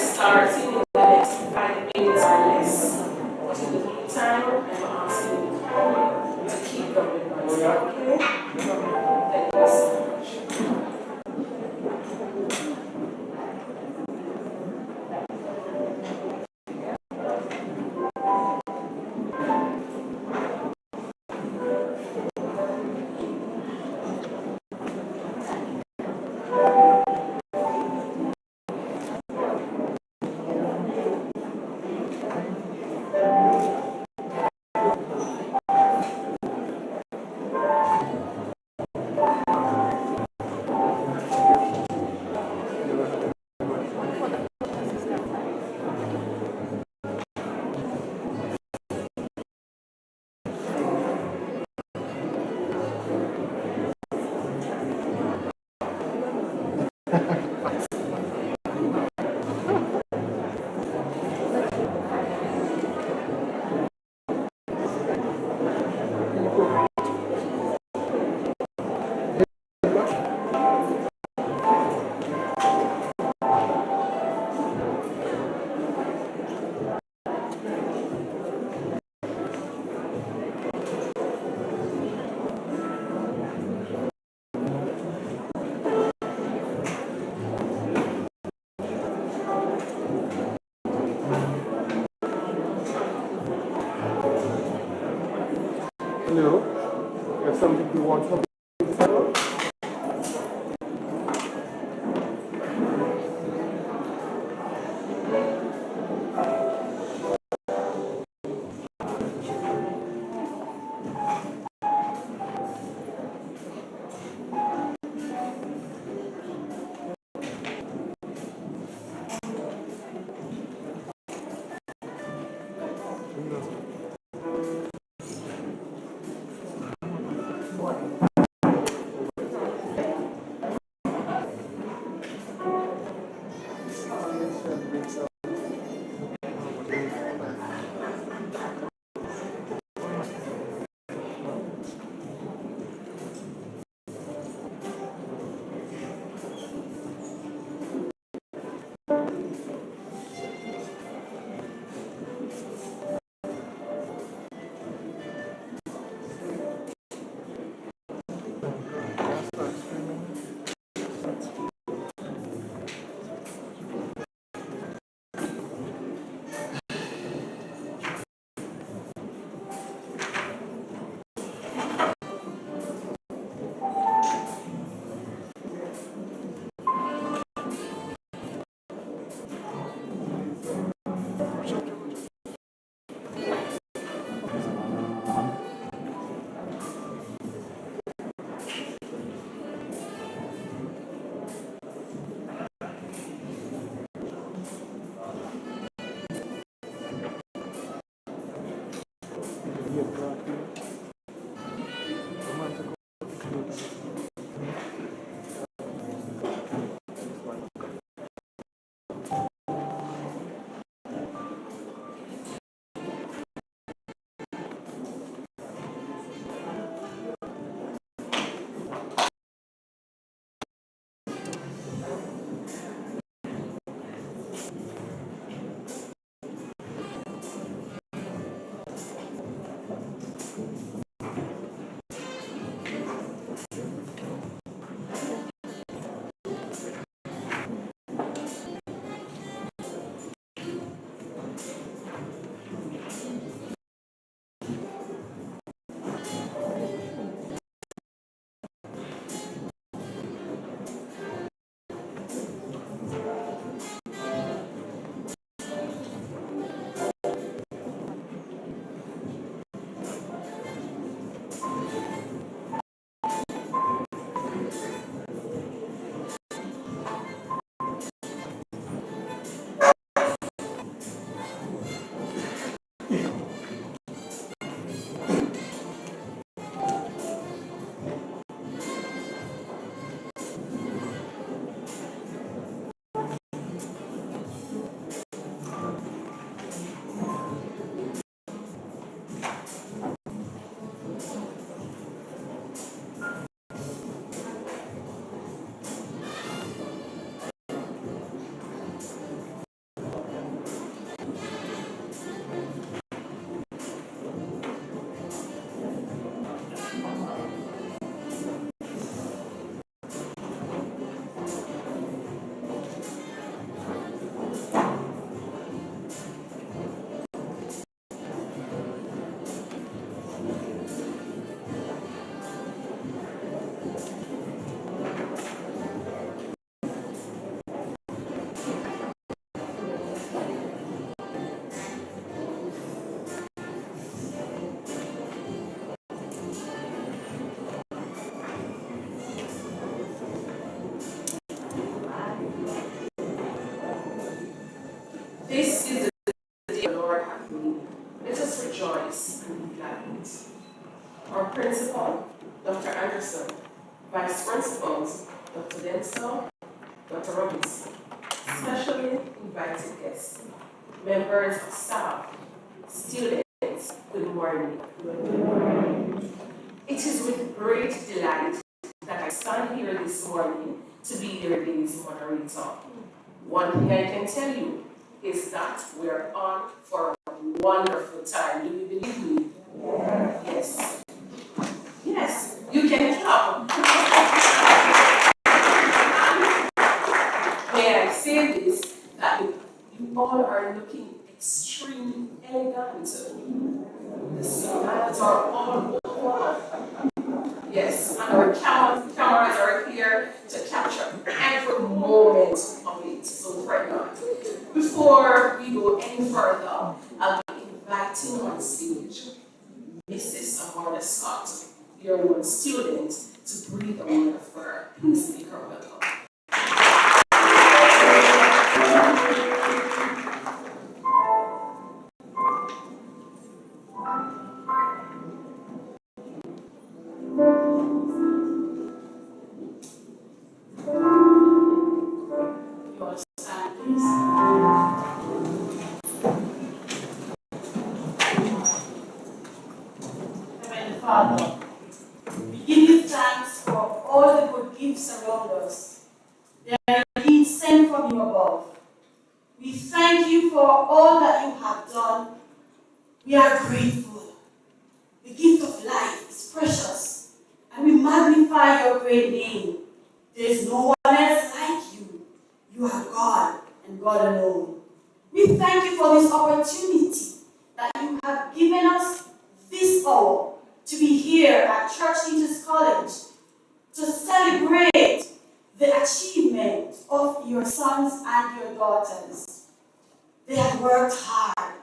starting in the next 5 minutes or less. But in the meantime, I'm asking you to keep going, okay? Thank you so much. Hello. You have something you want from me? guests, members of staff, students, good morning. It is with great delight that I stand here this morning to be your day's moderator. One thing I can tell you is that we're on for a wonderful time. Do you believe me? Yes. Yes, you can clap. May I say this, that you all are looking extremely elegant. The smiles are all over. Yes, and our cameras are here to capture every moment of it. So right now, before we go any further, I'll be inviting on stage Mrs. Amanda Scott, your one student, to breathe a word of prayer. Please make her welcome. You all stand, please. Heavenly Father, we give you thanks for all the good gifts around us. They are indeed sent from you above. We thank you for all that you have done. We are grateful. The gift of life is precious, and we magnify your great name. There is no one else like you. You are God and God alone. We thank you for this opportunity that you have given us this hour to be here at Church Teachers College to celebrate the achievement of your sons and your daughters. They have worked hard,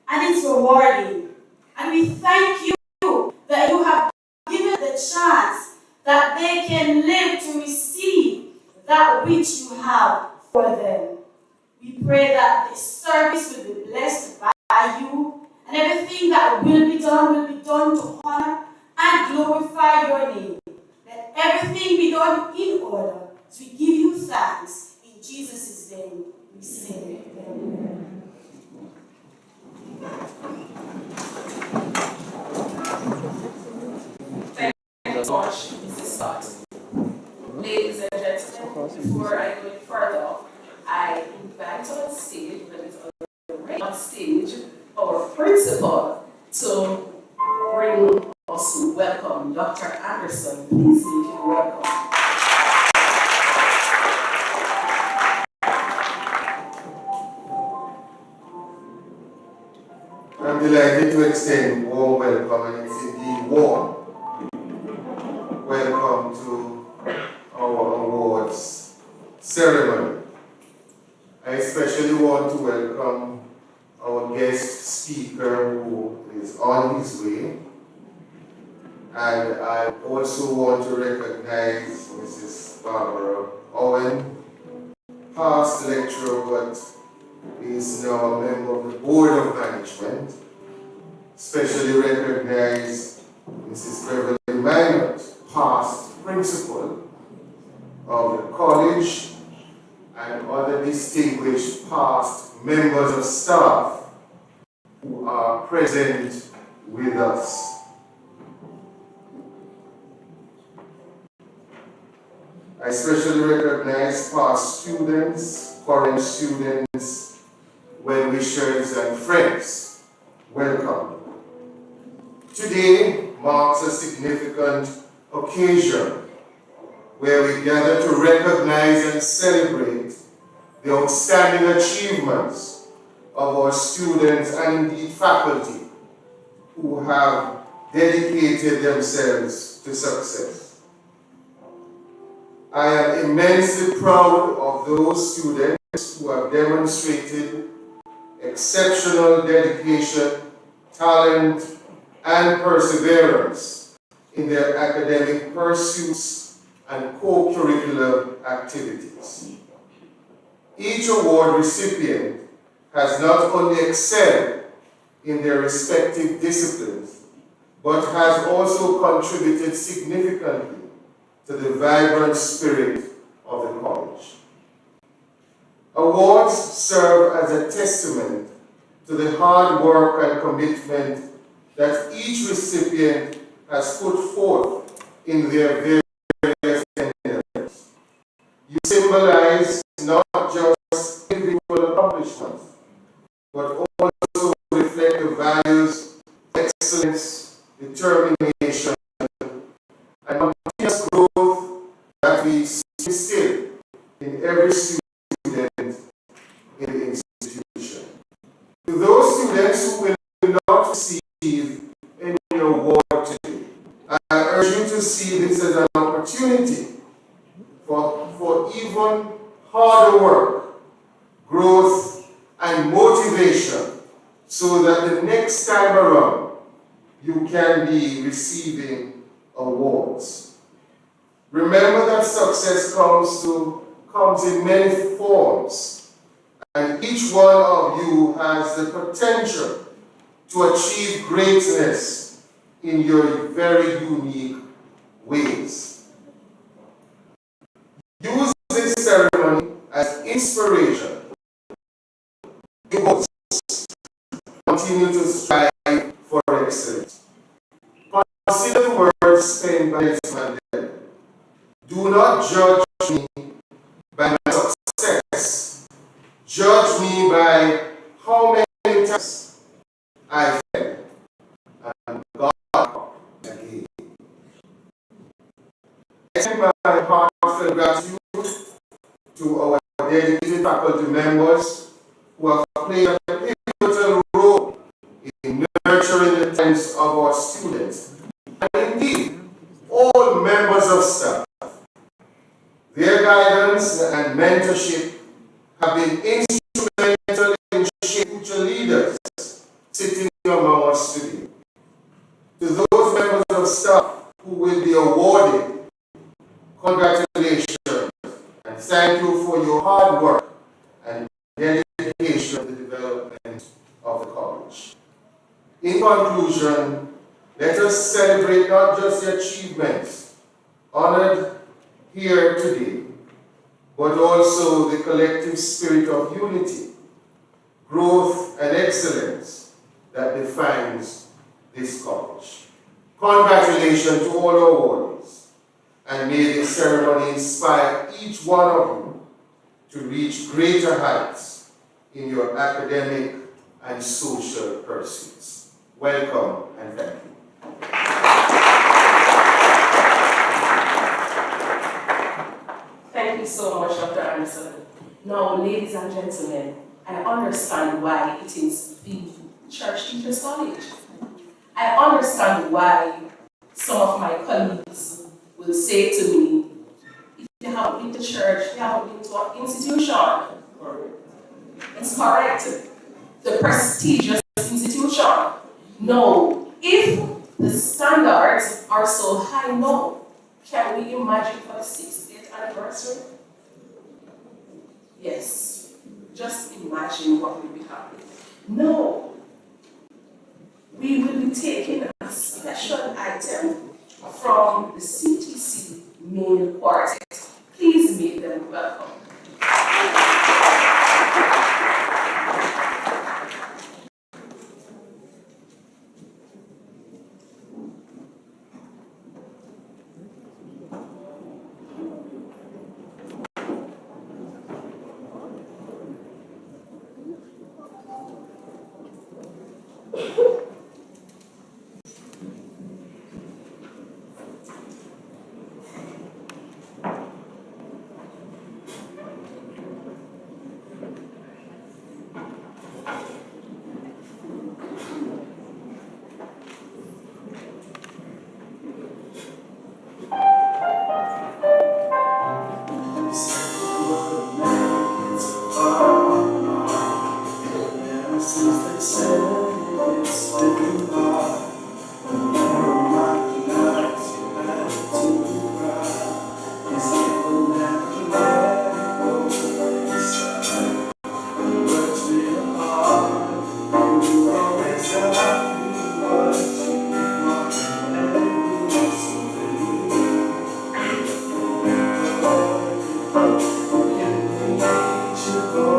and it's rewarding. And we thank you that you have given the chance that they can live to receive that which you have for them. We pray that this service will be blessed by you, and everything that will be done to honor and glorify your name. Let everything be done in order. So we give you thanks. In Jesus' name we say amen. Thank you so much, Mrs. Scott. Ladies and gentlemen, before I go any further, I invite on stage, on stage, our principal to bring us welcome, Dr. Anderson. Please make him welcome. I'm delighted to extend warm welcome, and it's indeed warm. Welcome to our awards ceremony. I especially want to welcome our guest speaker who is on his way. And I also want to recognize Mrs. Barbara Owen, past lecturer, but is now a member of the Board of Management. Especially recognize Mrs. Beverly Minot, past principal of the college, and other distinguished past members of staff who are present with us. I especially recognize past students, current students, well-wishers, and friends. Welcome. Today marks a significant occasion where we gather to recognize and celebrate the outstanding achievements of our students and indeed faculty who have dedicated themselves to success. I am immensely proud of those students who have demonstrated exceptional dedication, talent, and perseverance in their academic pursuits and co-curricular activities. Each award recipient has not only excelled in their respective disciplines, but has also contributed significantly to the vibrant spirit of the college. Awards serve as a testament to the hard work and commitment that each recipient has put forth in their various endeavors. You symbolize not just individual accomplishments, but also reflect the values, excellence, determination, and continuous growth that we instill in every student in the institution. To those students who will not receive any award today, I urge you to see this as an opportunity for even harder work, growth, and motivation, so that the next time around you can be receiving awards. Remember that success comes in many forms, and each one of you has the potential to achieve greatness in your very unique ways. Use this ceremony as inspiration. You must continue to strive for excellence. Consider the words penned by Nelson Mandela. Do not judge me by my success. Judge me by how many times I failed and got up again. I extend my heartfelt gratitude to our dedicated faculty members who have played a pivotal role in nurturing the talents of our students, and indeed all members of staff. Their guidance and mentorship have been instrumental in shaping future leaders sitting among us today. To those members of staff who will be awarded, congratulations and thank you for your hard work and dedication to the development of the college. In conclusion, let us celebrate not just the achievements honored here today, but also the collective spirit of unity, growth, and excellence that defines this college. Congratulations to all awardees, and may this ceremony inspire each one of you to reach greater heights in your academic and social pursuits. Welcome and thank you. Thank you so much, Dr. Anderson. Now, ladies and gentlemen, I understand why it is the Church Teachers College. I understand why some of my colleagues will say to me, if you haven't been to church, you haven't been to an institution. It's correct. The prestigious institution. No, if the standards are so high, no. Can we imagine for the 60th anniversary? Yes. Just imagine what will be happening. No. We will be taking a special item from the CTC main quartet. Please make them welcome. To go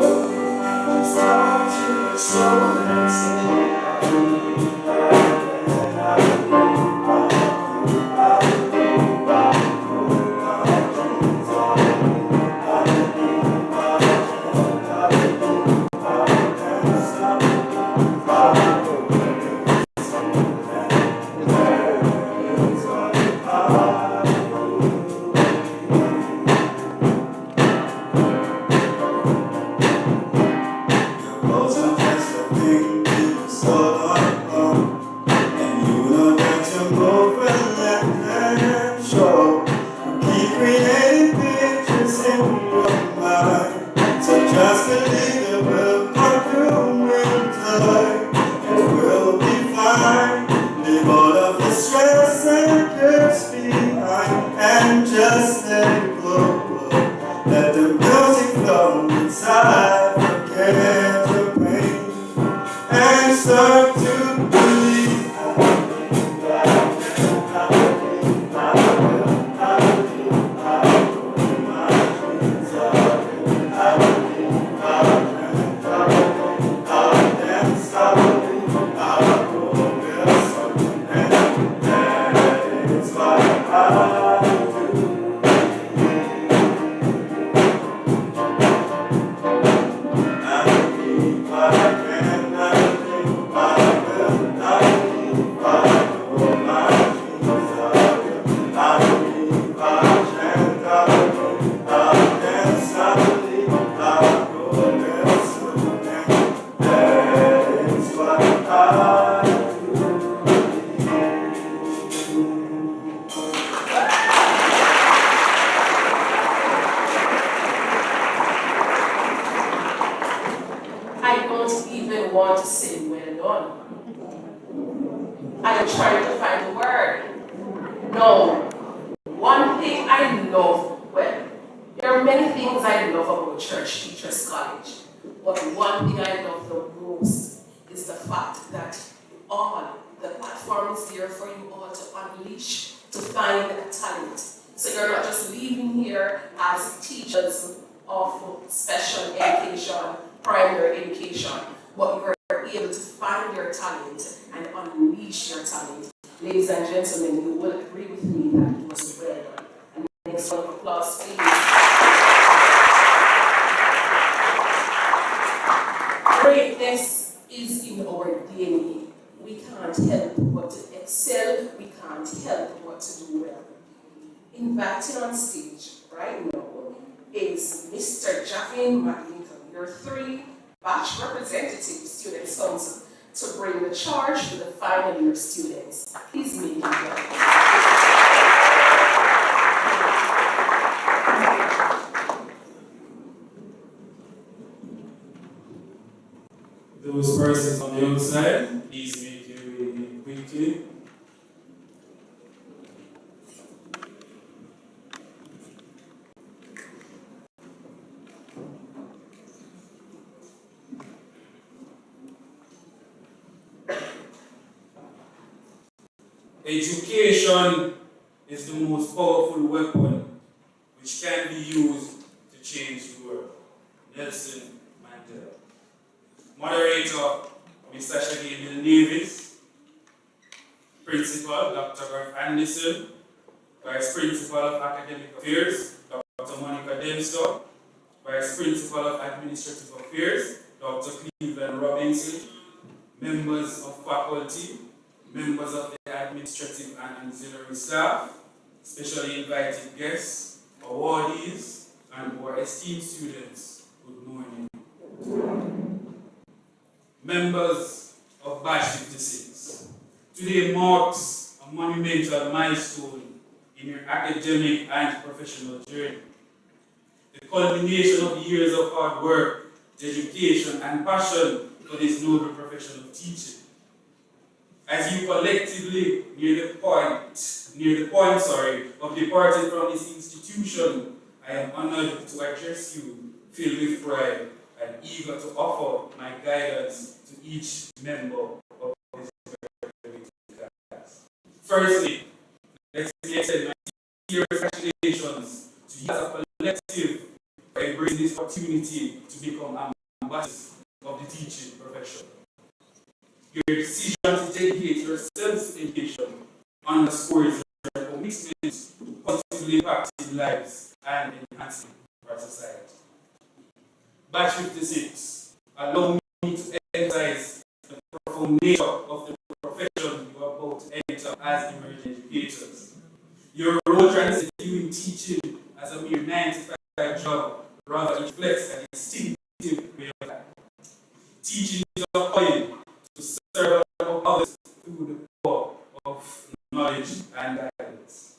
I don't even want to say well done. I am trying to find the word. No. One thing I love, well, there are many things I love about Church Teachers College, but one thing I love the most is the fact that the platform is there for you all to unleash, to find a talent. So you're not just leaving here as teachers of special education, primary education, but you are able to find your talent and unleash your talent. Ladies and gentlemen, you will agree with me that it was well done. And next round of applause, please. Greatness is in our DNA. We can't help but to excel. We can't help but to do well. Inviting on stage right now is Mr. Javin McLinton, your 3 batch representative student council, to bring the charge to the final year students. Please make it welcome. Those persons on the outside, please make your way in quickly. Education is the most powerful weapon which can be used to change the world. Nelson Mandela. Moderator, Mr. Shaggy Davis. Principal, Dr. Garth Anderson. Vice Principal of Academic Affairs, Dr. Monica Dempster. Vice Principal of Administrative Affairs, Dr. Cleveland Robinson. Members of faculty, members of the administrative and auxiliary staff, specially invited guests, awardees, and our esteemed students, good morning. Members of Batch 56, today marks a monumental milestone in your academic and professional journey. The culmination of years of hard work, dedication, and passion for this noble profession of teaching. As you collectively near the point of departing from this institution, I am honored to address you, filled with pride and eager to offer my guidance to each member of this class. Firstly, let me extend my sincere congratulations to you as a collective for embracing this opportunity to become ambassadors of the the teaching profession. Your decision to dedicate yourself to education underscores your commitment to positively impacting lives and enhancing our society. Batch 56, allow me to emphasize the profound nature of the profession you are about to enter as emerging educators. Your role translates you in teaching as a mere 9-to-5 job, rather it reflects an instinctive way of life. Teaching is a calling to serve others through the power of knowledge and guidance.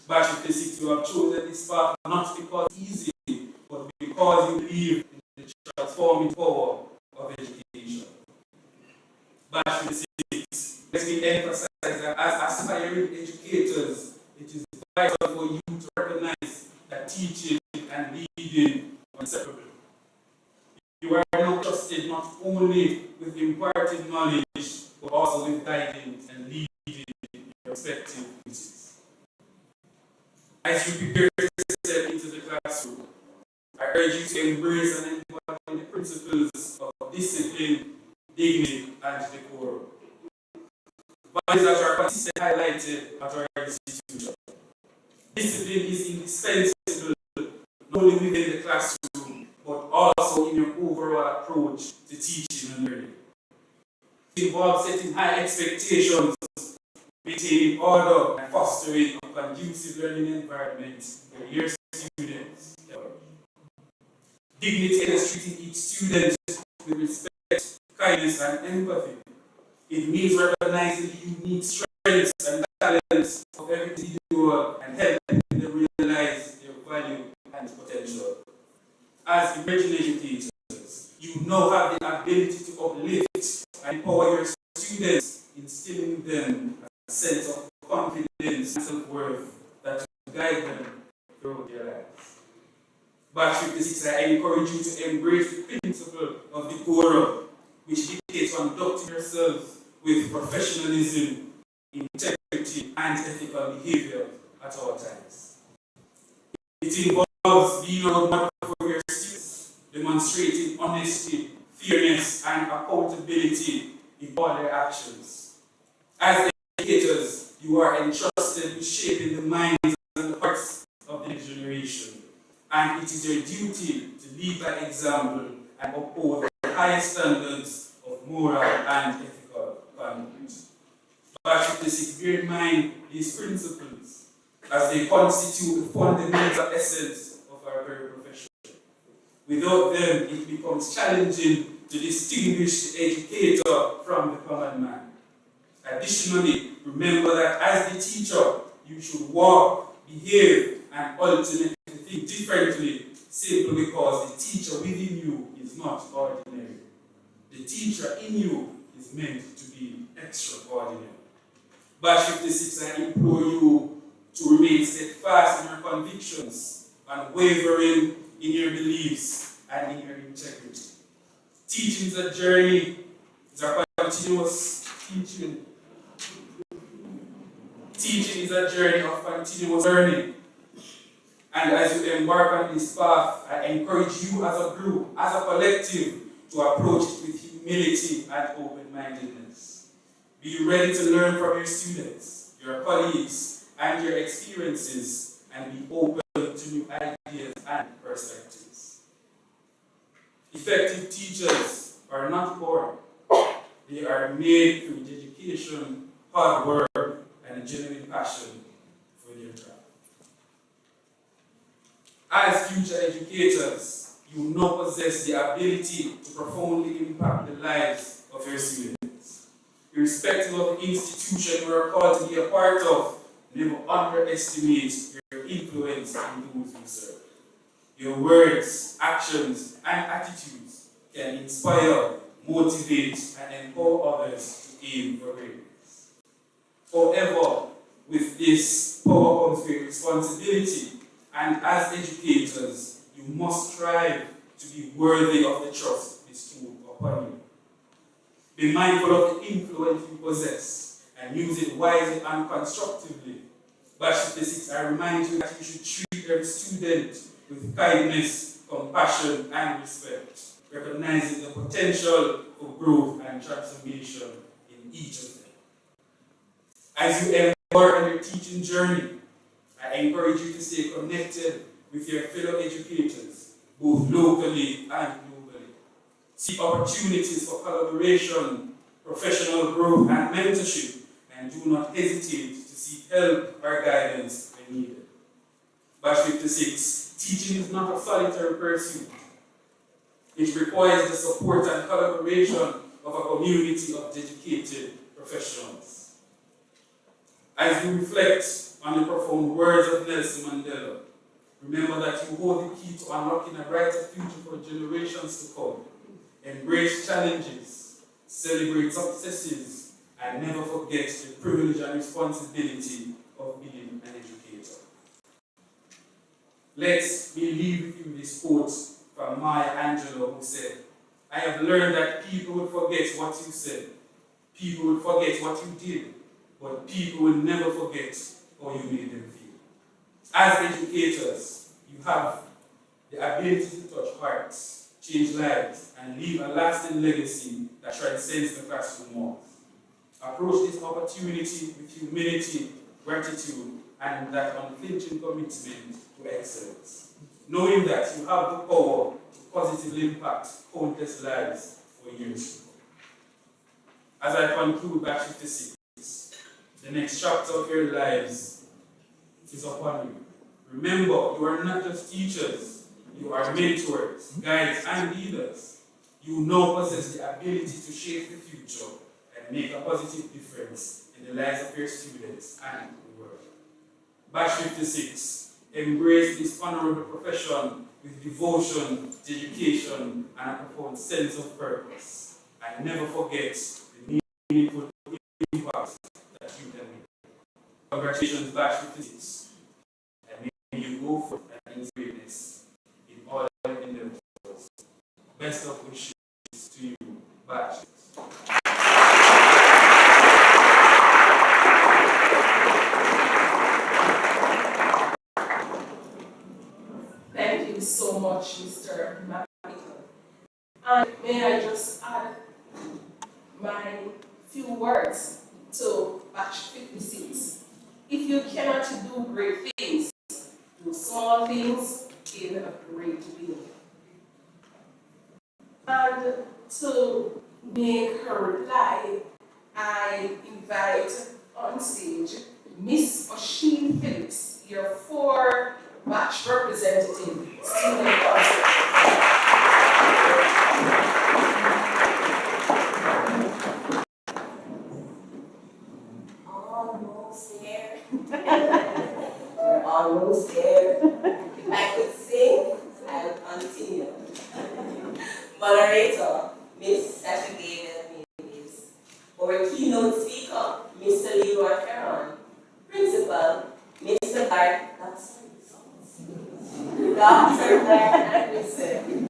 Batch 56, you have chosen this path not because it's easy, but because you believe in the transforming power of education. Batch 56, let me emphasize that as aspiring educators, it is vital for you to recognize that teaching and leading are inseparable. You are now trusted not only with imparting knowledge, but also with guiding and leading your respective duties. As you prepare to step into the classroom, I urge you to embrace and embody the principles of discipline, dignity, and decorum. Values that are consistently highlighted at our institution. Discipline is indispensable not only within the classroom, but also in your overall approach to teaching and learning. It involves setting high expectations, maintaining order, and fostering a conducive learning environment for your students. Dignity is treating each student with respect, kindness, and empathy. It means recognizing the unique strengths and talents of every individual and helping them realize their value and potential. As emerging educators, you now have the ability to uplift and empower your students, instilling in them a sense of confidence and self-worth that will guide them through their lives. Batch 56, I encourage you to embrace the principle of decorum, which dictates conducting yourself with professionalism, integrity, and ethical behavior at all times. It involves being a role model for your students, demonstrating honesty, fairness, and accountability in all their actions. As educators, you are entrusted with shaping the minds and the hearts of the next generation, and it is your duty to lead by example and uphold the highest standards of moral and ethical conduct. Batch 56, bear in mind these principles as they constitute the fundamental essence of our very profession. Without them, it becomes challenging to distinguish the educator from the common man. Additionally, remember that as the teacher, you should walk, behave, and ultimately think differently simply because the teacher within you is not ordinary. The teacher in you is meant to be extraordinary. Batch 56, I implore you to remain steadfast in your convictions, unwavering in your beliefs, and in your integrity. Teaching is a journey, it's a continuous teaching. Teaching is a journey of continuous learning. And as you embark on this path, I encourage you as a group, as a collective, to approach it with humility and open-mindedness. Be ready to learn from your students, your colleagues, and your experiences, and be open to new ideas and perspectives. Effective teachers are not born. They are made through dedication, hard work, and a genuine passion for their craft. As future educators, you now possess the ability to profoundly impact the lives of your students. Irrespective of the institution you are called to be a part of, never underestimate your influence on those you serve. Your words, actions, and attitudes can inspire, motivate, and empower others to aim for greatness. However, with this power comes great responsibility, and as educators, you must strive to be worthy of the trust bestowed upon you. Be mindful of the influence you possess and use it wisely and constructively. Batch 56, I remind you that you should treat every student with kindness, compassion, and respect. recognizing the potential for growth and transformation in each of them. As you embark on your teaching journey, I encourage you to stay connected with your fellow educators, both locally and globally. Seek opportunities for collaboration, professional growth, and mentorship, and do not hesitate to seek help or guidance when needed. Batch 56, teaching is not a solitary pursuit. It requires the support and collaboration of a community of dedicated professionals. As we reflect on the profound words of Nelson Mandela, remember that you hold the key to unlocking a brighter future for generations to come. Embrace challenges, celebrate successes, and never forget the privilege and responsibility of being an educator. Let me leave with you this quote from Maya Angelou, who said, "I have learned that people will forget what you said, people will forget what you did, but people will never forget how you made them feel." As educators, you have the ability to touch hearts, change lives, and leave a lasting legacy that transcends the classroom walls. Approach this opportunity with humility, gratitude, and that unflinching commitment to excellence, knowing that you have the power to positively impact countless lives for years to come. As I conclude Batch 56, the next chapter of your lives is upon you. Remember, you are not just teachers, you are mentors, guides, and leaders. You now possess the ability to shape the future and make a positive difference in the lives of your students and the world. Batch 56, embrace this honorable profession with devotion, dedication, and a profound sense of purpose. And never forget the meaningful impact that you can make. Congratulations, Batch 56. And may you go forth and in greatness in all endeavors. Best of wishes to you, Batch. Thank you so much, Mr. Michael. And may I just add my few words to Batch 56. If you cannot do great things, do small things in a great way. And to make her reply, I invite on stage Miss Osheen Phillips, your 4 batch representative, student council. Almost there. We're almost there. If I could sing, I would continue. Moderator, Miss Sasha Gayden Davis. Our keynote speaker, Mr. Leroy Ferron. Principal, Mr. Bart, Dr. Bart Anderson.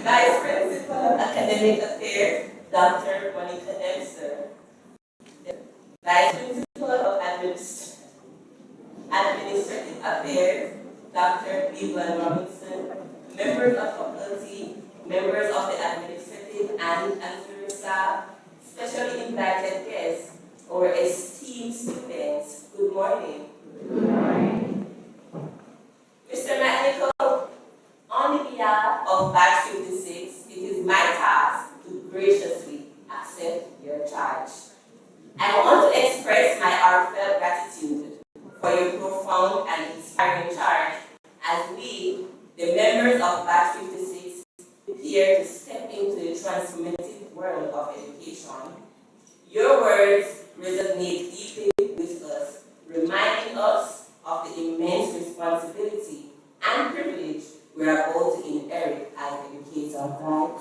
Vice Principal, Academic Affairs, Dr. Monica Dempster. Vice Principal of Administrative Affairs, Dr. Cleveland Robinson. Members of faculty, members of the administrative and auxiliary staff, specially invited guests, our esteemed students, good morning. Good morning. Mr. McNichol, on behalf of Batch 56, it is my task to graciously accept your charge. I want to express my heartfelt gratitude for your profound and inspiring charge as we, the members of Batch 56, prepare to step into the transformative world of education. Your words resonate deeply with us, reminding us of the immense responsibility and privilege we are about to inherit as educators, right?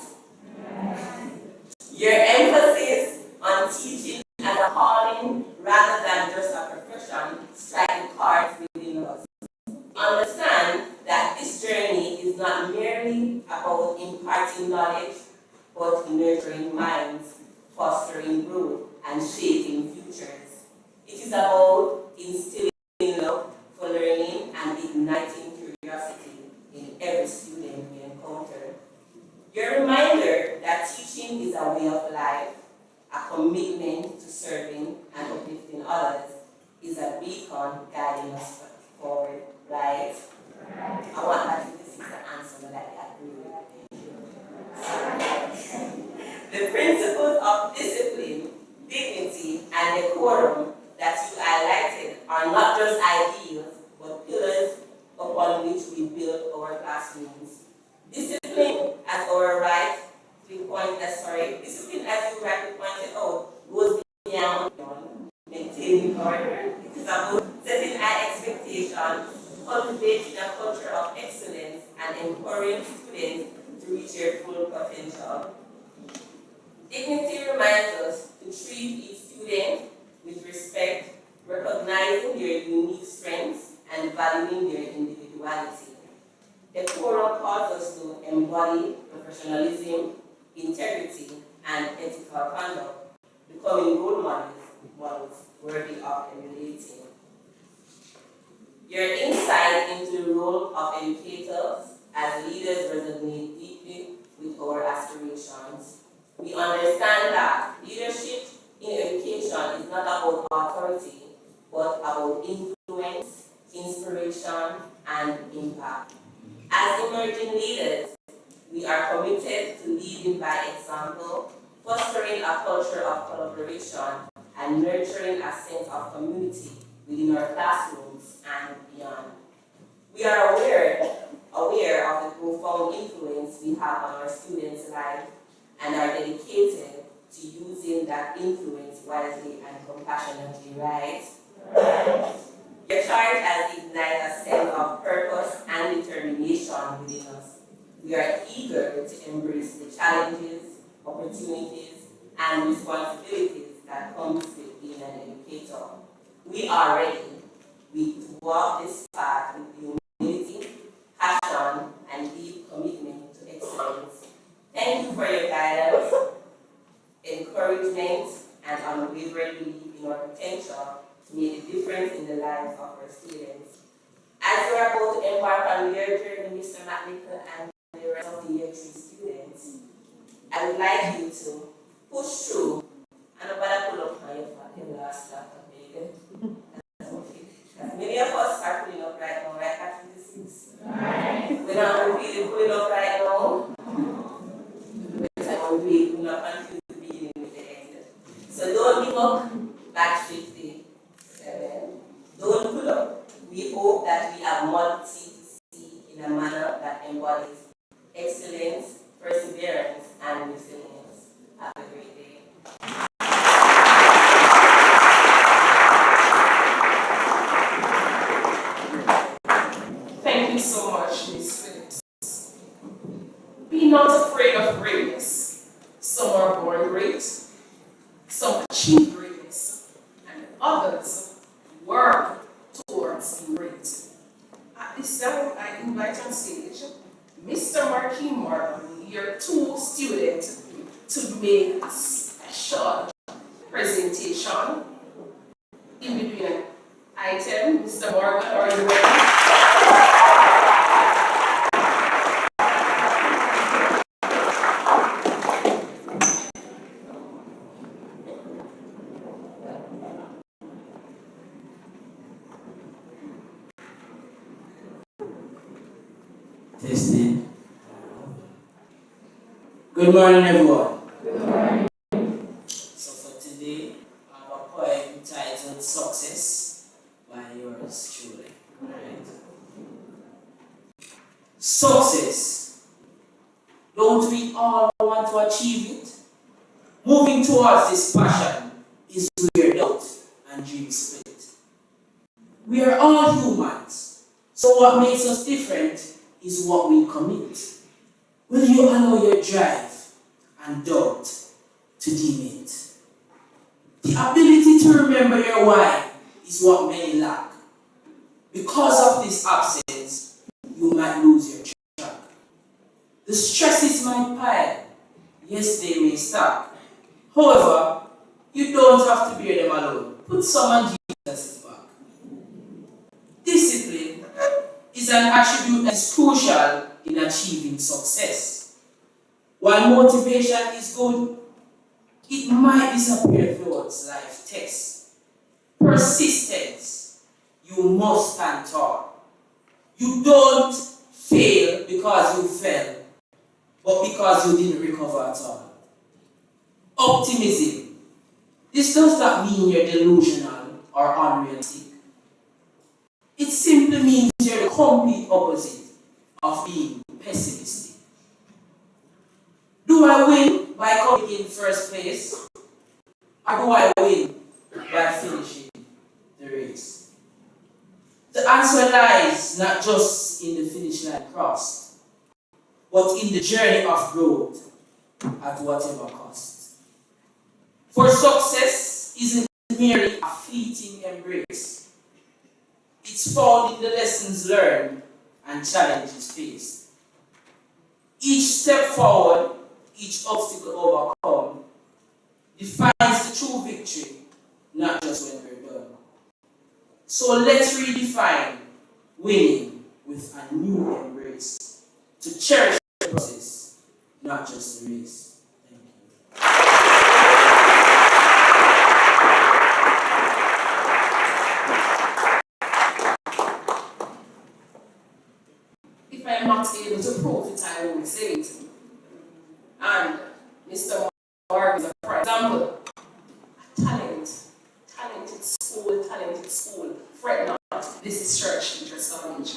Your emphasis on teaching as a calling rather than just a profession strikes the chords within us. Understand that this journey is not merely about imparting knowledge, but nurturing minds, fostering growth, and shaping futures. It is about instilling love for learning and igniting curiosity in every student we encounter. Your is a way of life, a commitment to serving and uplifting others, is a beacon guiding us forward, right? I want that to see the answer that I agree with. The principles of discipline, dignity, and decorum that you highlighted are not just ideals, but pillars upon which we build our classrooms. Discipline, as our right to point, discipline, as you rightly pointed out, goes beyond maintaining order. It is about setting high expectations, cultivating a culture of excellence, and empowering students to reach their full potential. Dignity reminds us to treat each student with respect, recognizing their unique strengths and valuing their individuality. Decorum calls us to embody professionalism, integrity, and ethical conduct, becoming role models worthy of emulating. Your insight into the role of educators as leaders resonate deeply with our aspirations. We understand that leadership in education is not about authority, but about influence, inspiration, and impact. As emerging leaders, we are committed to leading by example, fostering a culture of collaboration, and nurturing a sense of community within our classrooms and beyond. We are aware of the profound influence we have on our students' lives and are dedicated to using that influence wisely and compassionately, right? Your charge has ignited a sense of purpose and determination within us. We are eager to embrace the challenges, opportunities, and responsibilities that come with being an educator. We are ready to walk this path with humility, passion, and deep commitment to excellence. Thank you for your guidance, encouragement, and unwavering belief in our potential to make a difference in the lives of our students. As you are about to embark on your journey, Mr. McNichol and the rest of the year 3 students, I would like you to push through and about to pull up my last laptop. Many of us are pulling up right now, right after this is. We're not really pulling up right now. We will not confuse the beginning with the end. So don't give up. Batch 57. Don't pull up. We hope that we have modesty to see in a manner that embodies excellence, perseverance, and resilience. Have a great day. Thank you so much, Ms. Phillips. Be not afraid of greatness. Some are born great, some achieve greatness, and others work towards being great. At this time, I invite on stage Mr. Marquis Morgan, Year 2 student, to make a special presentation. In between an item, Mr. Morgan, are you ready? Testing. Good morning, everyone. Good morning. So for today, I have a poem entitled Success by yours truly. Right? Success. Don't we all want to achieve it? Moving towards this passion is where doubt and dreams split. We are all humans, so what makes us different is what we commit. Will you allow your drive and doubt to dim it? The ability to remember your why is what many lack. Because of this absence, you might lose your track. The stresses might pile, yes, they may stack. However, you don't have to bear them alone. Put someone Jesus' back. Discipline is an attribute that is crucial in achieving success. While motivation is good, it might disappear throughout life tests. Persistence, you must stand tall. You don't fail because you fell, but because you didn't recover at all. Optimism, this does not mean you're delusional or unrealistic. It simply means you're the complete opposite of being pessimistic. Do I win by coming in first place? Or do I win by finishing the race? The answer lies not just in the finish line crossed, but in the journey of growth at whatever cost. For success isn't merely a fleeting embrace. It's found in the lessons learned and challenges faced. Each step forward, each obstacle overcome, defines the true victory, not just when we're done. So let's redefine winning with a new embrace, to cherish the process, not just the race. Thank you. If I am not able to prove it, I won't say it. And Mr. Morgan, for example, talented school, fret not, this is Church Teachers College.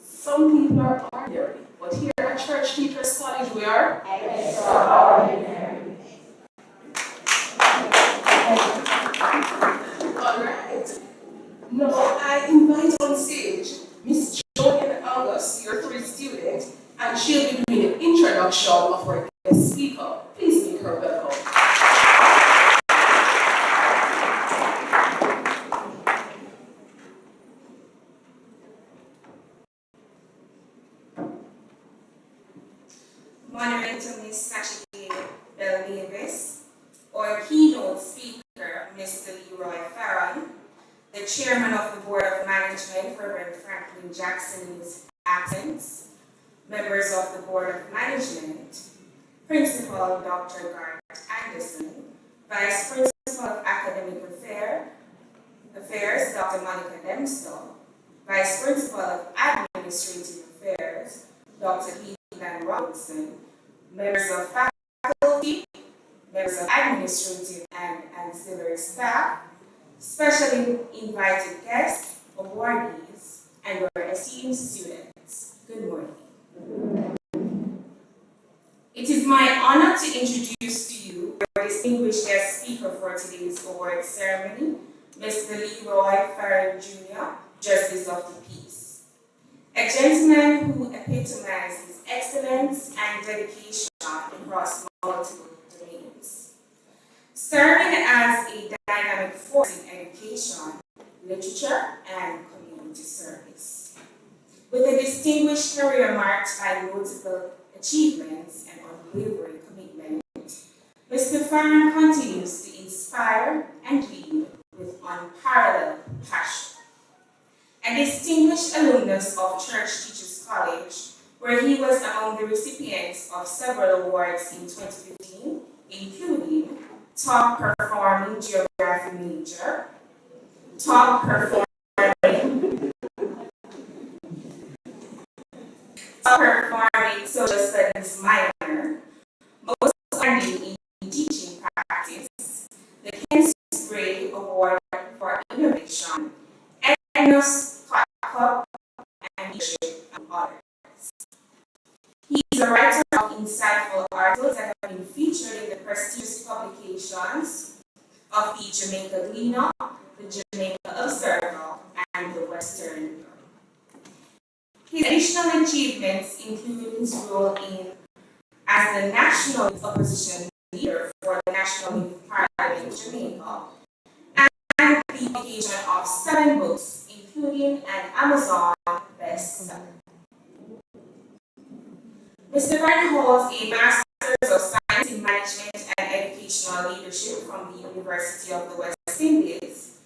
Some people are ordinary, but here at Church Teachers College we are extraordinary. Alright. Now I invite on stage Miss Jonian August, your 3rd student, and she'll be doing an introduction of our guest speaker. Please make her welcome. Moderator Ms. Sachike Bell Davis, our keynote speaker Mr. Leroy Farron, the chairman of the Board of Management, Reverend Franklin Jackson, in his absence, members of the Board of Management, Principal Dr. Garrett Anderson, Vice Principal of Academic Affairs, Dr. Monica Dempsall, Vice Principal of Administrative Affairs, Dr. Heathen Robinson, members of faculty, members of administrative and ancillary staff, specially invited guests, awardees, and our esteemed students. Good morning. It is my honor to introduce to you our distinguished guest speaker for today's award ceremony, Mr. Leroy Farron Jr., Justice of the Peace. A gentleman who epitomizes excellence and dedication across multiple domains. Serving as a dynamic force in education, literature, and community service. With a distinguished career marked by notable achievements and unwavering commitment, Mr. Farron continues to inspire and lead with unparalleled passion. A distinguished alumnus of Church Teachers College, where he was among the recipients of several awards in 2015, including Top Performing Geography Major, Top Performing Social Studies Minor, most importantly in teaching practice, the Ken Spray Award for Innovation, Enos Cup, and leadership and others. He is a writer of insightful articles that have been featured in the prestigious publications of the Jamaica Gleaner, the Jamaica Observer, and the Western Mirror. His additional achievements include his role as the National Opposition Leader for the National Youth Parliament in Jamaica, and the publication of 7 books, including an Amazon bestseller. Mr. Farron holds a Master's of Science in Management and Educational Leadership from the University of the West Indies,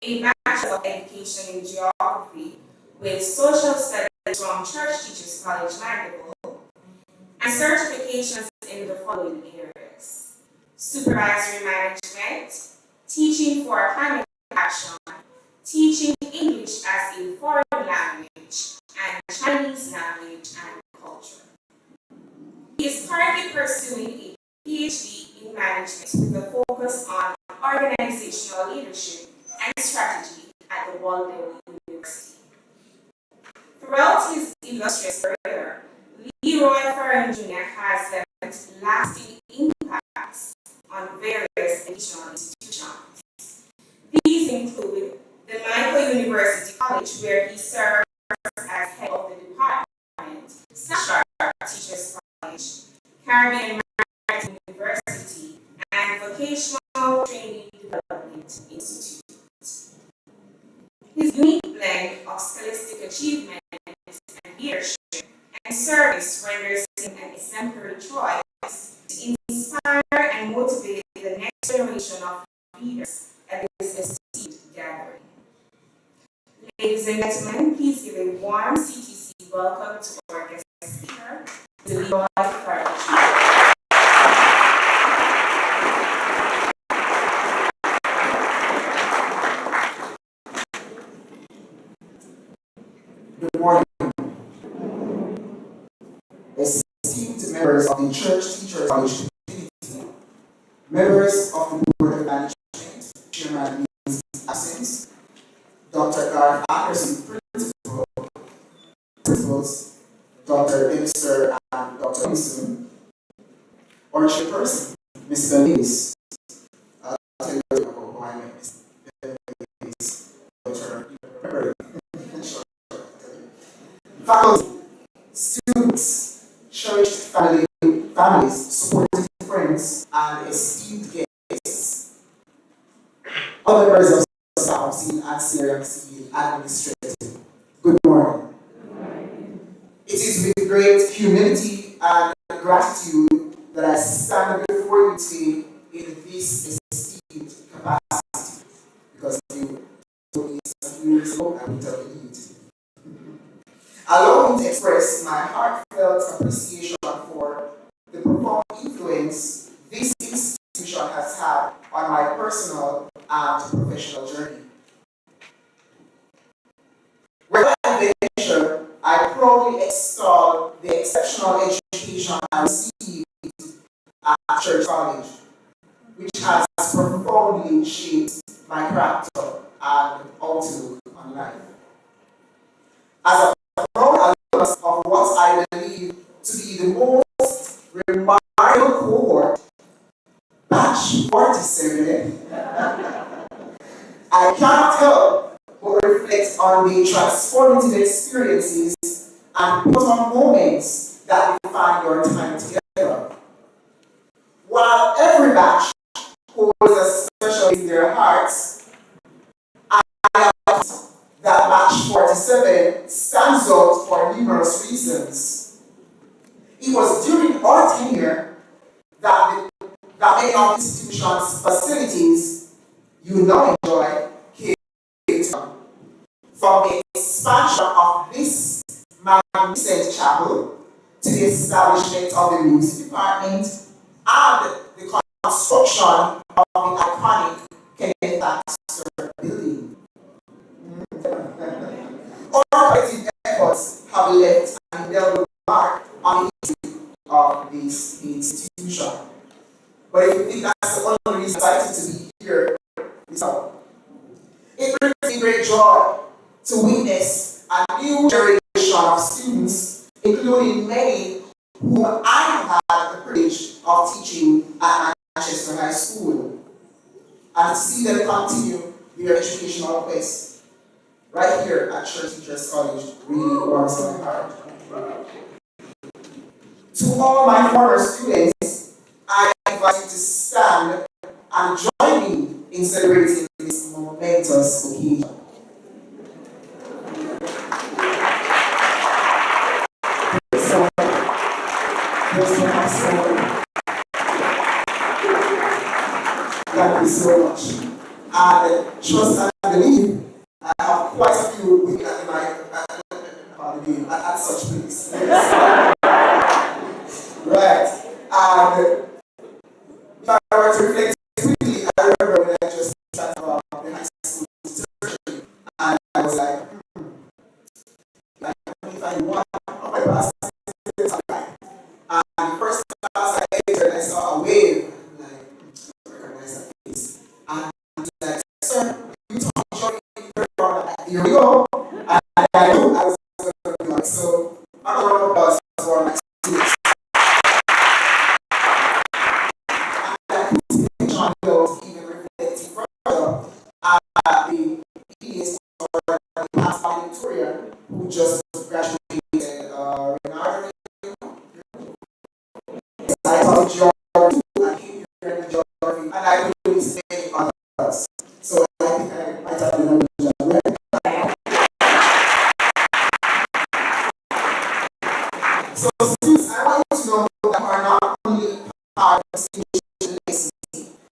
a Bachelor of Education in Geography with Social Studies from Church Teachers College, Magdeburg, and certifications in the following areas. supervisory management, teaching for climate action, teaching English as a foreign language, and Chinese language and culture. He is currently pursuing a PhD in management with a focus on organizational leadership and strategy at the Walden University. Throughout his illustrious career, Leroy Ferrin Jr. has left lasting impacts on various educational institutions. These include the Michael University College, where he serves as head of the department, Sharp Teachers College, Caribbean Maritime University, and Vocational Training Development Institute. His unique blend of scholastic achievement and leadership and service renders him an exemplary choice to inspire and motivate the next generation of leaders at this esteemed gathering. Ladies and gentlemen, please give a warm CTC welcome to our guest speaker, Leroy Ferrin. Good morning. Esteemed members of the Church Teachers College community, members of the Board of Management, Chairman in his absence, Dr. Garth Anderson, Principals, Dr. Minister and Dr. Wilson, our chairperson, Mr. Lewis. I'll tell you about who I met, Mr. Lewis, Dr. Faculty, students, cherished families, supportive friends, and esteemed guests. Other members of staff, senior and senior civil administrative. Good morning. It is with great humility and gratitude that I stand before you today in this esteemed capacity, because you told me a few years ago and we telling you today. Allow me to express my heartfelt appreciation for the profound influence this institution has had on my personal and professional journey. Where I venture, I proudly extol the exceptional education I received at Church College, which has profoundly shaped my character and outlook on life. As a proud alumnus of what I believe to be the most remarkable cohort, Batch 47, I cannot help but reflect on the transformative experiences and pivotal moments that define your time together. While every batch holds a special place in their hearts, I am that Batch 47 stands out for numerous reasons. It was during our tenure that many of the institution's facilities you now enjoy came to. From the expansion of this magnificent chapel to the establishment of the music department and the construction of the iconic Kenneth Baxter building. Our collective efforts have left an indelible mark on the history of this institution. But if you think that's the only reason I'm excited to be here, it brings me great joy to witness a new generation of students, including many whom I have had the privilege of teaching at Manchester High School, and to see them continue their educational quest right here at Church Teachers College really warms my heart. To all my former students, I invite you to stand and join me in celebrating this momentous occasion. Thank you so much. And trust and believe, I have quite a few with me at such place. Right. And if I were to reflect quickly, I remember when I just started about the high school tertiary, and I was like, if I want, how my past students are like. And the first class I entered, I saw a wave. I'm like, I recognize that face. And he's like, sir, you talk here we go. And I knew I was going to do it. So, I'm a round of applause for my students. John Mills even reflecting further the PDS or the past Victoria who just graduated Renard. I taught geography and came here in geography and I could really say many others. So I think I might have been able to So students, I want you to know that we are not only part of the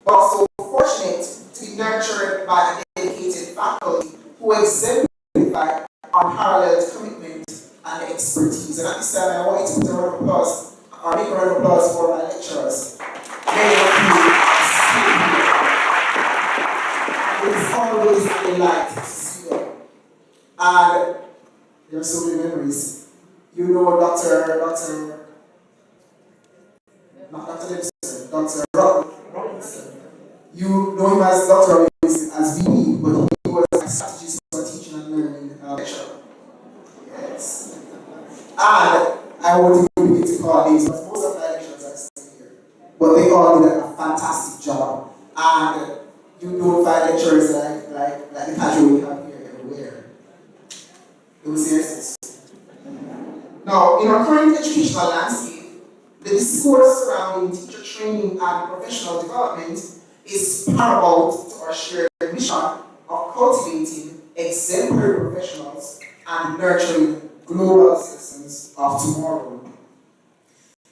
but also fortunate to be nurtured by a dedicated faculty who exemplify unparalleled commitment and expertise. And at this time, I want you to put a round of applause, or make a round of applause for my lecturers. Many of you stay here. It is always a delight to see them. And there are so many memories. You know Dr. Robinson. You know him as Dr. Robinson as VP, but he was a strategist for teaching and learning lecturer. Yes. And I won't even begin to call names, but most of my lecturers are still here. But they all did a fantastic job. And you don't find lecturers like the casual we have here everywhere. It was serious. Now, in our current educational landscape, the discourse surrounding teacher training and professional development is paramount to our shared mission of cultivating exemplary professionals and nurturing global citizens of tomorrow.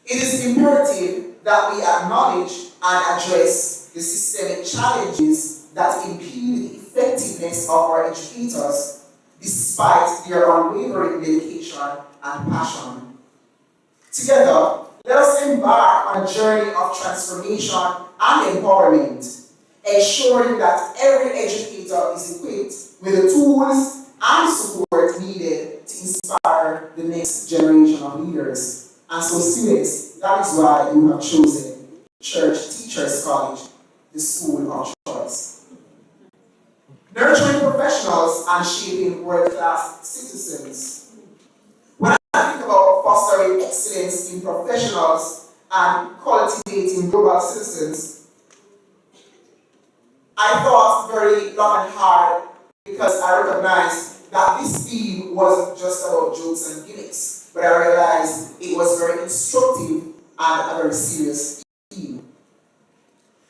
It is imperative that we acknowledge and address the systemic challenges that impede the effectiveness of our educators despite their unwavering dedication and passion. Together, let us embark on a journey of transformation and empowerment, ensuring that every educator is equipped with the tools and support needed to inspire the next generation of leaders. And so students, that is why you have chosen Church Teachers College, the school of choice. Nurturing professionals and shaping world-class citizens. When I think about fostering excellence in professionals and cultivating global citizens, I thought very long and hard because I recognized that this theme wasn't just about jokes and gimmicks, but I realized it was very instructive and a very serious theme.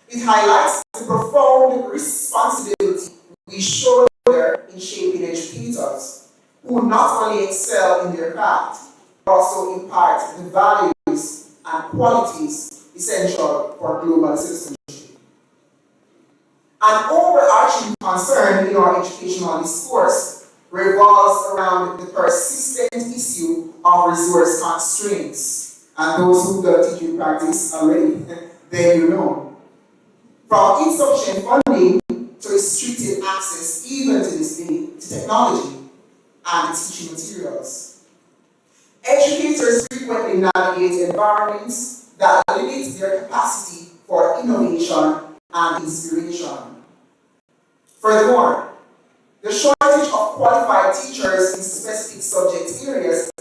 It highlights the profound responsibility we shoulder in shaping educators who not only excel in their craft, but also impart the values and qualities essential for global citizenship. An overarching concern in our educational discourse revolves around the persistent issue of resource constraints. And those who've done teaching practice already, then you know. From insufficient funding to restricted access, even to this day, to technology and teaching materials. Educators frequently navigate environments that limit their capacity for innovation and inspiration. Furthermore, the shortage of qualified teachers in specific subject areas,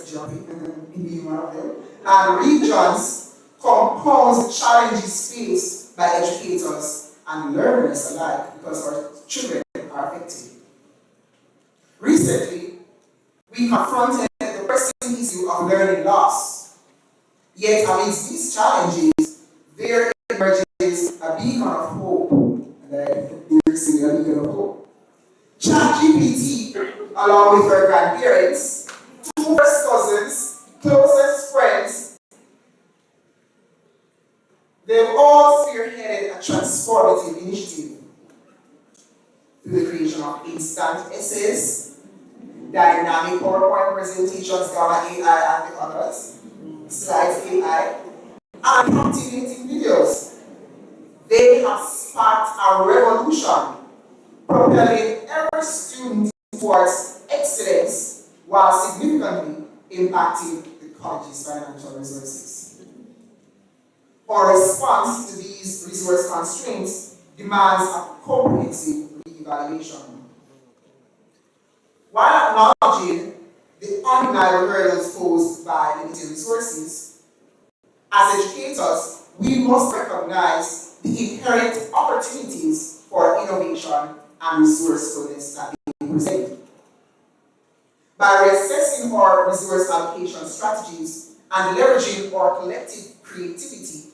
being one of them, and regions compounds challenges faced by educators and learners alike because our children are affected. Recently, we confronted the pressing issue of learning loss. Yet amidst these challenges, there emerges a beacon of hope. And I say a beacon of hope. ChatGPT, along with her grandparents, two first cousins, closest friends, they've all spearheaded a transformative initiative through the creation of instant essays, dynamic PowerPoint presentations, Gamma AI and the others, Slides AI, and captivating videos. They have sparked a revolution, propelling every student towards excellence while significantly impacting the college's financial resources. Our response to these resource constraints demands a comprehensive reevaluation. While acknowledging the undeniable hurdles posed by limited resources, as educators, we must recognize the inherent opportunities for innovation and resourcefulness that they present. By reassessing our resource allocation strategies and leveraging our collective creativity,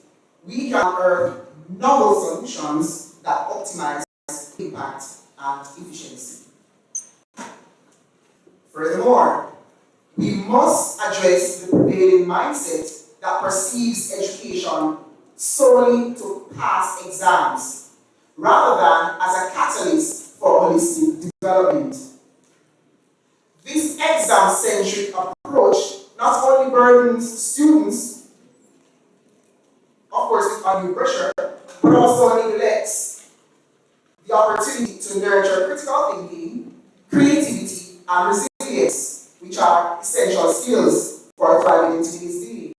we can unearth novel solutions that optimize impact and efficiency. Furthermore, we must address the prevailing mindset that perceives education solely to pass exams, rather than as a catalyst for holistic development. This exam-centric approach not only burdens students, of course with undue pressure, but also neglects the opportunity to nurture critical thinking, creativity, and resilience, which are essential skills for thriving in today's day.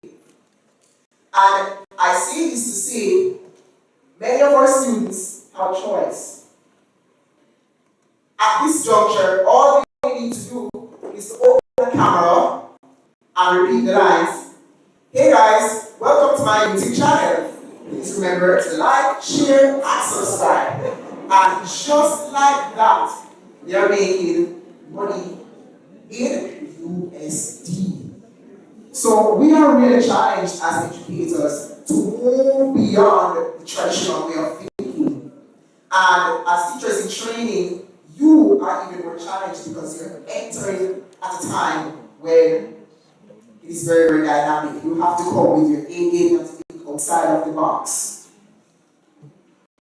And I say this to say, many of our students have a choice. At this juncture, all they need to do is to open the camera and repeat the lines. Hey guys, welcome to my YouTube channel. Please remember to like, share, and subscribe. And just like that, they are making money in USD. So we are really challenged as educators to move beyond the traditional way of thinking. And as teachers in training, you are even more challenged because you're entering at a time when it is very, very dynamic. You have to come with your A game and think outside of the box.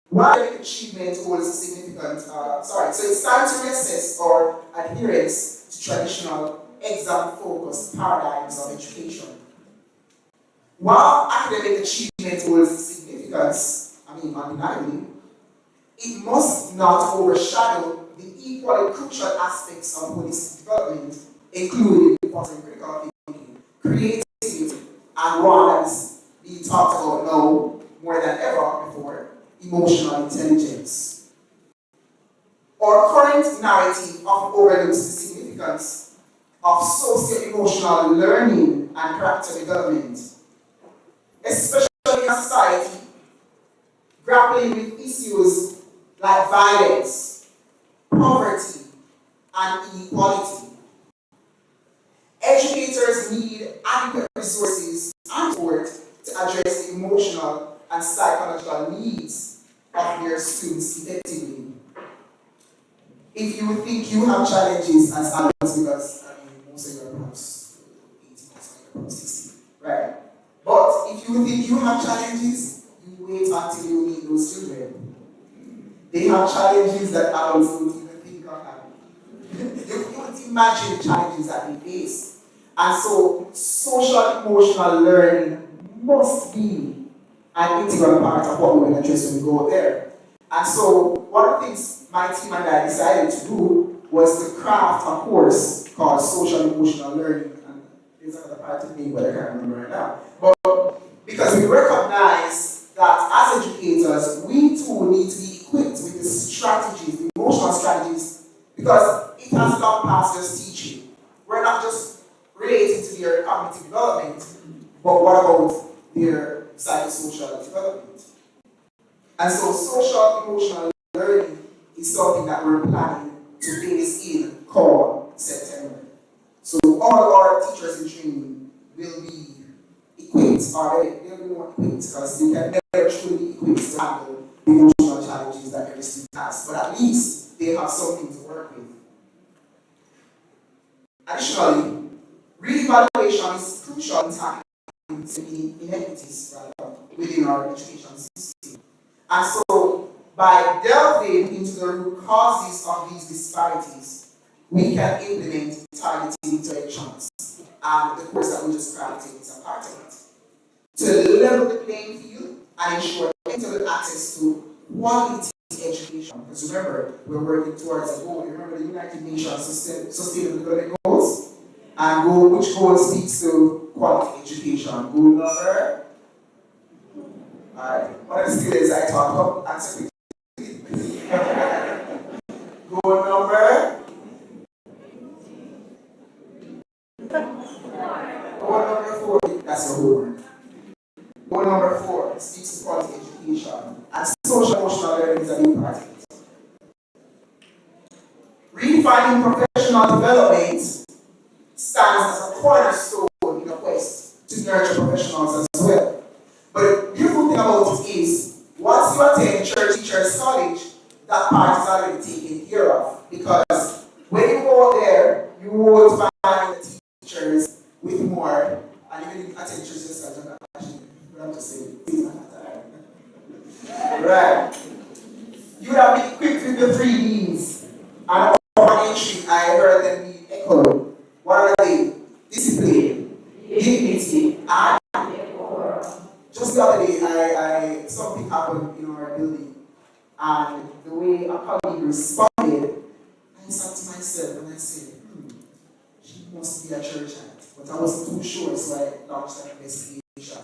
While academic achievement holds a significant, so it's time to reassess our adherence to traditional exam-focused paradigms of education. While academic achievement holds significance, undeniably, it must not overshadow the equally crucial aspects of holistic development, including fostering critical thinking, creativity, and one that's being talked about now more than ever before, emotional intelligence. Our current narrative often overlooks the significance of socio-emotional learning and character development, especially in a society grappling with issues like violence, poverty, and inequality. Educators need adequate resources and support to address the emotional and psychological needs of their students effectively. If you think you have challenges as adults, because most of you are perhaps 18, perhaps 16, right? But if you think you have challenges, you wait until you meet those children. They have challenges that adults don't even think of having. You can't imagine the challenges that they face. And so, social emotional learning must be an integral part of what we will address when we go there. And so, one of the things my team and I decided to do was to craft a course called Social Emotional Learning. And there's another part of me, but I can't remember right now. But because we recognize that as educators, we too need to be equipped with the strategies, the emotional strategies, because it has gone past just teaching. We're not just relating to their cognitive development, but what about their psychosocial development? And so social emotional learning is something that we're planning to phase in come September. So all our teachers in training will be equipped, or they'll be more equipped, because you can never truly be equipped to handle the emotional challenges that every student has, but at least they have something to work with. Additionally, re-evaluation is crucial in tackling inequities within our education system. And so, by delving into the root causes of these disparities, we can implement targeted interventions. And the course that we just crafted is a part of it. To level the playing field and ensure internet access to quality education. Because remember, we're working towards a goal. Remember the United Nations Sustainable Development Goals? And which goal speaks to quality education? Goal number? Alright, one of the students I taught, come answer quickly. Goal number? Goal number 4, that's your homework. Goal number 4 speaks to quality education, and social emotional learning is a big part of it. Redefining professional development stands as a cornerstone in a quest to nurture professionals as well. But the beautiful thing about it is, once you attend church teachers college, that part is already taken care of. Because when you go there, you won't find the teachers with more, and even if attend church teachers college, I'm just saying, it's not that. Right. You would have been equipped with the 3 Ds. And upon entry, I heard them be echoed. What are they? Discipline, dignity, and just the other day, something happened in our building, and the way a colleague responded, I thought to myself and I said, she must be a churchite. But I wasn't too sure, so I launched an investigation.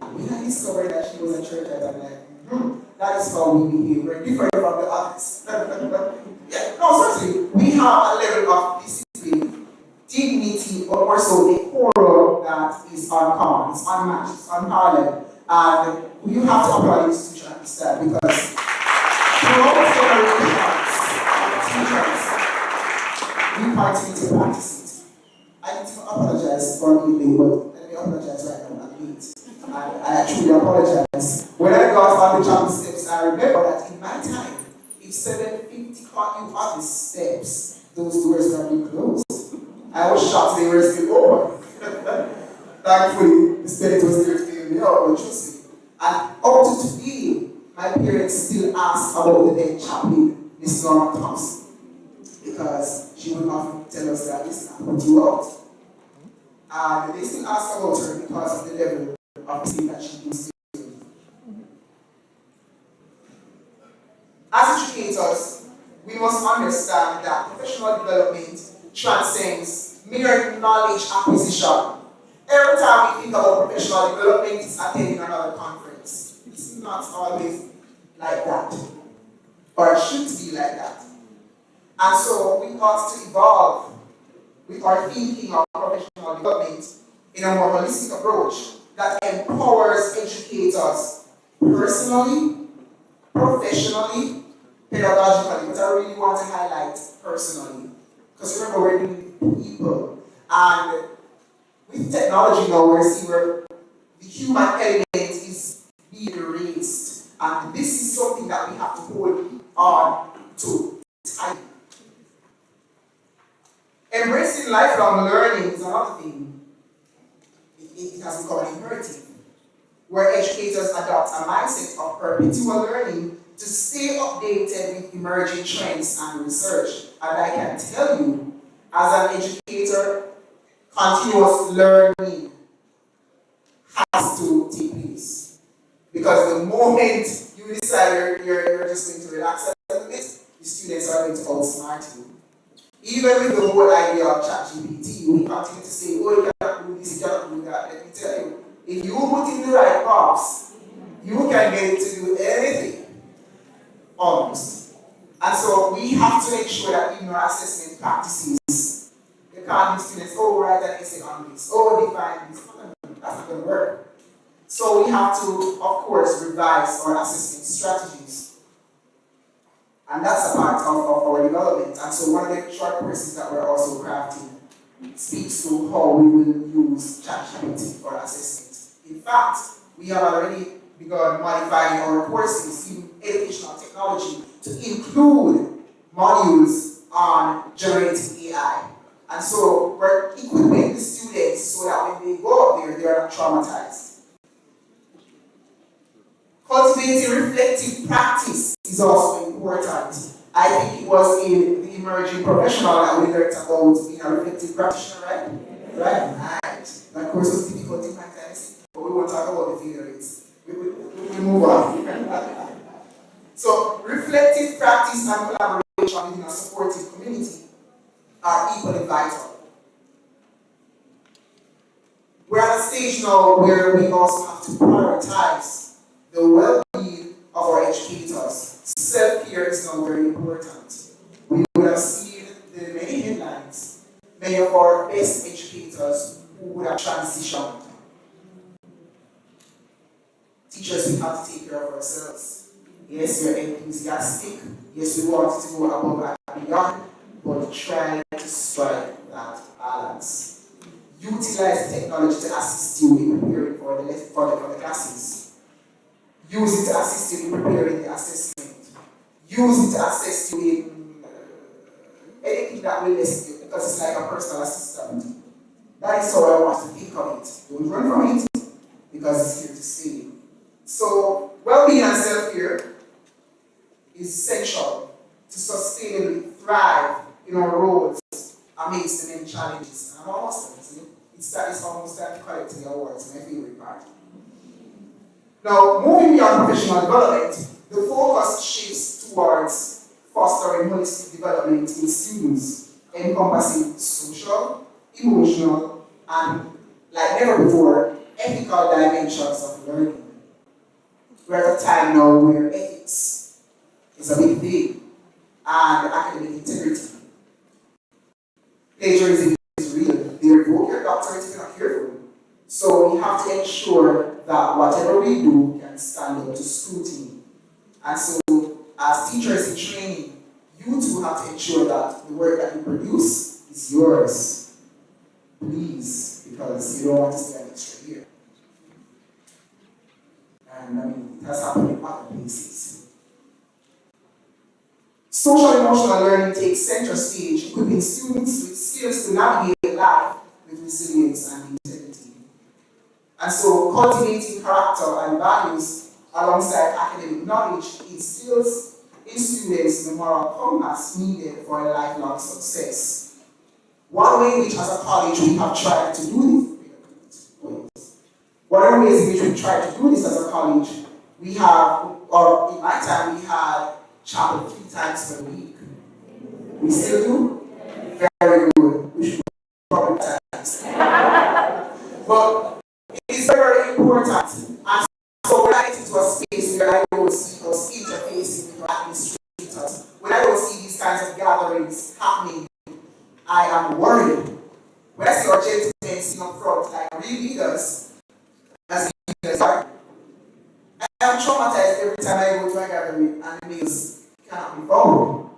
When I discovered that she was a churchite, I'm like, that is how we behave. We're different from the others. Yeah, no, certainly, we have a level of discipline, dignity, but more so decorum that is uncommon, it's unmatched, it's unparalleled. And you have to applaud the institution at this time, because throughout generations of teachers, we continue to practice it. I need to apologize for being late, but let me apologize right now, I'm late. And I truly apologize. When I got on the chapel steps, I remember that in my time, if 750 caught you on the steps, those doors were being closed. I was shocked they were still open. Thankfully, the Spirit was there to bail me out, but trust me. And up to today, my parents still ask about the dead chaplain, Miss Norma Thompson, because she would often tell us that this is not you out. And they still ask about her because of the level of thing that she used to do. As educators, we must understand that professional development transcends mere knowledge acquisition. Every time we think about professional development, it's attending another conference. It's not always like that, or it should be like that. And so we ought to evolve with our thinking of professional development in a more holistic approach that empowers educators personally, professionally, pedagogically. But I really want to highlight personally, because remember, we're dealing with people, and with technology now, we're seeing where the human element is being erased, and this is something that we have to hold on to tight. Embracing lifelong learning is another thing. It has become an imperative, where educators adopt a mindset of perpetual learning to stay updated with emerging trends and research. And I can tell you, as an educator, continuous learning has to take place. Because the moment you decide you're just going to relax a little bit, the students are going to outsmart you. Even with the whole idea of ChatGPT, we continue to say, oh, you cannot do this, you cannot do that. Let me tell you, if you put in the right prompts, you can get it to do anything. Almost. And so we have to make sure that in our assessment practices, you can't give students, oh, write an essay on this, oh, define this. That's not going to work. So we have to, of course, revise our assessment strategies. And that's a part of our development. And so one of the short courses that we're also crafting speaks to how we will use ChatGPT for assessment. In fact, we have already begun modifying our courses, even educational technology, to include modules on generative AI. And so we're equipping the students so that when they go up there, they are not traumatized. Cultivating reflective practice is also important. I think it was in the emerging professional that we learned about being a reflective practitioner, right? Right. That course was difficult in my times, but we won't talk about the failure rates. We move on. So practice and collaboration within a supportive community are equally vital. We're at a stage now where we also have to prioritize the well-being of our educators. Self-care is now very important. We would have seen the many headlines, many of our best educators who would have transitioned. Teachers, we have to take care of ourselves. Yes, we're enthusiastic. Yes, we want to go above and beyond, but try to strike that balance. Utilize the technology to assist you in preparing for the classes. Use it to assist you in preparing the assessment. Use it to assist you in anything that will assist you, because it's like a personal assistant. That is how I want to think of it. Don't run from it, because it's here to stay. So, well-being and self-care is essential to sustainably thrive in our roles amidst the many challenges. And I'm almost done, see? It's almost time to collect the awards, my favorite part. Now, moving beyond professional development, the focus shifts towards fostering holistic development in students, encompassing social, emotional, and, like never before, ethical dimensions of learning. We're at a time now where ethics is a big thing, and academic integrity. Plagiarism is real. They revoke your doctorate if you're not careful. So we have to ensure that whatever we do can stand up to scrutiny. And so, as teachers in training, you too have to ensure that the work that you produce is yours. Please, because you don't want to stay an extra year. And I mean, it has happened in other places. Social emotional learning takes center stage, equipping students with skills to navigate life with resilience and integrity. And so, cultivating character and values alongside academic knowledge instills in students the moral compass needed for a lifelong success. One way in which, as a college, we have tried to do this. One of the ways in which we tried to do this as a college, we have, or in my time, we had chapel 3 times per week. We still do? Very good. We should probably times. But it is very, very important. And so when I get into a space where I don't see us interfacing with our administrators, when I don't see these kinds of gatherings happening, I am worried. When I see our gentlemen sitting up front, like real leaders, as leaders are, I am traumatized every time I go to a gathering and the meals cannot be found.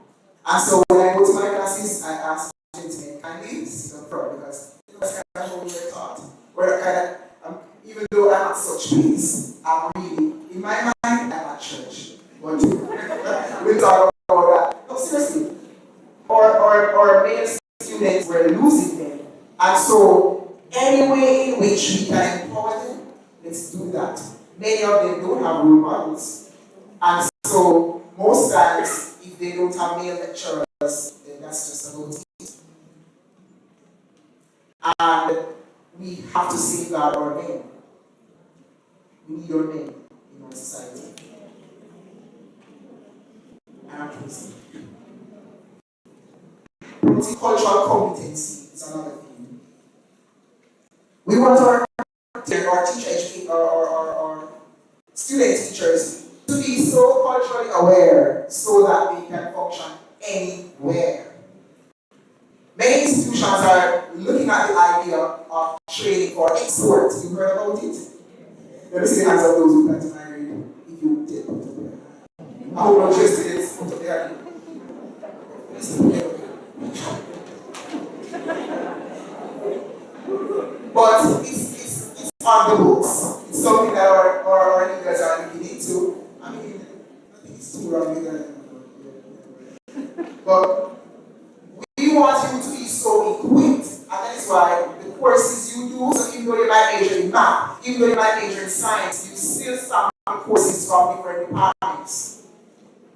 And so when I go to my classes, I ask gentlemen, kindly sit up front, because that's kind of how we were taught. Where kind of, even though I'm at such peace, I'm really, in my mind, I'm at church. But we'll talk about that. No, seriously. Or male students were losing them. And so, any way in which we can empower them, let's do that. Many of them don't have role models. And so, most times, if they don't have male lecturers, then that's just about it. And we have to safeguard our men. We need our men in our society. And I'm closing. Multicultural competency is another thing. We want our teacher educators, our student teachers to be so culturally aware so that they can function anywhere. Many institutions are looking at the idea of training for export. You heard about it? Let me see the hands of those who plan to marry you. If you did put up your hand. I hope not just students put up their hand. But it's on the books. It's something that our leaders are looking into. I mean, I think it's too wrong with that. But we want you to be so equipped, and that is why the courses you do, so even though you might major in math, even though you might major in science, you still sample courses from different departments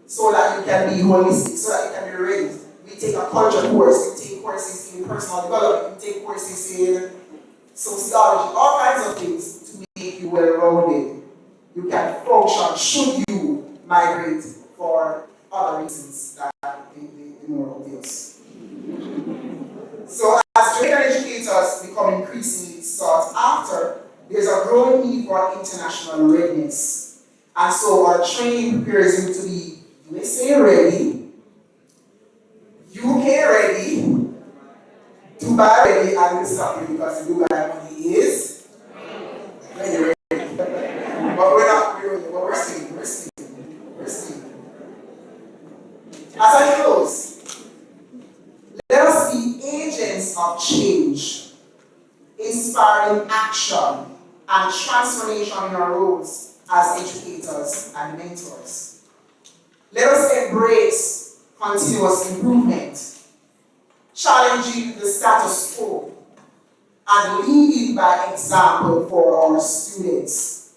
so that you can be holistic, so that you can be ready. We take a culture course, we take courses in personal development, we take courses in sociology, all kinds of things to make you well-rounded. You can function should you migrate for other reasons that the more obvious. So as Jamaican educators become increasingly sought after, there's a growing need for international readiness. And so our training prepares you to be USA ready, UK ready, Dubai ready, and we'll stop you because the Dubai money is very ready. But we're not ready, but we're still. As I close, let us be agents of change, inspiring action and transformation in our roles as educators and mentors. Let us embrace continuous improvement, challenging the status quo, and leading by example for our students.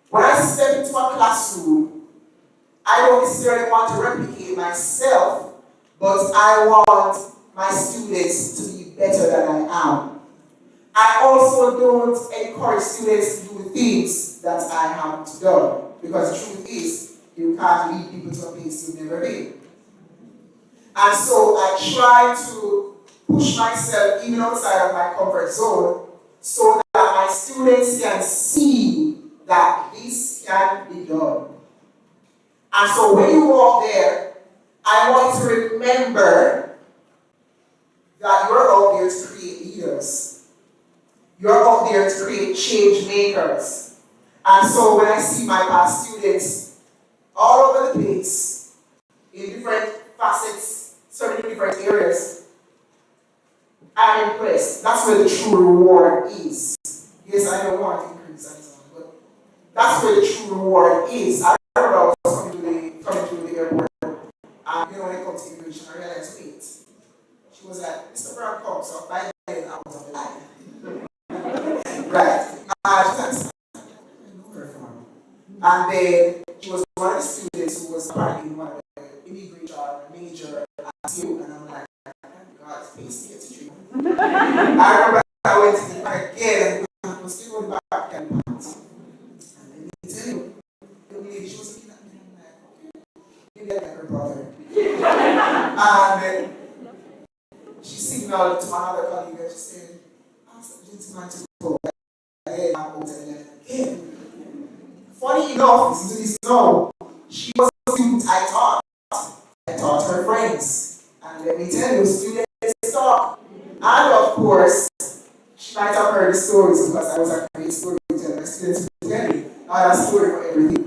When I step into a classroom, I don't necessarily want to replicate myself, but I want my students to be better than I am. I also don't encourage students to do things that I haven't done, because the truth is, you can't lead people to a place you've never been. And so I try to push myself even outside of my comfort zone so that my students can see that this can be done. And so when you walk there, I want you to remember that you're out there to create leaders. You're out there to create change makers. And so when I see my past students all over the place, in different facets, certain different areas, I'm impressed. That's where the true reward is. Yes, I don't want to increase and so on, but that's where the true reward is. I remember I was coming to the airport, and when it comes to immigration, I realized, wait. She was like, Mr. Brown, come, so by then I was on the line. Right. She said, I know her from. And then she was one of the students who was apparently one of the immigration major at you, and I'm like, God, please get to treat. I remember I went to the back again, and I was still going back and pants. And let me tell you, the lady, she was looking at me, and I'm like, okay, maybe I like her brother. And then she signaled to my other colleague and she said, ask the gentleman to go. And I'm out again. Funny enough, listen to this now, she was a student I taught her friends. And let me tell you, students talk. And of course, she might have heard the stories because I was a great storyteller. My students would tell me, I had a story for everything.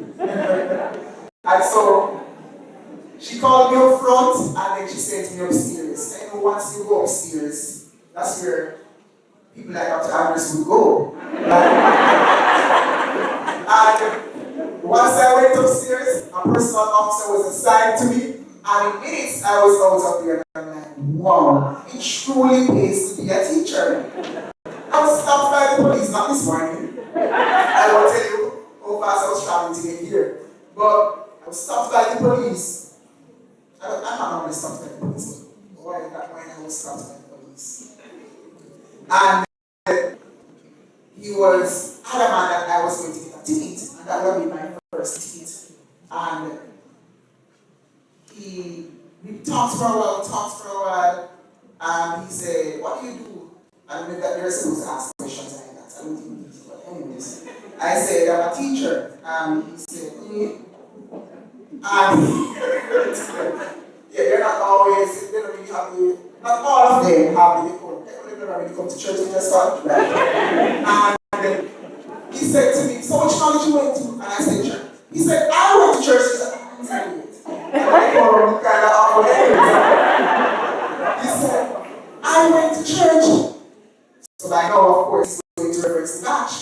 And so, she called me up front and then she sent me upstairs. And once you go upstairs, that's where people like Dr. Anders would go. And once I went upstairs, a personal officer was assigned to me, and in minutes I was out of there. And I'm like, wow, it truly pays to be a teacher. I was stopped by the police, not this morning. I won't tell you how fast I was traveling to get here. But I was stopped by the police. I'm not normally stopped by the police, but why that when I was stopped by the police? And he was adamant that I was going to get a ticket, and that would be my first ticket. And we talked for a while, and he said, what do you do? And they're supposed to ask questions like that. I don't think this, but anyways. I said, I'm a teacher. And he said, and yeah, they're not always, they don't really have the, not all of them have the decorum. They don't really come to church and just start. And he said to me, so which college you went to? And I said, church. He said, I went to church. He said, I didn't tell you it. And kind of awkward. He said, I went to church. So I know, of course, he's going to reference the match.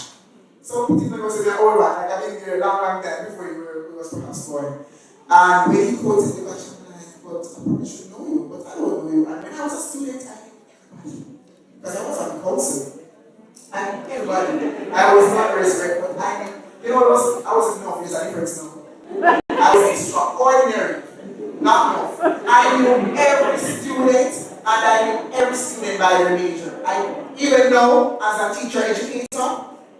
So people know they're old man, like I've been there a long time before he was perhaps born. And when he quoted the question, I'm like, but I probably should know you, but I don't know you. And when I was a student, I knew everybody. Because I was on the council. I knew everybody. I was not very strict, but I knew, I wasn't enough, there's a difference now. I was extraordinary, not enough. I knew every student, and I knew every student by their major. Even now, as a teacher educator,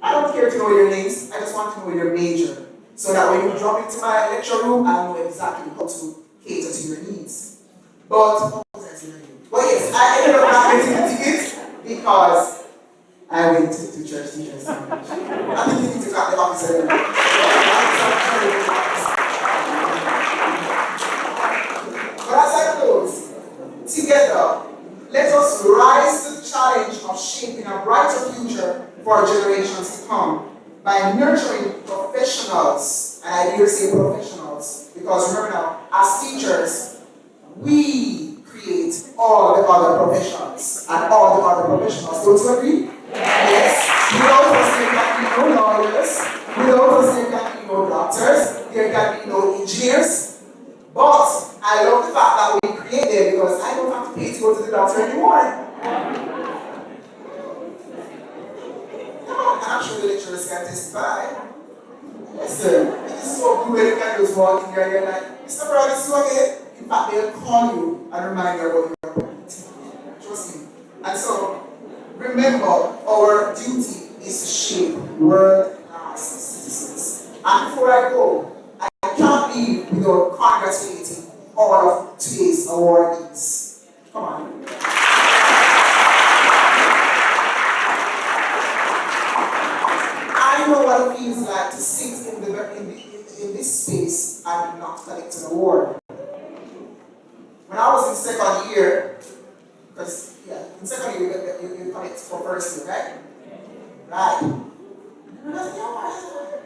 I don't care to know your names, I just want to know your major. So that when you drop into my lecture room, I know exactly how to cater to your needs. But yes, I ended up not getting the ticket because I went to church teachers. I think you need to cut the officer. But as I close, together, let us rise to the challenge of shaping a brighter future for generations to come by nurturing professionals, and I dare say professionals, because remember now, as teachers, we create all the other professions and all the other professionals. Don't you agree? Yes. Without us, there can be no lawyers. Without us, there can be no doctors. There can be no engineers. But I love the fact that we create them because I don't have to pay to go to the doctor anymore. I'm sure the lecturers can testify. Listen, it is so good when you can just walk in here and you're like, Mr. Brown, is you again? In fact, they'll call you and remind you about your appointment. Trust me. And so, remember, our duty is to shape world-class citizens. And before I go, I can't leave without congratulating all of today's awardees. Come on. I know what it feels like to sit in this space and not collect an award. When I was in second year, because in second year you collect for first year, right? Right. And I was like,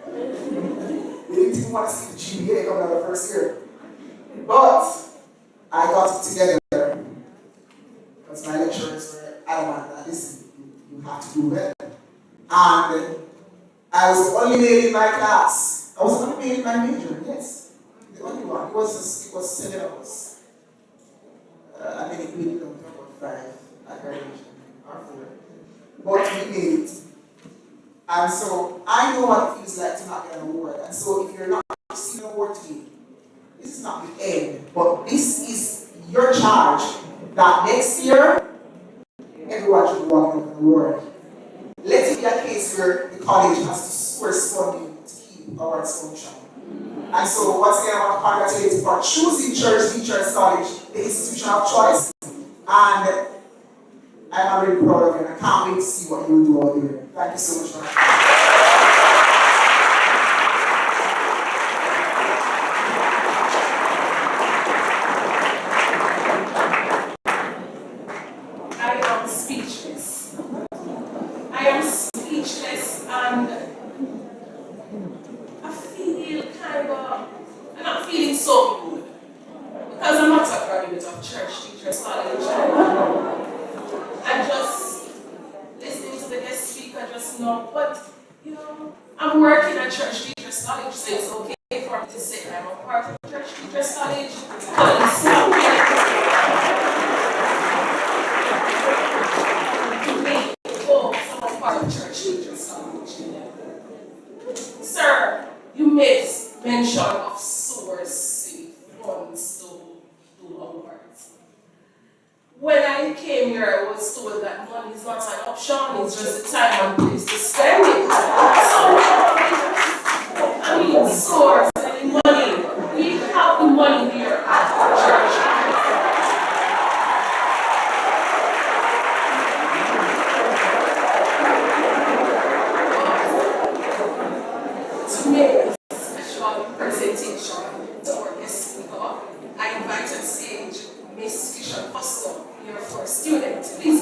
they didn't even want to see the GPA coming out of first year. But I got it together because my lecturers were adamant that listen, you have to do well. And I was the only male in my class. I was the only male in my major, yes. The only one. It was 7 of us. And then it made them about 5 at graduation, or 4. But we made it. And so I know what it feels like to not get an award. And so if you're not receiving an award today, this is not the end, but this is your charge that next year, everyone should be walking up in the award. Let it be a case where the college has to source funding to keep our function. And so once again, I want to congratulate you for choosing Church Teachers College, the institution of choice. And I'm really proud of you, and I can't wait to see what you will do out there. Thank you so much for that. I am speechless. I am speechless, and I feel I'm not feeling so good because I'm not a graduate of Church Teachers College. I'm just listening to the guest speaker just now, but I'm working at Church Teachers College, so it's okay for me to say I'm a part of Church Teachers College. I'm part of Church Teachers College. Sir, you made mention of sourcing funds to do awards. When I came here, I was told that money is not an option, it's just the time and place to spend it. So, source any money. We have the money here at the church. To make a special presentation to our guest speaker, I invite on stage Miss Kishan Foster, your first student. Please.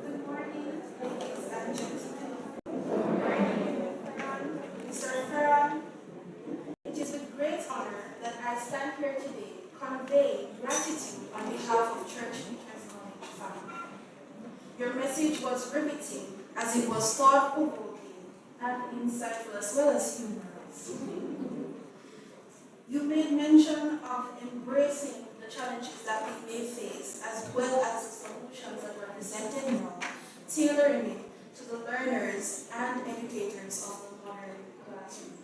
Good morning, ladies and gentlemen. Good morning, Mr. Farah. It is with great honor that I stand here today conveying gratitude on behalf of Church Teachers College family. Your message was riveting as it was thought-provoking and insightful as well as humorous. You made mention of embracing the challenges that we may face as well as the solutions that were presented now, tailoring it to the learners and educators of the modern classroom.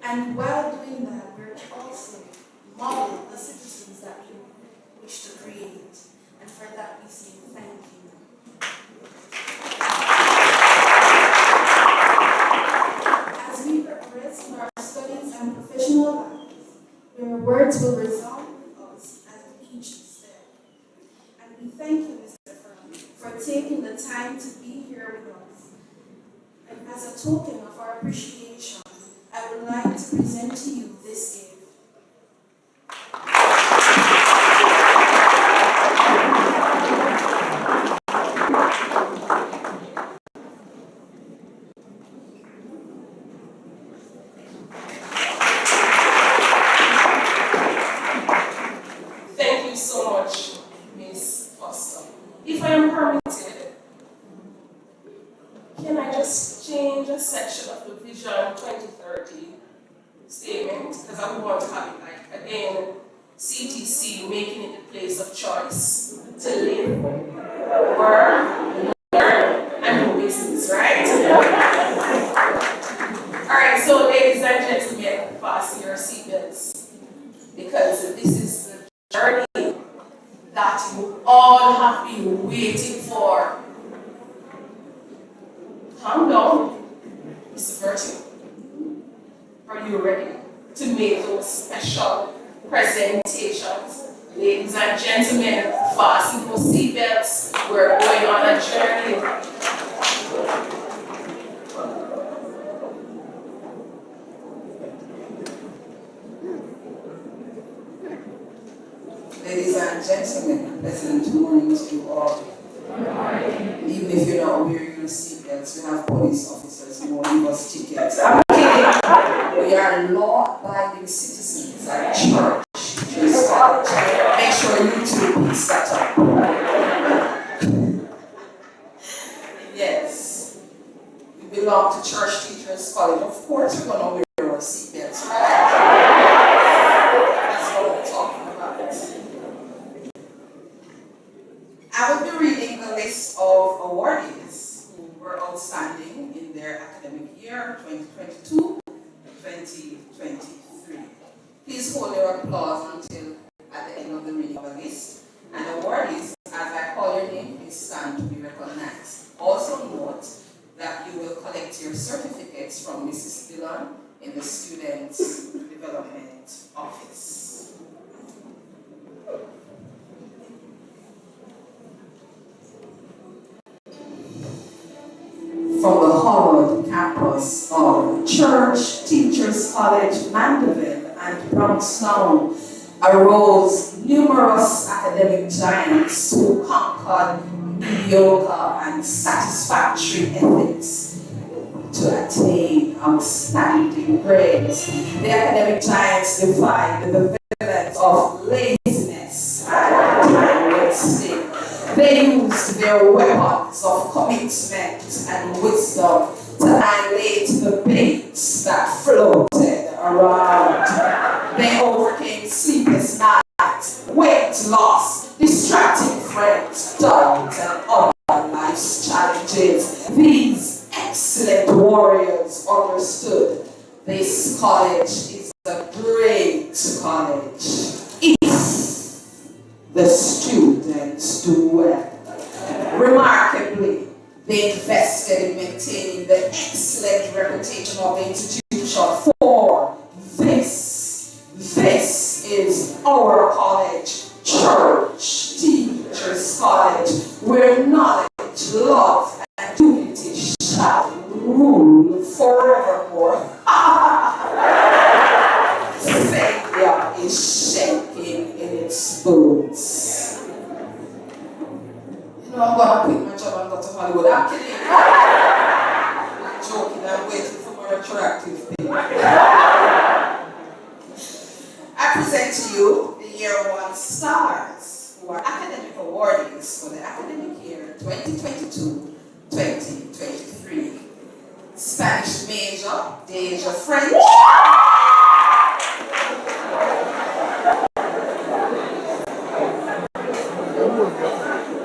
And while doing that, we're also model the citizens that we wish to create. And for that, we say thank you. As we progress in our studies and professional lives, your words will resound with us at each step. And we thank you, Mr. Fern, for taking the time to be here with us. And as a token of our appreciation, I would like to present to you this gift. Thank you so much, Miss Foster. If I am permitted, can I just change a section of the Vision 2030 statement? Because I would want to have it like, again, CTC making it the place of choice to live, work, learn, and do business, right? All right, so ladies and gentlemen, fasten your seatbelts, because this is the journey that you all have been waiting for. Calm down, Mr. Burton. Are you ready to make those special presentations? Ladies and gentlemen, fasten those seatbelts. We're going on a journey. Ladies and gentlemen, pleasant morning to you all. Even if you're not wearing your seatbelts, we have police officers who won't give us tickets. I'm kidding. We are law-abiding citizens at church. Just make sure you two piece that up. Yes, we belong to Church Teachers College. Of course, we're going to wear our seatbelts, right? That's what I'm talking about. I will be reading the list of awardees who were outstanding in their academic year 2022-2023. Please hold your applause until at the end of the reading of the list. And awardees, as I call your name, please stand to be recognized. Also note that you will collect your certificates from Mrs. Dillon in the Students' Development Office. From the hallowed campus of Church Teachers College, Mandeville and Brownstown arose numerous academic giants who conquered mediocre and satisfactory ethics to attain outstanding grades. The academic giants defied the villains of laziness and time wasting. They used their weapons of commitment and wisdom to annihilate the baits that floated around. They overcame sleepless nights, weight loss, distracting friends, doubt, and other life's challenges. These excellent warriors understood this college is a great college if the students do well. Remarkably, they invested in maintaining the excellent reputation of the institution, for this is our college, Church Teachers College, where knowledge, love, and unity shall rule forevermore. Failure is shaking in its boots. You know, I'm going to quit my job and go to Hollywood. I'm kidding. I'm joking. I'm waiting for my retroactive pay. I present to you the Year 1 stars, who are academic awardees for the academic year 2022-2023. Spanish major, Deja French.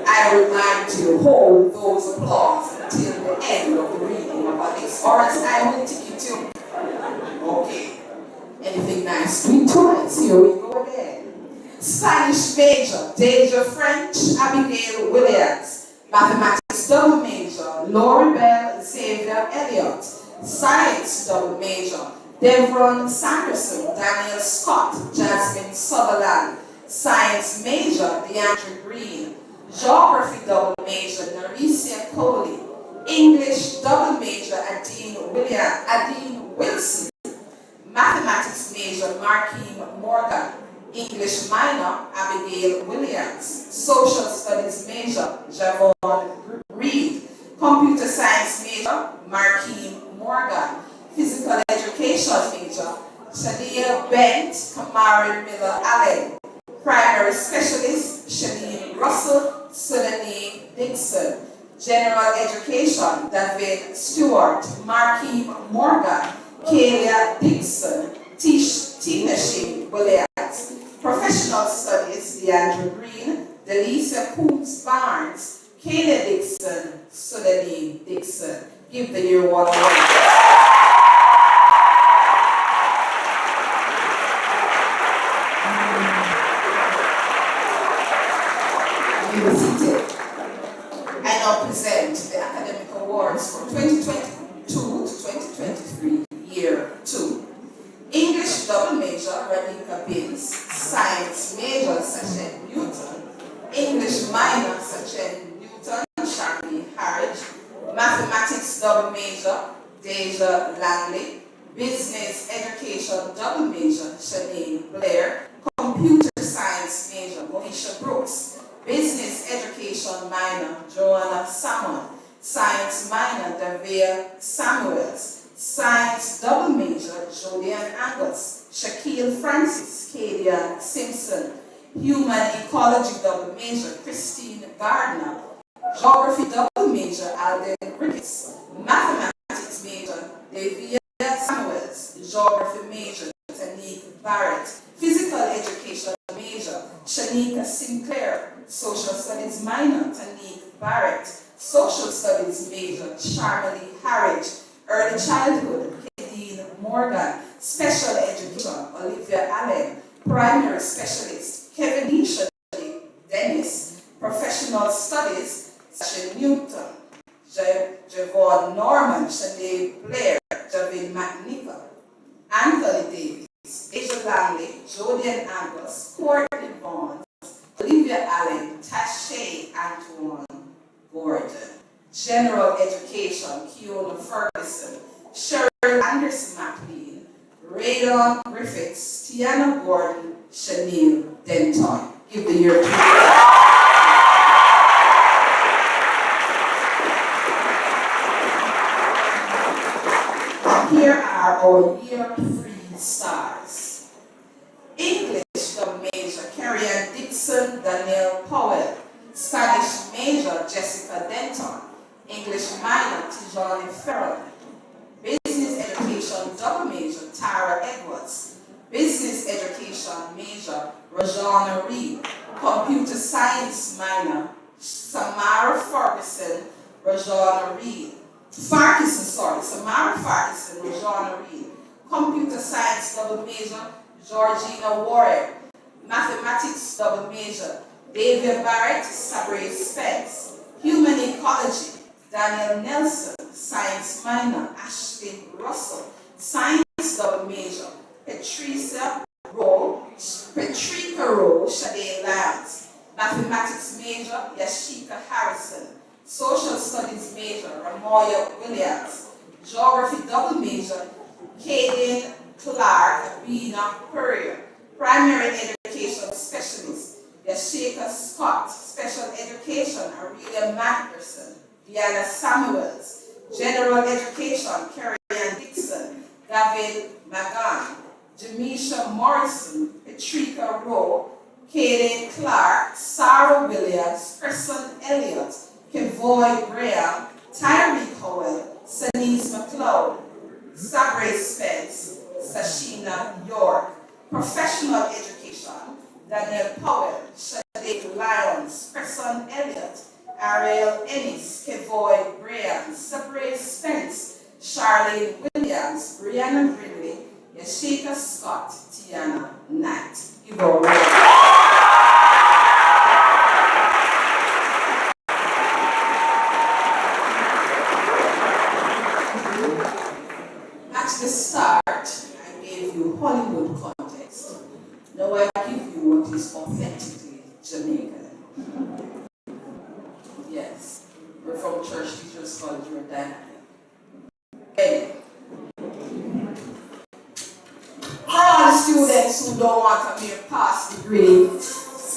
I remind you, hold those applause until the end of the reading of our list, or else I will take you to. Okay. Anything nice? 3 twice. Here we go again. Spanish major, Deja French, Abigail Williams. Mathematics double major, Lori Bell, Xavier Elliott. Science double major, Devron Sanderson, Daniel Scott, Jasmine Sutherland. Science major, DeAndre Green. Geography double major, Naricia Coley. English double major, Adine Wilson. Mathematics major, Markeem Morgan. English minor, Abigail Williams. Social studies major, Javon Reed. Computer science major, Markeem Morgan. Physical education major, Shadia Bent, Kamari Miller Allen. Primary specialist, Shanine Russell, Sudanine Dixon. General education, David Stewart, Markeem Morgan, Kalia Dixon, Tinashe Williams. Professional studies, DeAndre Green, Delisa Coombs Barnes, Kalia Dixon, Sudanine Dixon. Give the year one award. I now present the academic awards for 2022 to 2023, year 2. English double major, Radhika Binns. Science major, Sachin Newton. English minor, Sachin Newton, Sharmi Harridge. Mathematics double major, Deja Langley. Business education double major, Shanae Blair. Computer science major, Monisha Brooks. Business education minor, Joanna Salmon. Science minor, Davia Samuels. Science double major, Julian Angus. Shaquille Francis, Kadian Simpson. Human ecology double major, Christine Gardner. Geography double major, Alden Ricketts. Mathematics major, Davia Samuels. Geography major, Tanique Barrett. Physical education major, Shanika Sinclair. Social studies minor, Tanique Barrett. Social studies major, Charmalie Harridge. Early childhood, Kadeen Morgan. Special education, Olivia Allen. Primary specialist, Kevinisha Dennis. Professional studies, Sachin Newton. Javon Norman, Shanae Blair, Javin McNichol. Anthony Davis, Asia Langley, Jodian Angus, Courtney Vaughn, Olivia Allen, Tashay Antoine Gordon. General education, Kiona Ferguson, Cheryl Anderson McLean, Raydon Griffiths, Tiana Gordon, Chanel Denton. Give the year to Here are our year 3 stars. English double major, Carrie-Ann Dixon, Danielle Powell. Spanish major, Jessica Denton. English minor, Tijani Farrell. Business education double major, Tara Edwards. Business education major, Rajana Reed. Computer science minor, Samara Ferguson, Rajana Reed. Samara Farquharson, Rajana Reed. Computer science double major, Georgina Warren. Mathematics double major, David Barrett, Sabre Spence. Human ecology, Daniel Nelson. Science minor, Ashley Russell. Science double major, Patricia Rowe, Shade Lyons. Mathematics major, Yashika Harrison. Social studies major, Ramoya Williams. Geography double major, Kaden Clark, Abina Courier. Primary education specialist, Yashika Scott. Special education, Aurelia Macpherson. Diana Samuels. General education, Carrie-Ann Dixon. David Magan. Jamisha Morrison. Patricia Rowe. Kaden Clark. Sarah Williams. Kristen Elliott. Kevoy Graham. Tyree Howell. Sanise McLeod. Sabre Spence. Sashina York. Professional education, Daniel Powell. Shade Lyons. Kristen Elliott. Ariel Ennis. Kevoy Graham. Sabre Spence. Charlene Williams. Brianna Brindley. Yashika Scott. Tiana Knight. give a round. At the start, I gave you Hollywood context. Now I give you what is authentically Jamaican. Yes, we're from Church Teachers College, we're dynamic. Anyway, for all the students who don't want a mere pass degree,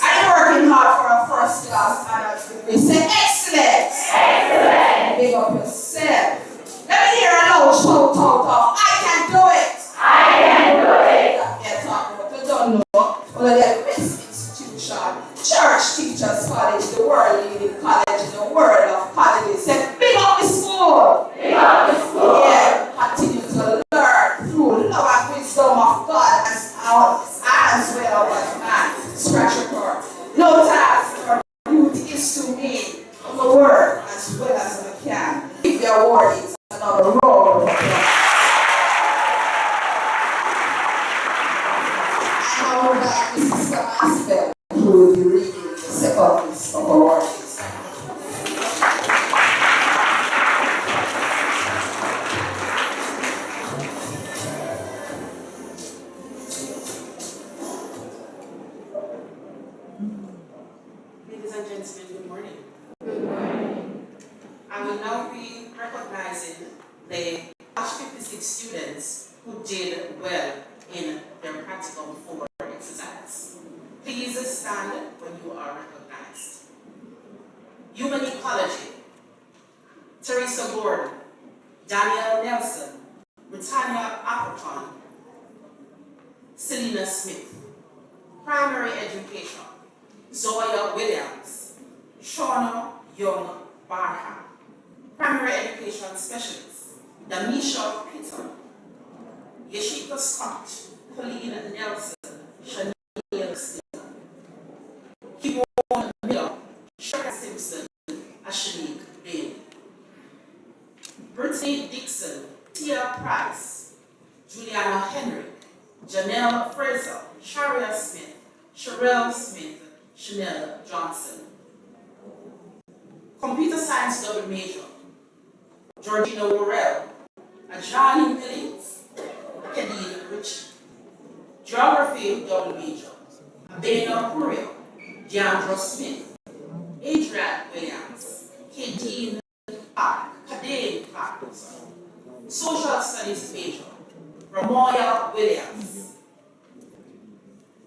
I'm working hard for a first class honors degree. Say excellent! Excellent! Big up yourself. Let me hear a loud shout out of I can do it! I can do it! Yeah, talk about you don't know. One of the best institution, Church Teachers College, the world leading college in the world of colleges. Say, big up the school! Big up the school! Yeah, continue to learn through love and wisdom of God as well as man. Scratch your core. No task or duty is to me on the word as well as I can. If your word is another road of applause. I know that Mrs. Thomas who will be reading the second list of awards. Ladies and gentlemen, good morning. Good morning. I will now be recognizing the Batch 56 students who did well in their practical 4 exercise. Please stand when you are recognized. Human Ecology, Teresa Gordon, Danielle Nelson, Britannia Appleton, Selena Smith. Primary Education, Zoya Williams, Shauna Young Barham. Primary Education Specialist, Damisha Peter, Yashika Scott, Colleen Nelson, Shania Steele, Kimon Miller, Shaka Simpson, Ashalik Bailey. Brittany Dixon, Tia Price, Juliana Henry, Janelle Fraser, Sharia Smith, Sherelle Smith, Chanel Johnson. Computer Science double major, Georgina Worrell, Ajani Billings, Kadeen Richie. Geography double major, Abena Puriel, Deandra Smith, Adrian Williams, Kadeen Clark, Kadeen Clark. Social Studies major, Ramoya Williams,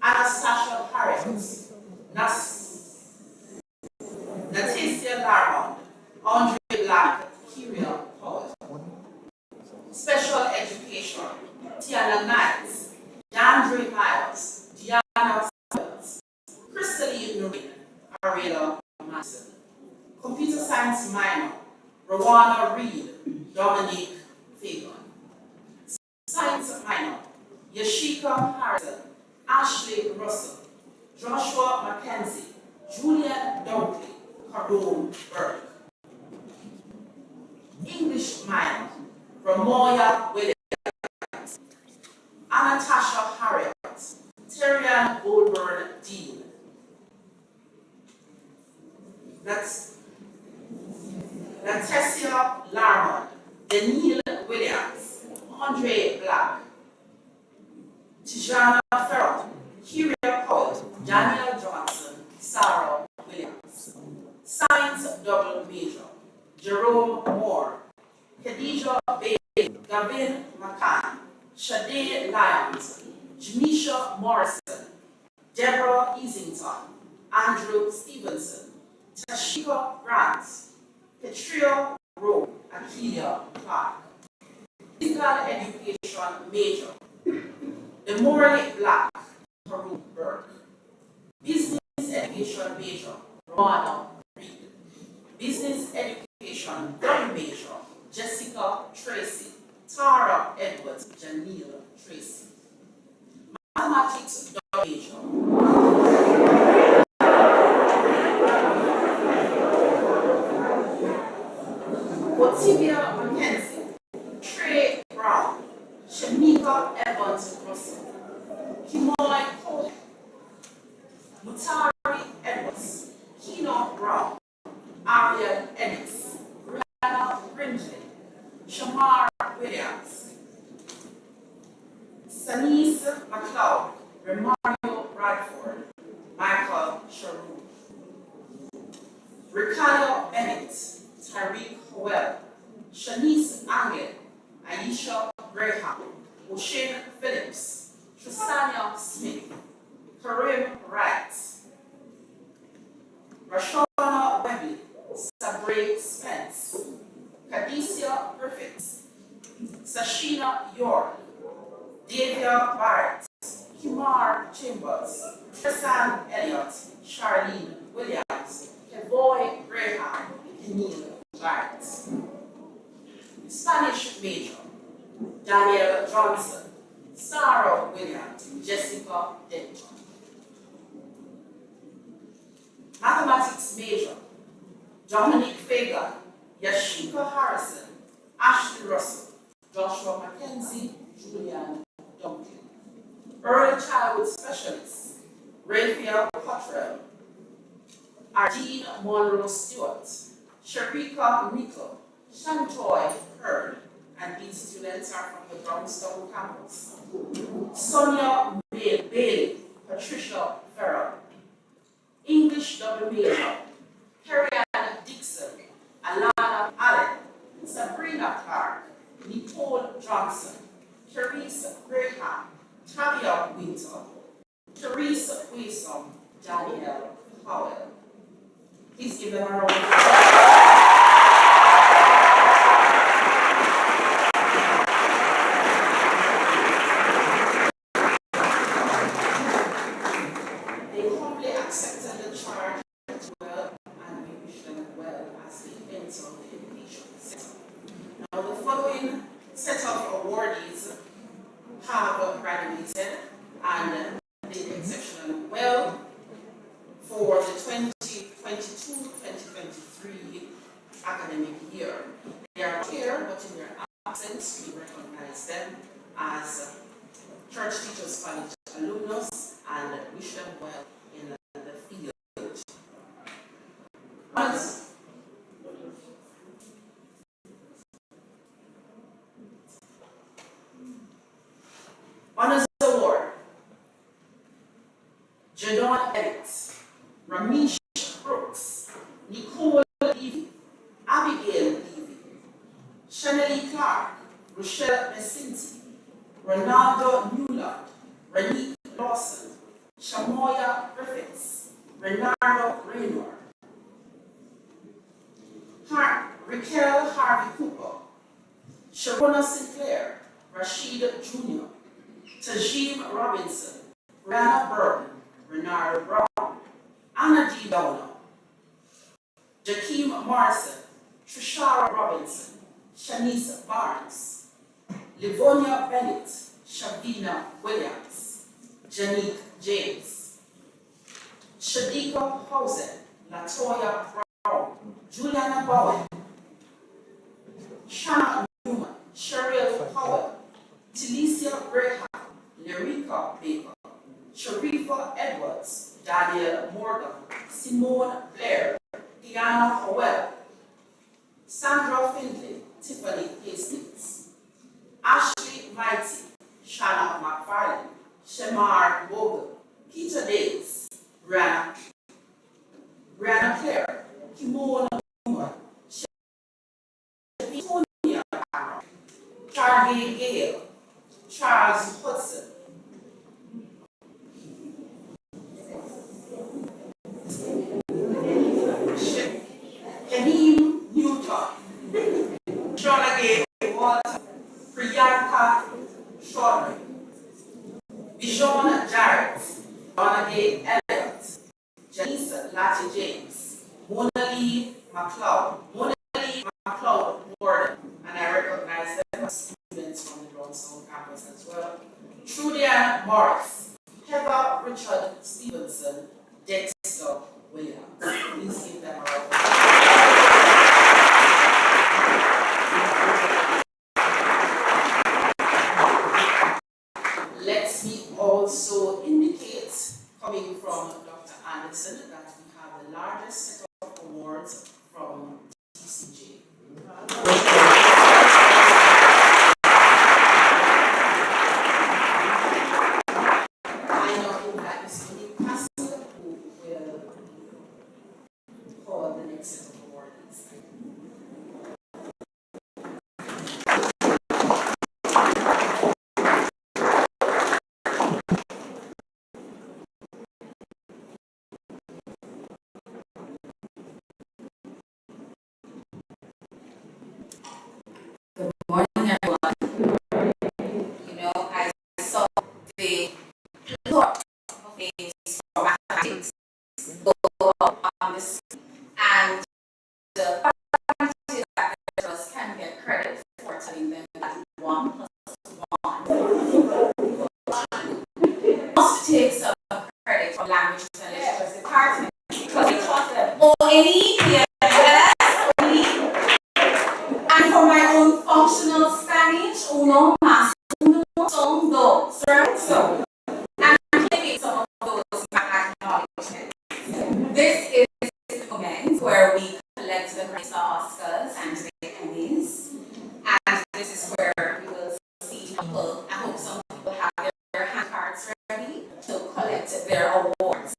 Anastasia Harris, Natasia Larmond, Andre Black, Kyria Hall. Special Education, Tiana Knights, Dandre Miles, Diana Sanders, Crystalline Noreen, Ariela Manson. Computer Science minor, Rowana Reed, Dominique Fagan. Science minor, Yashika Harrison, Ashley Russell, Joshua Mackenzie, Julian Dunkley, Karoon Burke. English minor, Ramoya Williams, Anatasha Harriet, Terrian Goldburn Dean. That's Natesia Larmond, Daniel Williams, Andre Black, Tijana Farrell, Kyria Powell, Daniel Johnson, Sarah Williams. Science double major, Jerome Moore, Khadija Bailey, Gavin McCann, Shade Lyons, Jamisha Morrison, Deborah Easington, Andrew Stevenson, Tashika Grant, Petria Rowe, Akelia Clark. Physical education major, Demorally Black, Farouk Burke. Business education major, Romana Reed. Business education double major, Jessica Tracy, Tara Edwards, Janila Tracy. Mathematics double major, Otivia Mackenzie, Trey Brown, Shamika Evans Russell, Kimoy Cole, Brown, Ariel Ennis, Brianna Brindley, Shamar Williams, Sanise McLeod, Romario Bradford, Michael Sharon, Ricardo Bennett, Tariq Howell, Shanice Angel, Aisha Graham, O'Shane Phillips, Trisania Smith, Karim Wright, Rashona Webby, Sabre Spence, Cadicia Griffiths, Sashina York, Davia Barrett, Kimar Chambers, Tristan Elliott, Charlene Williams, Kevoy Graham, Kenil Barrett. Spanish major, Daniel Johnson, Sarah Williams, Jessica Denton. Mathematics major, Dominic Fagan, Yashika Harrison, Ashley Russell, Joshua Mackenzie, Julian Duncan. Early childhood specialist, Raphael Cottrell, Ardeen Monroe Stewart, Sharika Nico, Shantoy Heard, and these students are from the Brownstown campus. Sonia Bailey, Patricia Farrell. English double major, Carrie-Ann Dixon, Alana Allen, Sabrina Clark, Nicole Johnson, Teresa Graham, Tavia Winter, Teresa Wasom, Danielle Howell. Please give them a round of applause. Have graduated and did exceptionally well for the 2022-2023 academic year. They are here, but in their absence, we recognize them as Church Teachers College alumnus and wish them well in the field. Honors Award, Jadon Elliott, Ramesh Brooks, Nicole Levy, Abigail Levy, Chaneli Clark, Rochelle Messinti, Ronaldo Newland, Ranique Lawson, Shamoya Griffiths, Renardo Raynor, Raquel Harvey Cooper, Sharona Sinclair, Rashid Jr., Tajim Robinson, Brianna Burton, Renard Brown, Anna G. Downer, Jakeem Morrison, Trishara Robinson, Shanice Barnes, Livonia Bennett, Shavina Williams, Janique James, Shadika Housen, Latoya Brown, Juliana Bowen, Shanna Newman, Cheryl Powell, Talicia Graham, Lyrica Baker, Sharifa Edwards, Daniel Morgan, Simone Blair, Diana Howell, Sandra Findlay, Tiffany Hastings, Ashley Mighty, Shanna McFarlane, Shemar Bogle, Peter Davis, Brianna Clare, Kimona Newman, Tonya Cameron, Charlie Gale, Charles Hudson, Janeem Newton, Shona Walter, Priyanka Chaudhary, Bijon Jarrett, Donna Elliott, Janice Lati James, Mona Lee McLeod Morden, and I recognize them as students from the Brownstown campus as well. Trudian Morris, Heather Richard Stevenson, Dexter Williams. Please give them a round of applause. Let me also indicate, coming from Dr. Anderson, that we have the largest set of next set of awardees. Good morning, everyone. You know, I saw the plot of names for mathematics go up on the screen, and the fact is that girls can get credit for telling them that 1 plus 1 must take some credit from languages and literature department because they taught them O-N-E, P-L-S, O-E. And for my own functional Spanish, uno más uno son dos, right? So, and maybe some of those acknowledgements. This is the moment where we collect the grades, the Oscars, and the Emmys. And this is where we will see people, I hope some people have their hand cards ready to collect their awards,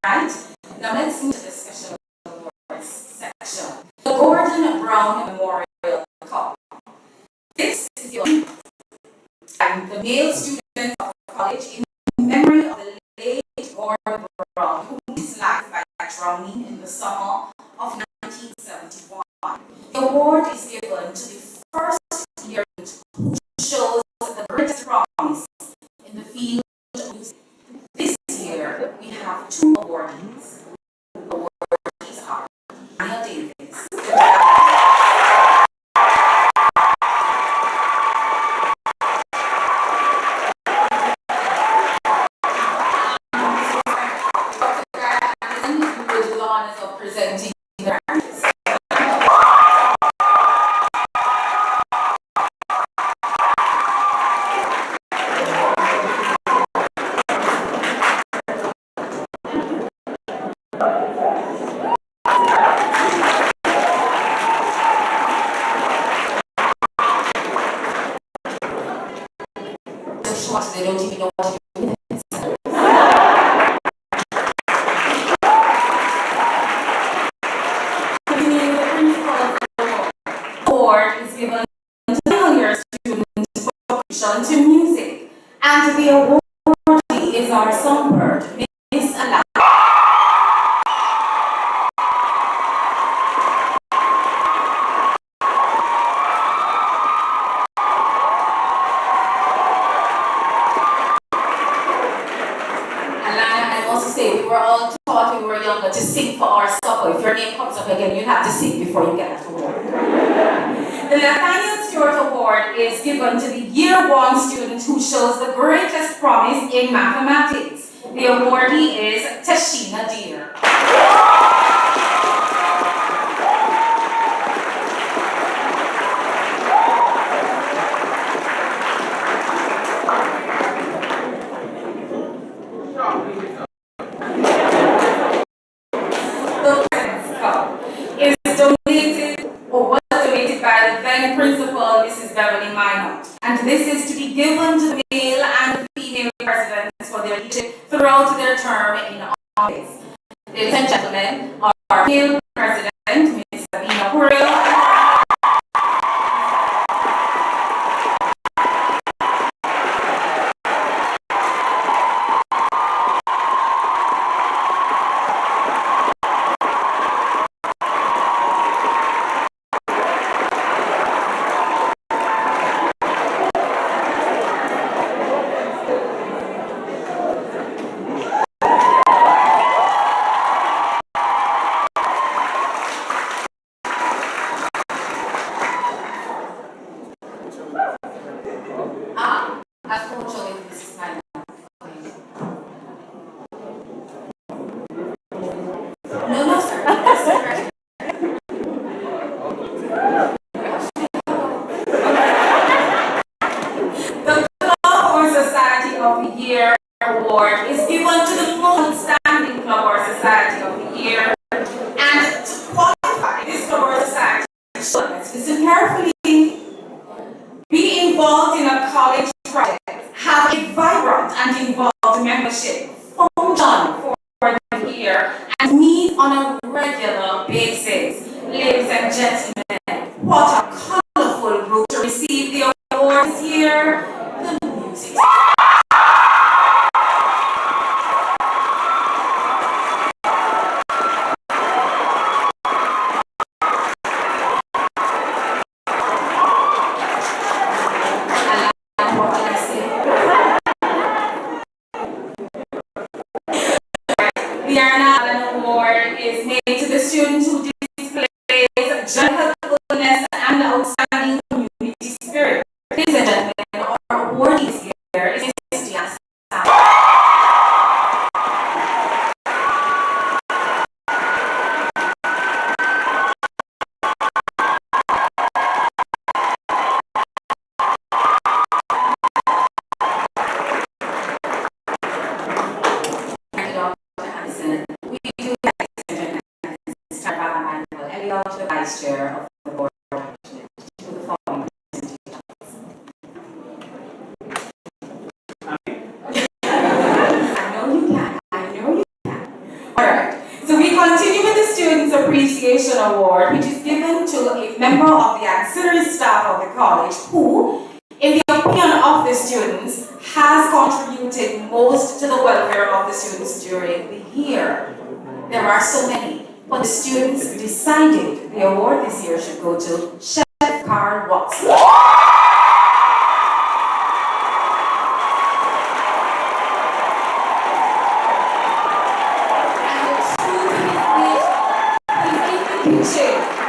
right? Now let's move to the special awards section. The Gordon Brown Memorial Cup. This is your and the male students of the college in memory of the late Gordon Brown, who took his life by drowning in the summer of 1971. The award is given to the first year who shows the greatest promise in the field of music. This year we have 2 awardees. The awardees are Daniel Davis. Of presenting their answers. So short, they don't even know what to do with it. Award is given to younger students for contribution to music, and the awardee is our songbird, Miss Alana. Alana, I must say, we were all taught when we were younger to sing for our supper. If your name comes up again, you have to sing before you get that award. The Nathaniel Stewart Award is given to the Year 1 student who shows the greatest promise in mathematics. The awardee is Tashina Deer. The President's Cup is donated or was donated by the then principal, Mrs. Beverly Minot. And this is to be given to the male and female presidents for their leadership throughout their term in office. Ladies and gentlemen, our male president, Ms. Sabina Purell, and gentlemen, what a colorful group to receive the award this year. The music. What can I say? The Arna Allen Award is made to the student who displays helpfulness and outstanding community spirit. Ladies and gentlemen, our award this year is Christian Sam. We do start by Emmanuel Elliott, the Vice Chair of the Board of Management, to the following I know you can. Alright, so we continue with the Students Appreciation Award, which is given to a member of the auxiliary staff of the college who, in the opinion of the students, has contributed most to the welfare of the students during the year. There are so many, but the students decided the award this year should go to Chef Carl Watson.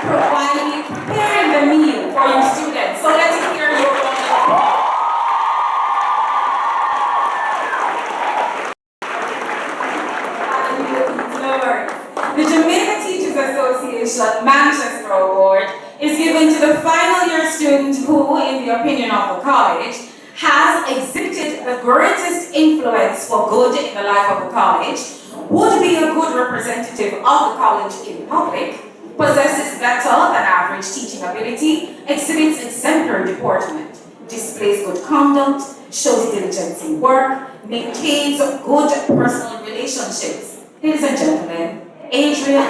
Providing, preparing the meal for your students. So let's hear your The Jamaica Teachers Association Manchester Award is given to the final year student who, in the opinion of the college, has exhibited the greatest influence for good in the life of the college, would be a good representative of the college in public, possesses better than average teaching ability, exhibits exemplary deportment, displays good conduct, shows diligence in work, maintains good personal relationships. Ladies and gentlemen, Adrian.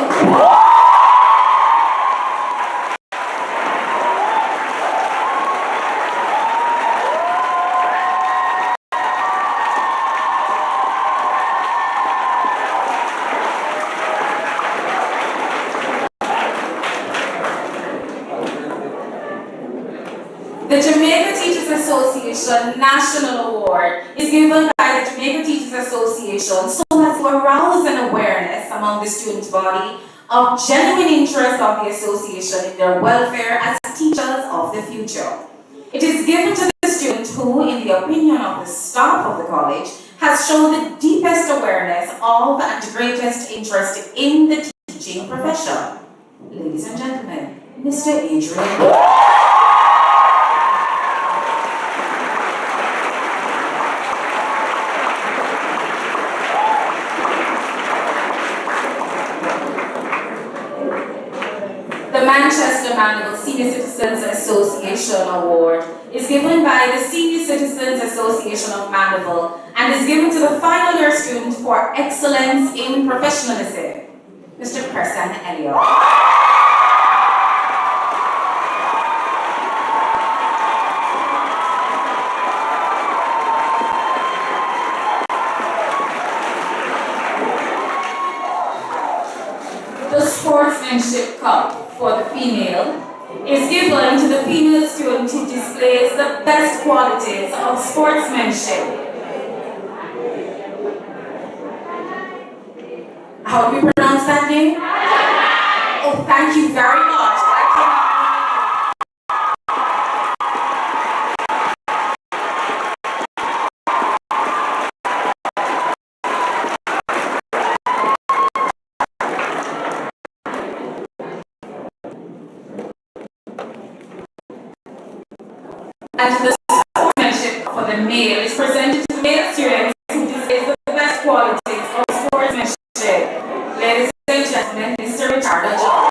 The Jamaica Teachers Association National Award is given by the Jamaica Teachers Association so as to arouse an awareness among the student body of genuine interest of the association in their welfare as teachers of the future. It is given to the student who, in the opinion of the staff of the college, has shown the deepest awareness of and greatest interest in the teaching profession. Ladies and gentlemen, Mr. Adrian. The Manchester Mandeville Senior Citizens Association Award is given by the Senior Citizens Association of Mandeville and is given to the final year student for excellence in professionalism, Mr. Preston Elliott. The Sportsmanship Cup for the female is given to the female student who displays the best qualities of sportsmanship. How do we pronounce that name? Oh, thank you very much. And the sportsmanship for the male is presented to the male students who displays the best qualities of sportsmanship. Ladies and gentlemen, Mr. Ricardo John.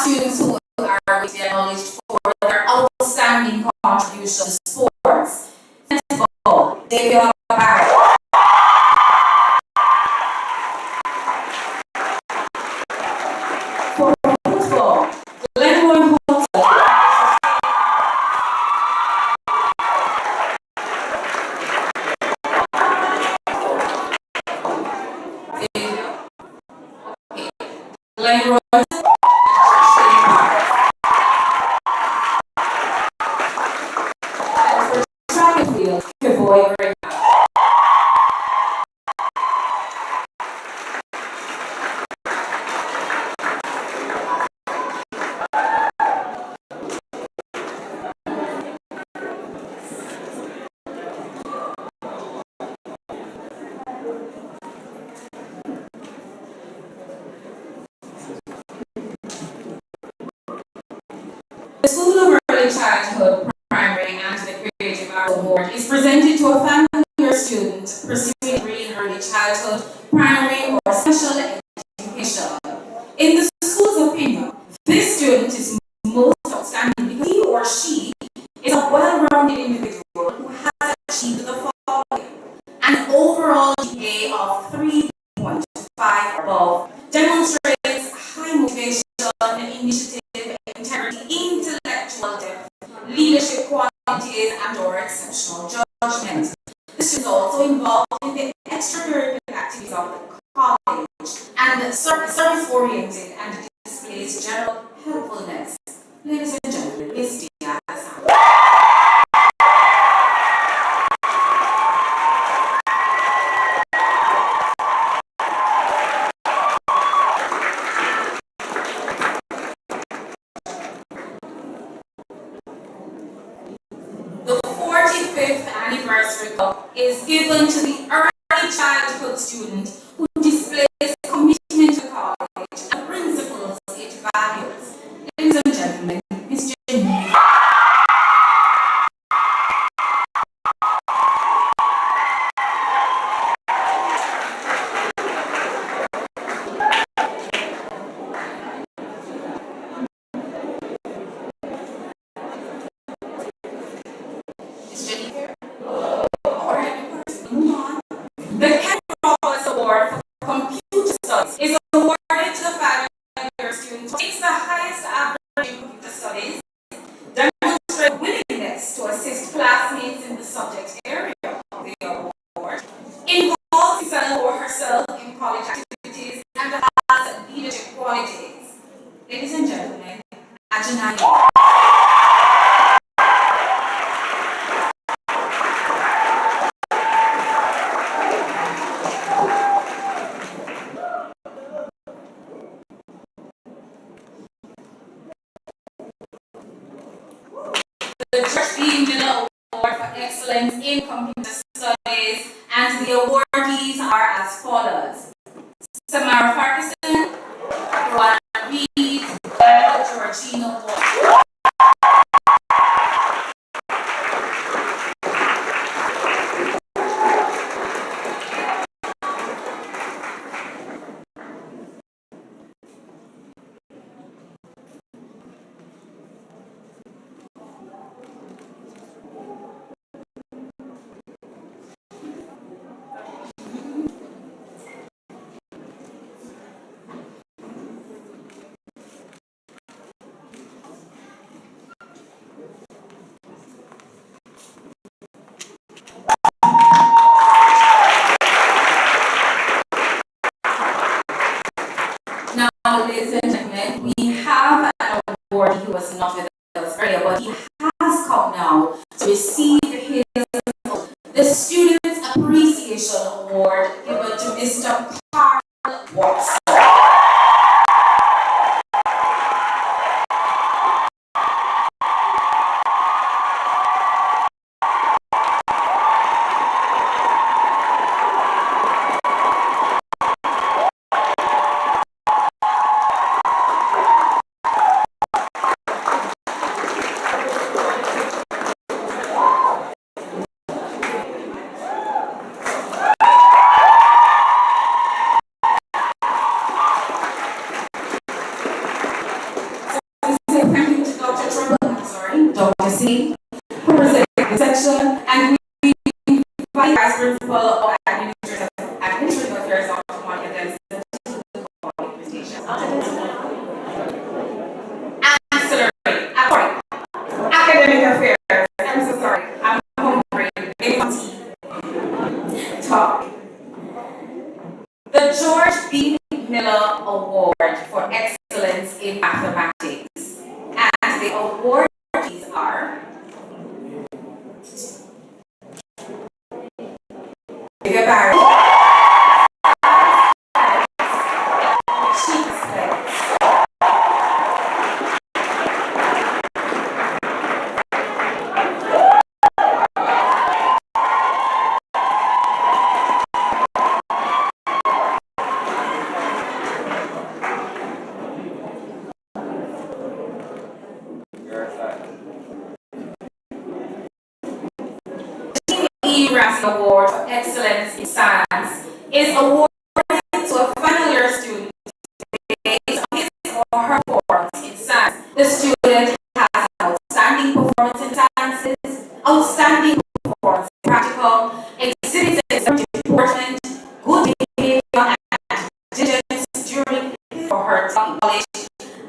students who are acknowledged for their outstanding contribution to sports. Football, David Barrett. For football, Glenroy Hotel. Glenroy. Track and field, Kavoy Green. The School of Early Childhood, Primary and the Creative Arts Award is presented to a family or student pursuing a degree in early childhood, primary or special education. In the school's opinion, this student is most outstanding because he or she is a well-rounded individual who has achieved the following: an overall GPA of 3.5 or above, demonstrates high motivation, initiative, integrity, intellectual depth, leadership qualities, and/or exceptional judgment. This is also involved in the extracurricular activities of the college and service-oriented and displays general helpfulness. Ladies and gentlemen, Miss Diaz. The 45th anniversary cup is given to the early childhood student who displays commitment to college and principles it values. Ladies and gentlemen, Ms. Jenny. The Ken Roberts Award for Computer Studies is awarded to the final year student who takes the highest average in computer studies, demonstrates willingness to assist classmates in the subject area of the award, involves himself or herself in college activities, and has leadership qualities. Ladies and gentlemen, Ajanani. The George B. Miller Award for Excellence in Computer Studies, and the awardees are as follows: Samara Ferguson, Rowan Reed, and Georgina Ward. Now, ladies and gentlemen, we have an award. He was not with us earlier, but he has come now to receive the Students Appreciation Award given to Mr. Carl Watson. Hussein, who presented the section, and we invite Vice Principal of Administrative Affairs, Dr. Monica Denson, to the following presentation. Academic Affairs. I'm so sorry. I'm hungry. Talk. The George B. Miller Award for Excellence in Mathematics. And the awardees are Vivian Barry, Chief Specs, E. Ramsey Award for Excellence in Science is awarded to a final year student based on his or her performance in science. The student has outstanding performance in sciences, outstanding performance in practical, exhibits deportment, good behavior and diligence during his or her time in college,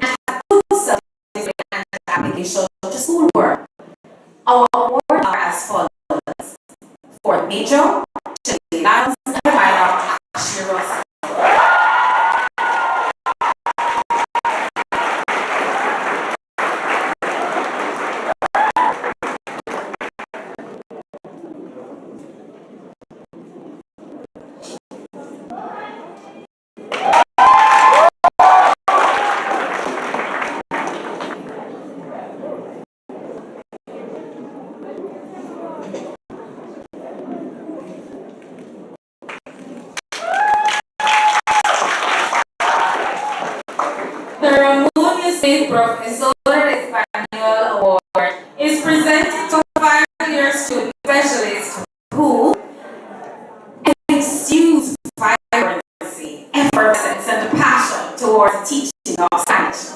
and has good self-discipline and application to schoolwork. Our awards are as follows. For major, Shirley Lyons, and minor, Ashley Ross. The Ramon State Professor Espanol Award is presented to a final-year student specialist who exudes vibrancy, effervescence, and passion towards teaching of Spanish,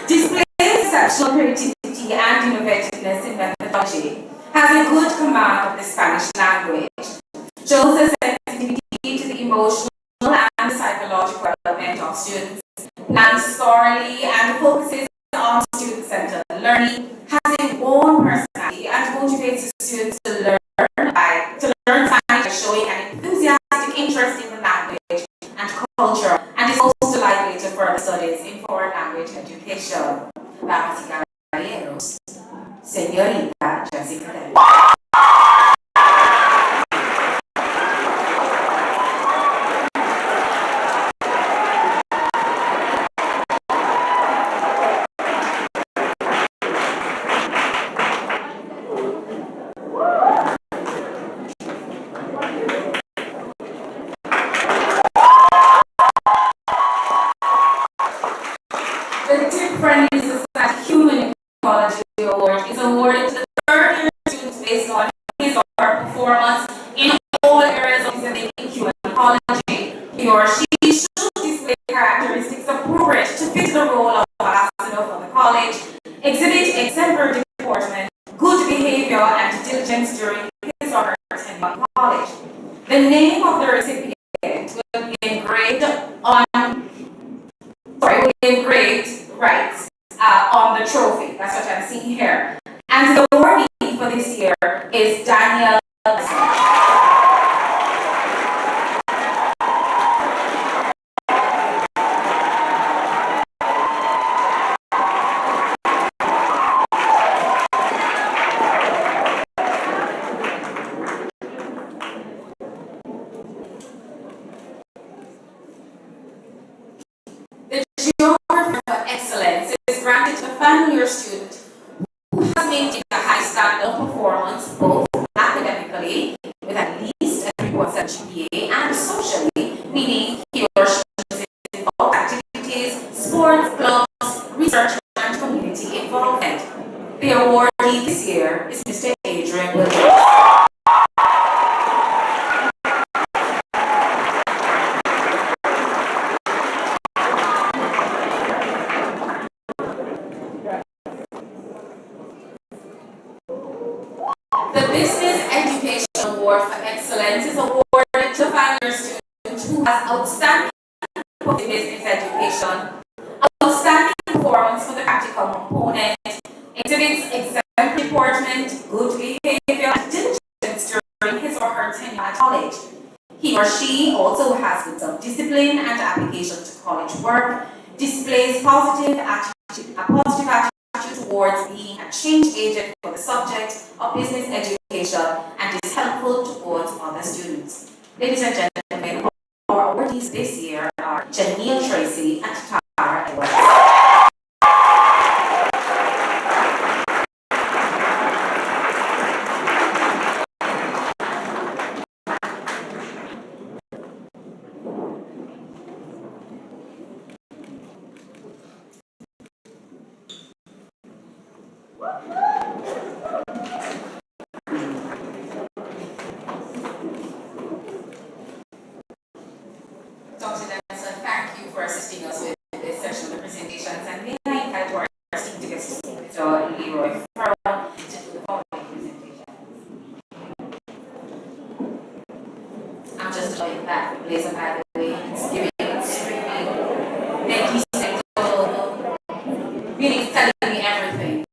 displays exceptional creativity and innovativeness in methodology, has a good command of the Spanish language, shows a sensitivity to the emotional and psychological development of students, learns thoroughly and focuses on student-centered learning, has a warm personality and motivates the students to learn Spanish by showing an enthusiastic interest in the language and culture, and is most likely to further studies in foreign language education. Damas y caballeros, Señorita Jessica Del. The Tip-Friendly Society Human Ecology Award is awarded to the third-year students based on his or her performance in all areas of human ecology. He or she should display characteristics appropriate to fit the role of ambassador for the college, exhibit exemplary deportment, good behavior, and diligence during his or her tenure in college. The name of the recipient will be engraved on the trophy. That's what I'm seeing here. And the awardee for this year is Daniel. The Geography for Excellence is granted to a final year student who has maintained a high standard of performance both academically, with at least a 3.7 GPA, and socially, meaning he or she is involved in activities, sports, clubs, research, and community involvement. The awardee this year is Mr. Adrian Williams. Business Education Award for Excellence is awarded to a final year student who has outstanding business education, outstanding performance for the practical component, exhibits exemplary deportment, good behavior, and diligence during his or her tenure at college. He or she also has good self-discipline and application to college work, displays a positive attitude towards being a change agent for the subject of business education, and is helpful towards other students. Ladies and gentlemen, our awardees this year are Janelle Tracy and Tara Edwards. Dr. Denson, thank you for assisting us with this session of presentations, and may I invite our esteemed guest speaker, Leroy Farrell, to do the following presentation. I'm just showing that blazer, by the way. It's giving, it's screaming, Becky Sector, really it's telling me everything.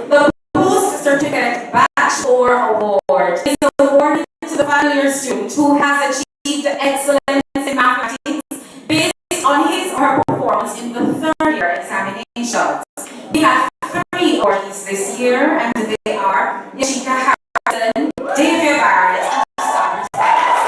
The post-certificate Bachelor Award is awarded to the final year student who has achieved excellence in mathematics based on his or her performance in the third year examinations. We have 3 awardees this year, and they are Yashika Harrison, Davia Barrett, and Summer Stiles.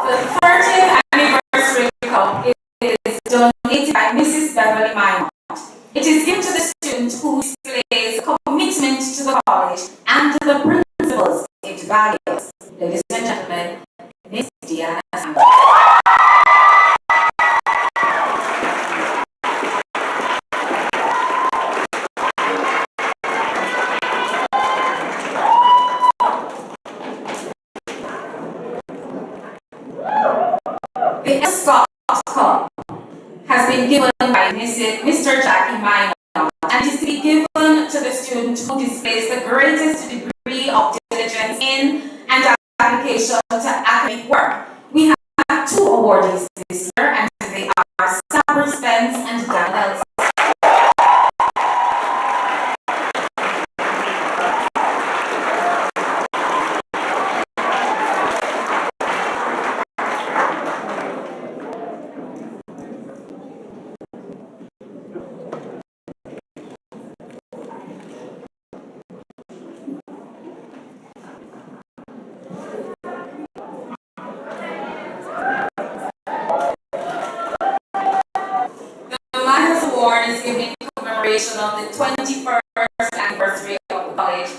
The 30th anniversary cup is donated by Mrs. Beverly Minot. It is given to the student who displays commitment to the college and to the principles it values. Ladies and gentlemen, Miss Diana Samuel. The Escort Cup has been given by Mr. Jackie Minor, and is to be given to the student who displays the greatest degree of diligence in and application to academic work. We have 2 awardees this year, and they are Sabra Spence and Dan Elsa. Award is given in commemoration of the 21st anniversary of the college,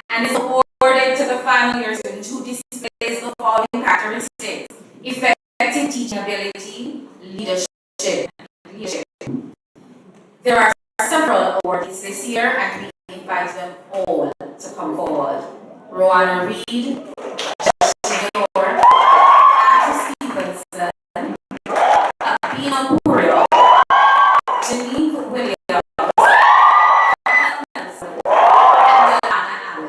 and is awarded to the final year student who displays the following characteristics: effective teaching ability, leadership. There are several awardees this year, and we invite them all to come forward. Rowana Reed, Josh Taylor, Arthur Stevenson, Abina Purio, Janine Williams, Nelson, and Delana Allen.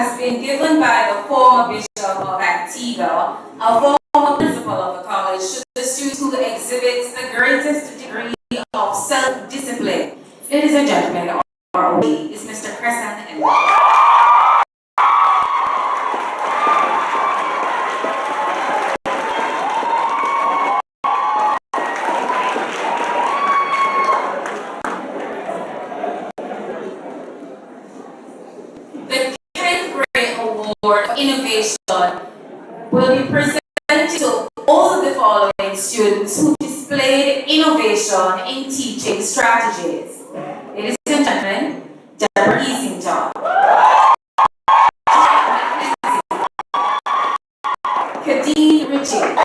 has been given by the former Bishop of Antigua, a former principal of the college, to the student who exhibits the greatest degree of self-discipline. Ladies and gentlemen, our awardee is Mr. Crescent and Award for Innovation will be presented to all the following students who displayed innovation in teaching strategies. Ladies and gentlemen, Deborah Easington, Kadeen Ritchie,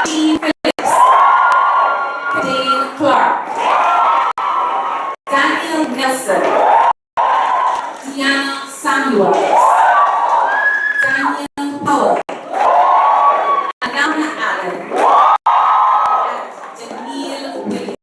Jean Phillips, Kadeen Clark, Daniel Nelson, Diana Samuels, Daniel Powell, Alana Allen, and Daniel Williams.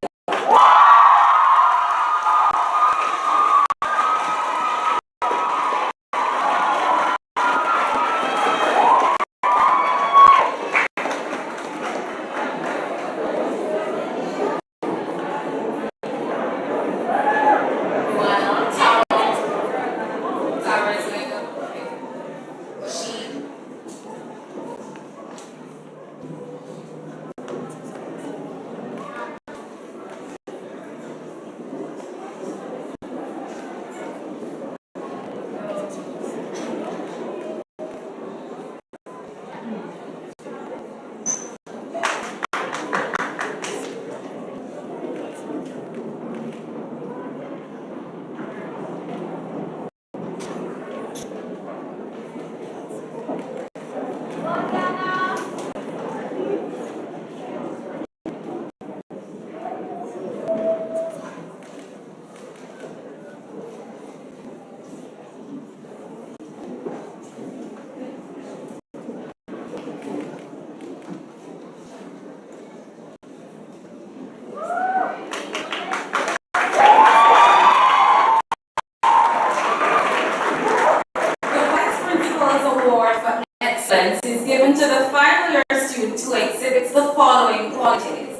Is given to the final year student who exhibits the following qualities.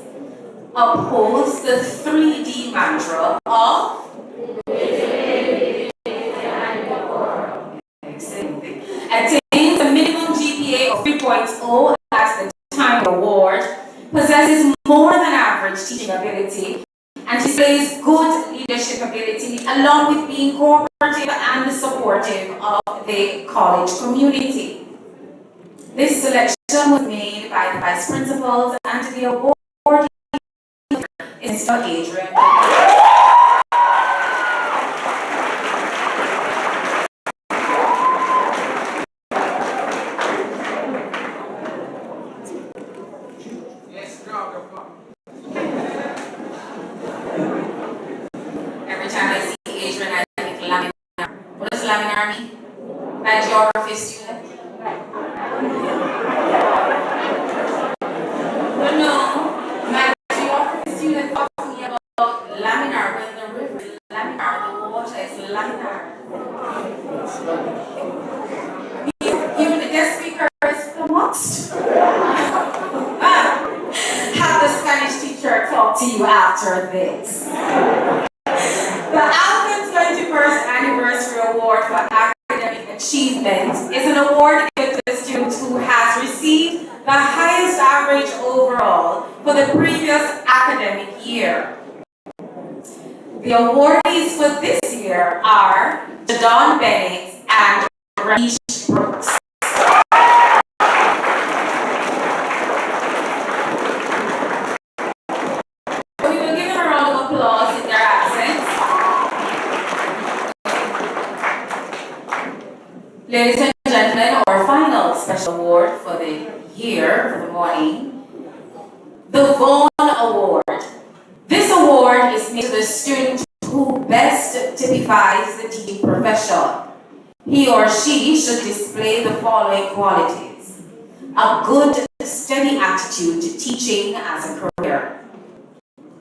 Upholds the 3D mantra of attains a minimum GPA of 3.0 at the time of award, possesses more than average teaching ability, and displays good leadership ability along with being cooperative and supportive of the college community. This selection was made by the vice principals and the award is Mr. Adrian. Every time I see Adrian, I think laminar. What does laminar mean? A geography student. No, my geography student talked to me about laminar when the river is laminar, the water is laminar. Even the guest speaker is flummoxed. Have the Spanish teacher talk to you after this. The Alvin 21st Anniversary Award for Academic Achievement is an award given to the student who has received the highest average overall for the previous academic year. The awardees for this year are Jadon Bennett and Ranish Brooks. We will give them a round of applause in their absence. Ladies and gentlemen, our final special award for the year, for the morning, the Vaughan Award. This award is made to the student who best typifies the teaching profession. He or she should display the following qualities: a good, steady attitude to teaching as a career,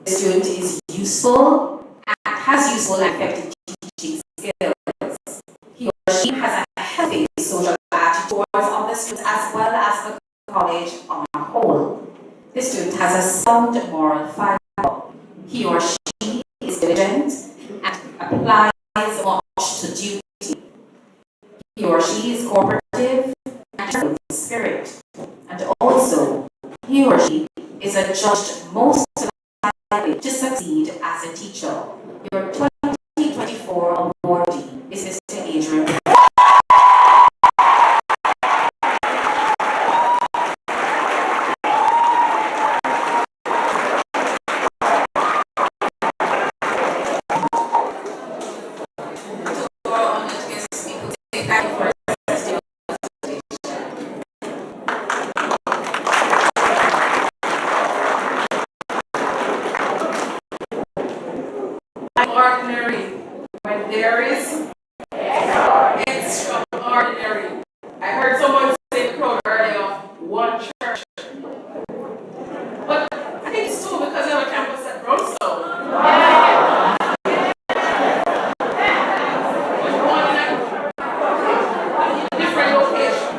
The student is useful and has useful and effective teaching skills. He or she has a healthy social attitude towards other students as well as the college on a whole. The student has a sound moral fiber. He or she is diligent and applies much to duty. He or she is cooperative and in spirit. And also, he or she is adjudged most likely to succeed as a teacher. Your 2024 awardee is Mr. Adrian. Ordinary. When there is extraordinary. I heard someone say in the crowd earlier, one church. But I think it's two because they have a campus at Brownstone. One in a different location.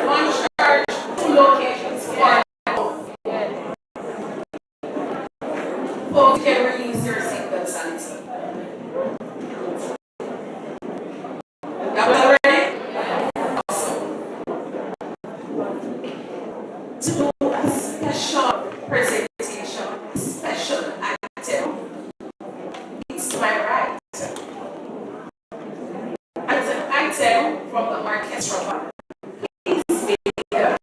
One church, two locations. Folks can release their seatbelts and it's Y'all ready? Awesome. To do a special presentation, special item. It's to my right. It's an item from the orchestra. Please be here.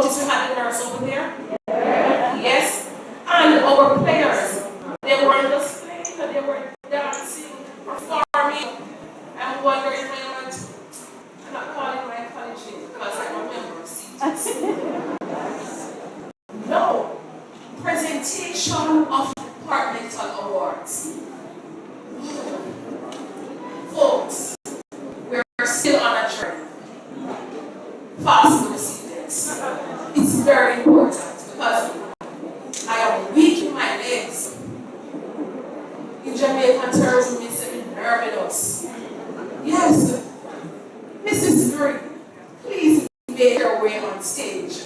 notice we had a nurse over there? Yes. And our players, they weren't just playing, they were dancing, performing. I'm wondering why I'm not calling my college name because I'm a member of CTC. No. Presentation of departmental awards. Folks, we're still on a journey. Fasten the seatbelts. It's very important because I am weak in my legs. In Jamaican terms, we say nervous. Yes. Mrs. Green, please make your way on stage.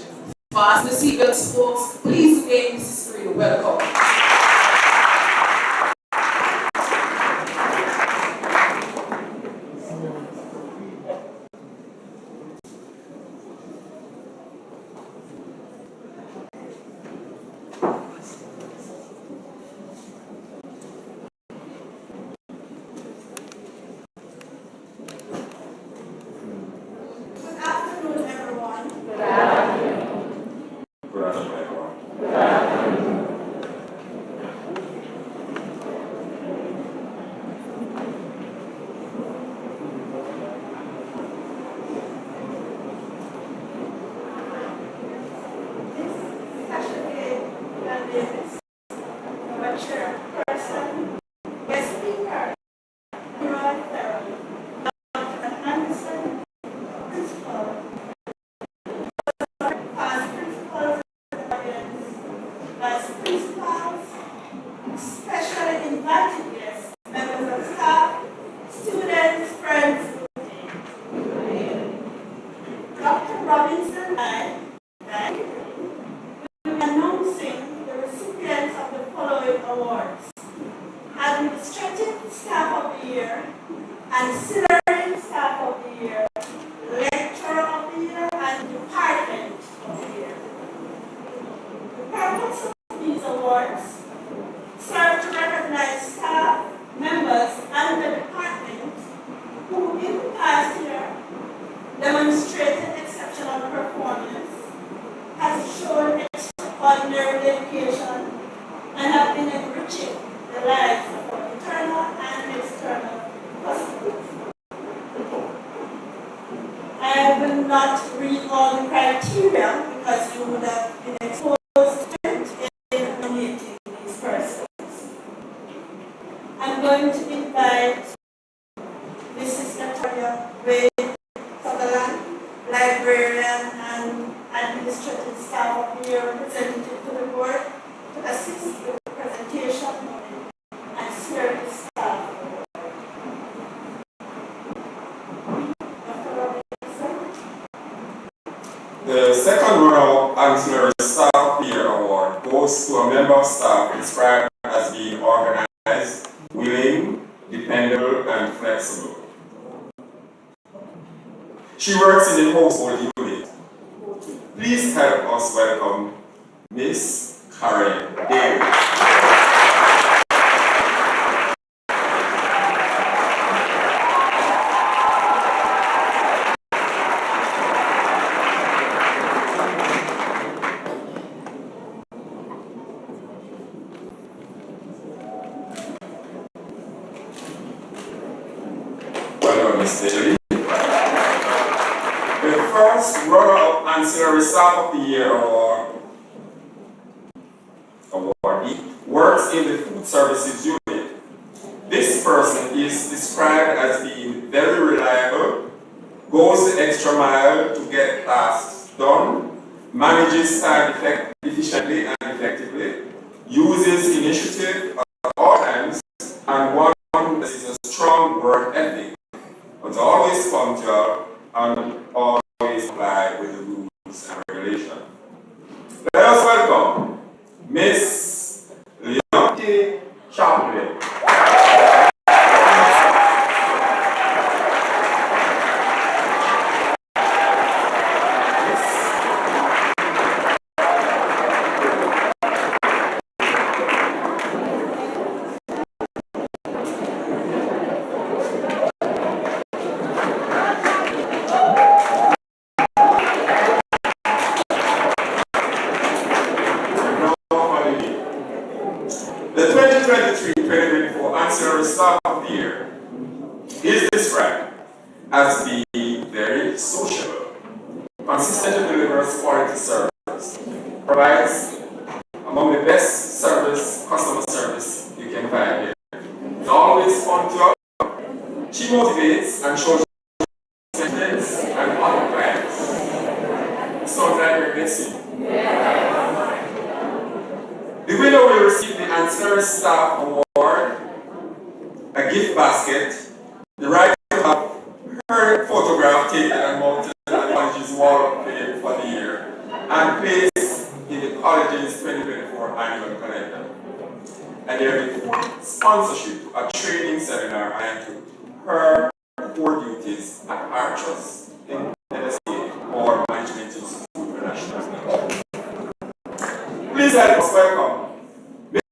Fasten the seatbelts, folks. Please make Mrs. Green welcome. Good afternoon, everyone. Good afternoon, everyone. Davis, our chairperson, guest speaker, Roy Farrell, Dr. Anderson, principal, past principals and audience, vice principals, specially invited guests, members of staff, students, friends, Dr. Robinson and I will be announcing the recipients of the following awards: Administrative Staff of the Year, Ancillary Staff of the Year, Lecturer of the Year, and Department of the Year. The purpose of these awards serve to recognize staff, members, and the department who in the past year demonstrated exceptional performance, has shown extraordinary dedication, and have been enriching the lives of our internal and external customers. I will not read all the criteria because you would have been exposed to it in nominating these persons. I'm going to invite Mrs. Natalia Wade Sutherland, librarian and administrative staff of the year representative to the board, to assist with the presentation and swearing the staff. Dr. Robinson. The second runner-up Ancillary Staff of the Year award goes to a member of staff described as being organized, willing, dependable, and flexible. She works in the household unit. Please help us welcome Miss Karen Davis. Well done, Miss Daly. The first runner-up Ancillary Staff of the Year awardee works in the food services unit. This person is described as being very reliable, goes the extra mile to get tasks done, manages time efficiently and effectively, uses initiative at all times, and one that is a strong work ethic, but always punctual and always comply with the rules and regulations. Let us welcome Miss Leontine Chaplin. provides among the best customer service you can find here. It's always punctual. She motivates and shows confidence and other clients. Sounds like you're missing. The winner will receive the Ancillary Staff Award, a gift basket, the right to have her photograph taken and mounted on the college's wall of fame for the year, and placed in the college's 2024 annual calendar. And there will be sponsorship to a training seminar and to her core duties at Archers in NSA or Management Institute International. Please help us welcome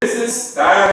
Mrs. Diana.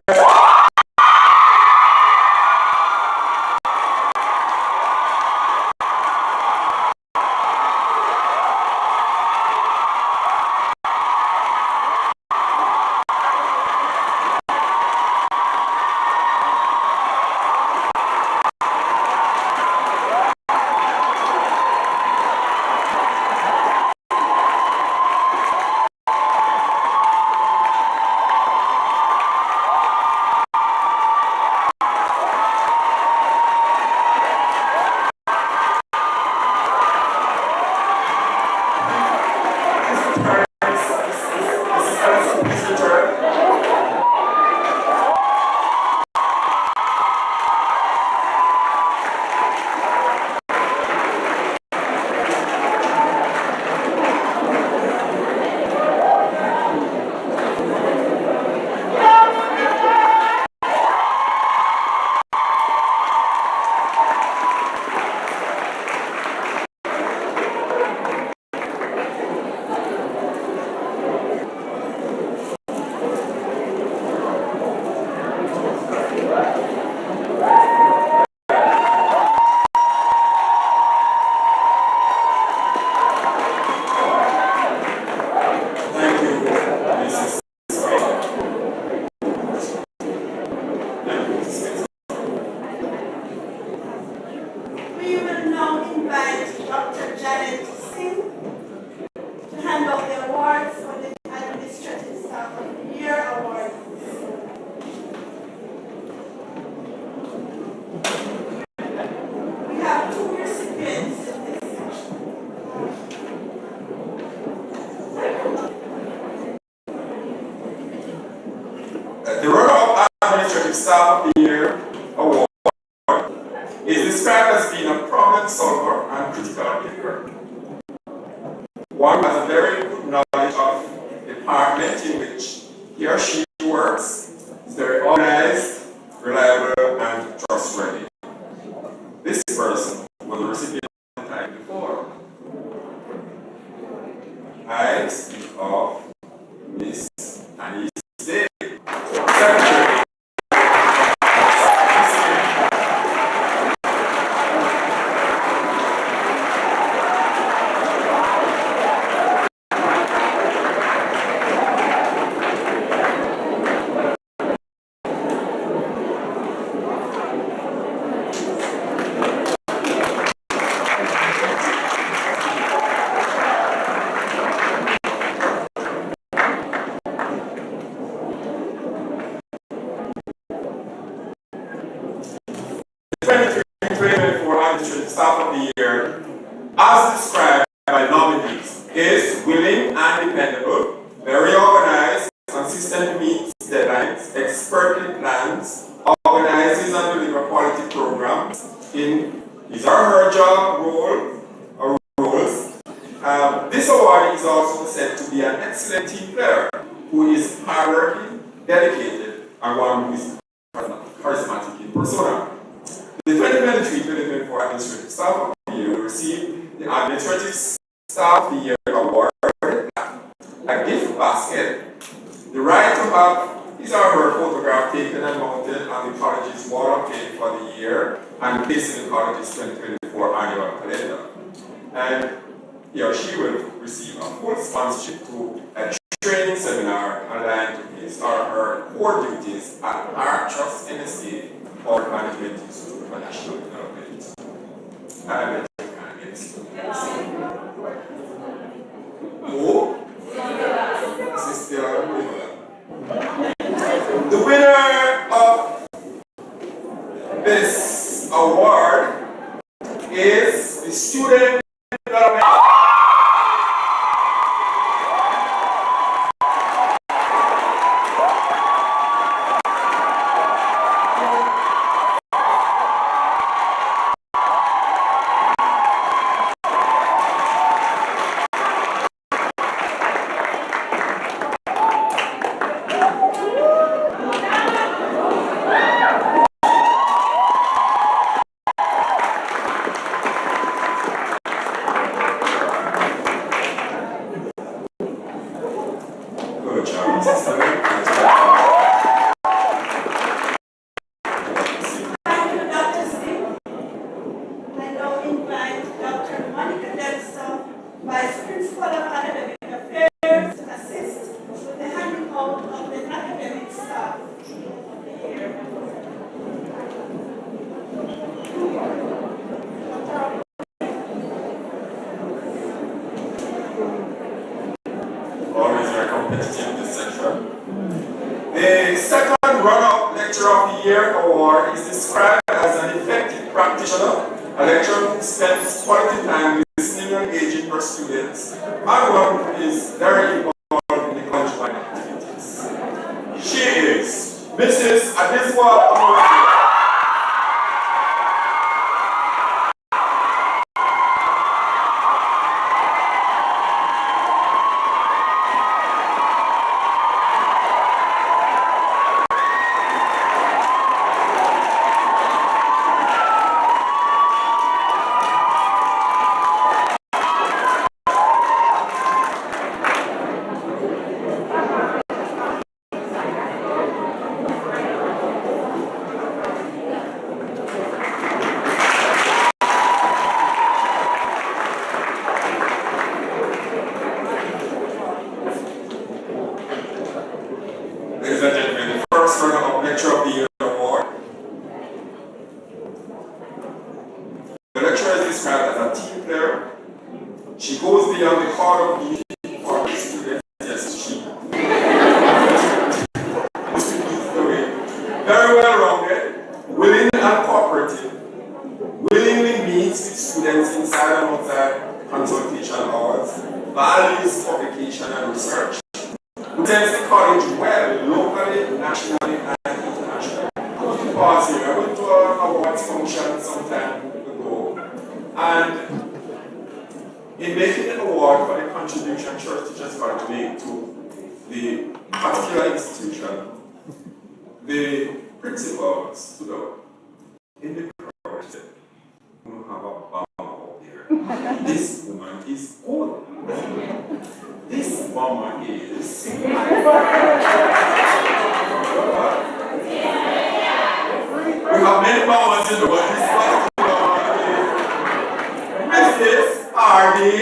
The Runner-Up Administrative Staff of the Year Award is described as being a problem solver and critical thinker. One has a very good knowledge of the department in which he or she works, is very organized, reliable, and trustworthy. This person was a recipient of the time before. I speak of Miss Annie Day. Secretary. Staff of the Year, as described by nominees, is willing and dependable, very organized, consistently meets deadlines, expertly plans, organizes and delivers quality programs in his or her job role or roles. This award is also said to be an excellent team player who is hardworking, dedicated, and one who is charismatic in persona. The 2023-2024 Administrative Staff of the Year will receive the Administrative Staff of the Year Award, a gift basket, the right to have his or her photograph taken and mounted on the college's wall of fame for the year and placed in the college's 2024 annual calendar. And he or she will receive a full sponsorship to a training seminar aligned to his or her core duties at Archers NSA or Management Institute for National Development. Who? culture, Mrs. Helen. Thank you, Dr. Smith. I now invite Dr. Monica Dexter, Vice Principal of Academic Affairs, to assist with the handing out of the academic staff of the year. Always very competitive in this section. The second runner-up Lecturer of the Year award is described as an effective practitioner, a lecturer who spends quality time listening and engaging her students, and one who is very involved in the college-wide activities. She is Mrs. Adiswa Amorati. Ladies and gentlemen, the first runner-up Lecturer of the Year award. The lecturer is described as a team player. She goes beyond the call of duty for her students. Yes, she. Very well-rounded, willing and cooperative, willingly meets with students inside and outside consultation hours, values publication and research, who attends the college well, locally, nationally, and internationally. I went to an awards function some time ago, and in making an award for the contribution Church Teachers College made to the particular institution, the principal stood up in the crowd and said, "We don't have a bomb out there. This woman is old. This bomber is." We have many bombers in the world. This particular one is Mrs. Hardy.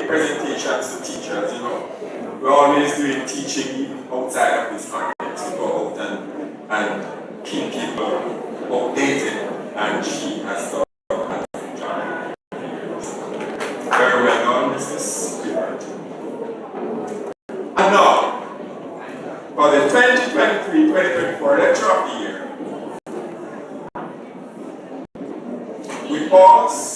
Presentations to teachers, we're always doing teaching outside of this context to go out and keep people updated, and she has done a fantastic job. Very well done, Mrs. Gibbert. And now, for the 2023-2024 Lecturer of the Year, we pause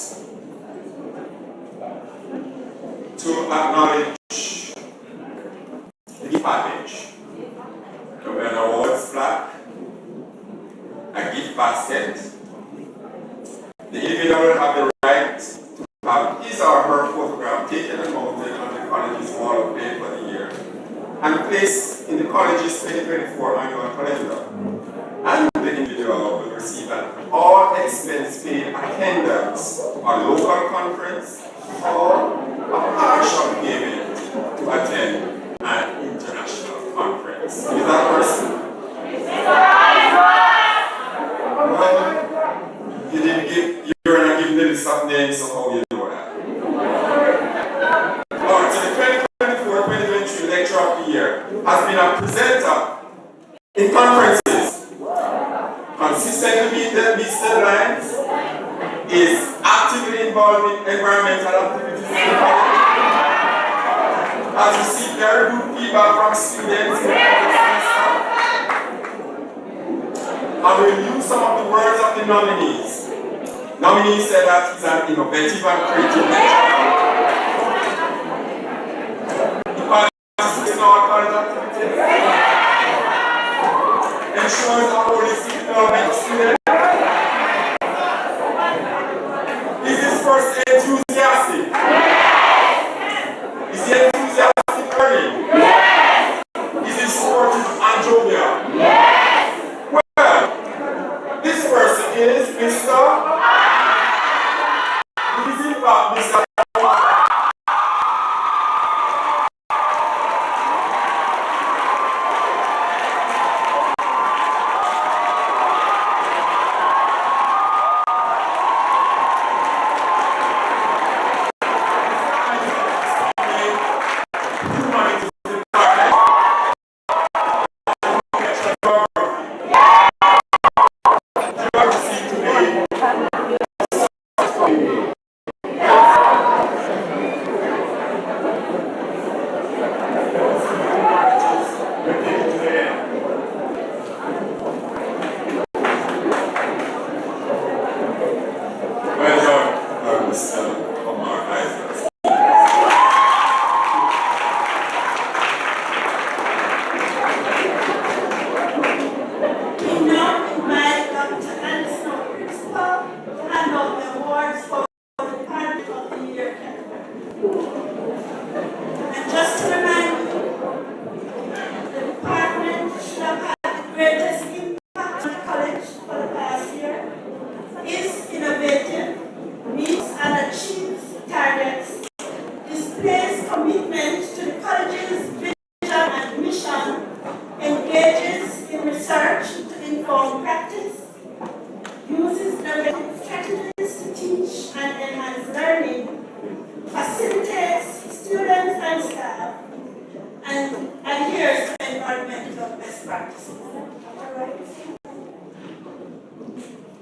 to acknowledge the gift package. There will be an awards plaque, a gift basket. The individual will have the right to have his or her photograph taken and mounted on the college's wall of fame for the year and placed in the college's 2024 annual calendar. And the individual will receive an all-expense paid attendance to a local conference or a partial payment to attend an international conference. Is that person? Well, you didn't give, you're not giving the list of names, so how you know that? Alright, so the 2024-2023 Lecturer of the Year has been a presenter in conferences, consistently meets deadlines, is actively involved in environmental activities in the college, has received very good feedback from students in the semester, and we'll use some of the words of the nominees. Nominees said that he's an innovative and creative lecturer. He participates in all college activities, ensures a holistic development of students. Is his first enthusiastic? Is he enthusiastic learning? Is he sportive and jovial? Well, this person is Mr. Is in fact Mr.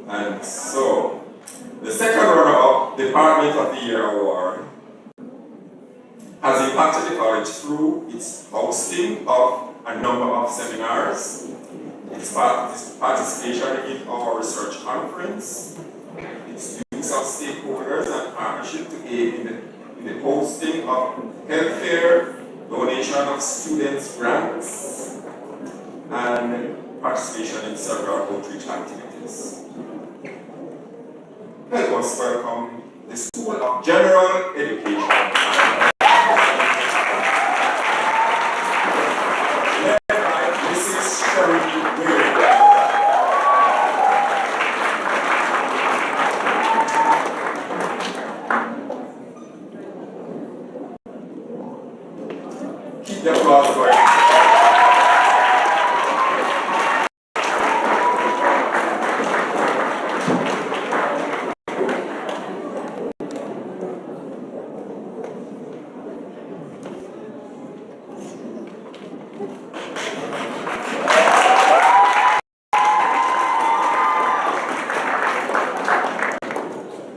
And so, the second runner-up Department of the Year award has impacted the college through its hosting of a number of seminars, its participation in our research conference, its use of stakeholders and partnership to aid in the hosting of healthcare, donation of students' grants, and participation in several outreach activities. Let us welcome the School of General Education. Led by Mrs. Sherry Williams. Keep the applause going.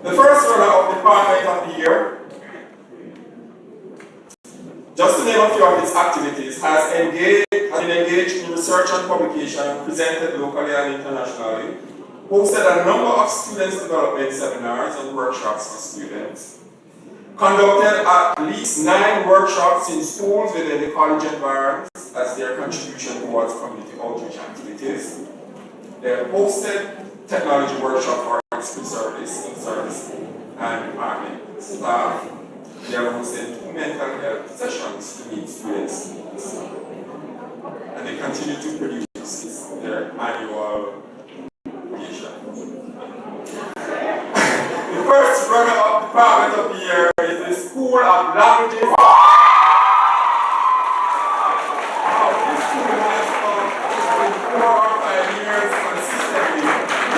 The first runner of Department of the Year, just to name a few of its activities, has been engaged in research and publication, presented locally and internationally, hosted a number of students' development seminars and workshops for students, conducted at least 9 workshops in schools within the college environment as their contribution towards community outreach activities. They hosted technology workshop for its in-service and department staff. They have hosted 2 mental health sessions to meet students' needs. And they continue to produce their annual publication. The first runner-up Department of the Year is the School of Languages. This school has for 4 or 5 years consistently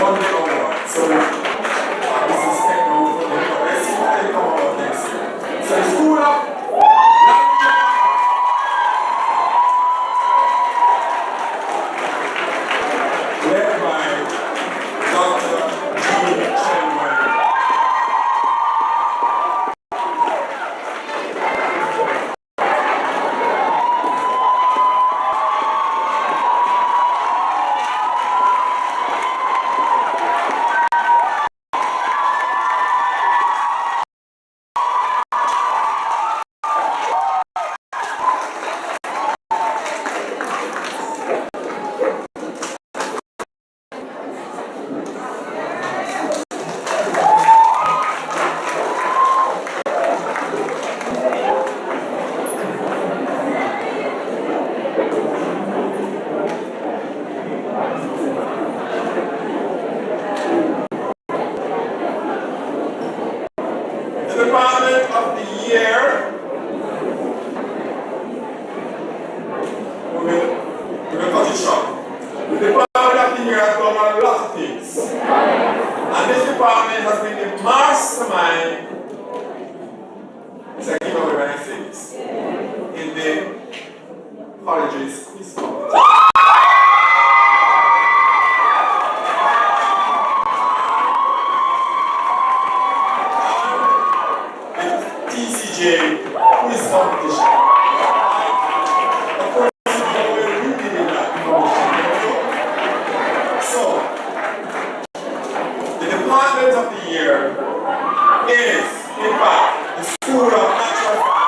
won the award. So this is technical for them, but let's see what they come out next year. So the School of led by Dr. Jean Chenway. Department of the Year. We're going to cut it short. The Department of the Year has done a lot of things. And this department has been the mastermind. So I give away when I say this. In the college's quiz competition. TCJ quiz competition. Of course, you were reading in that competition. So, the Department of the Year is, in fact, the School of Natural Science.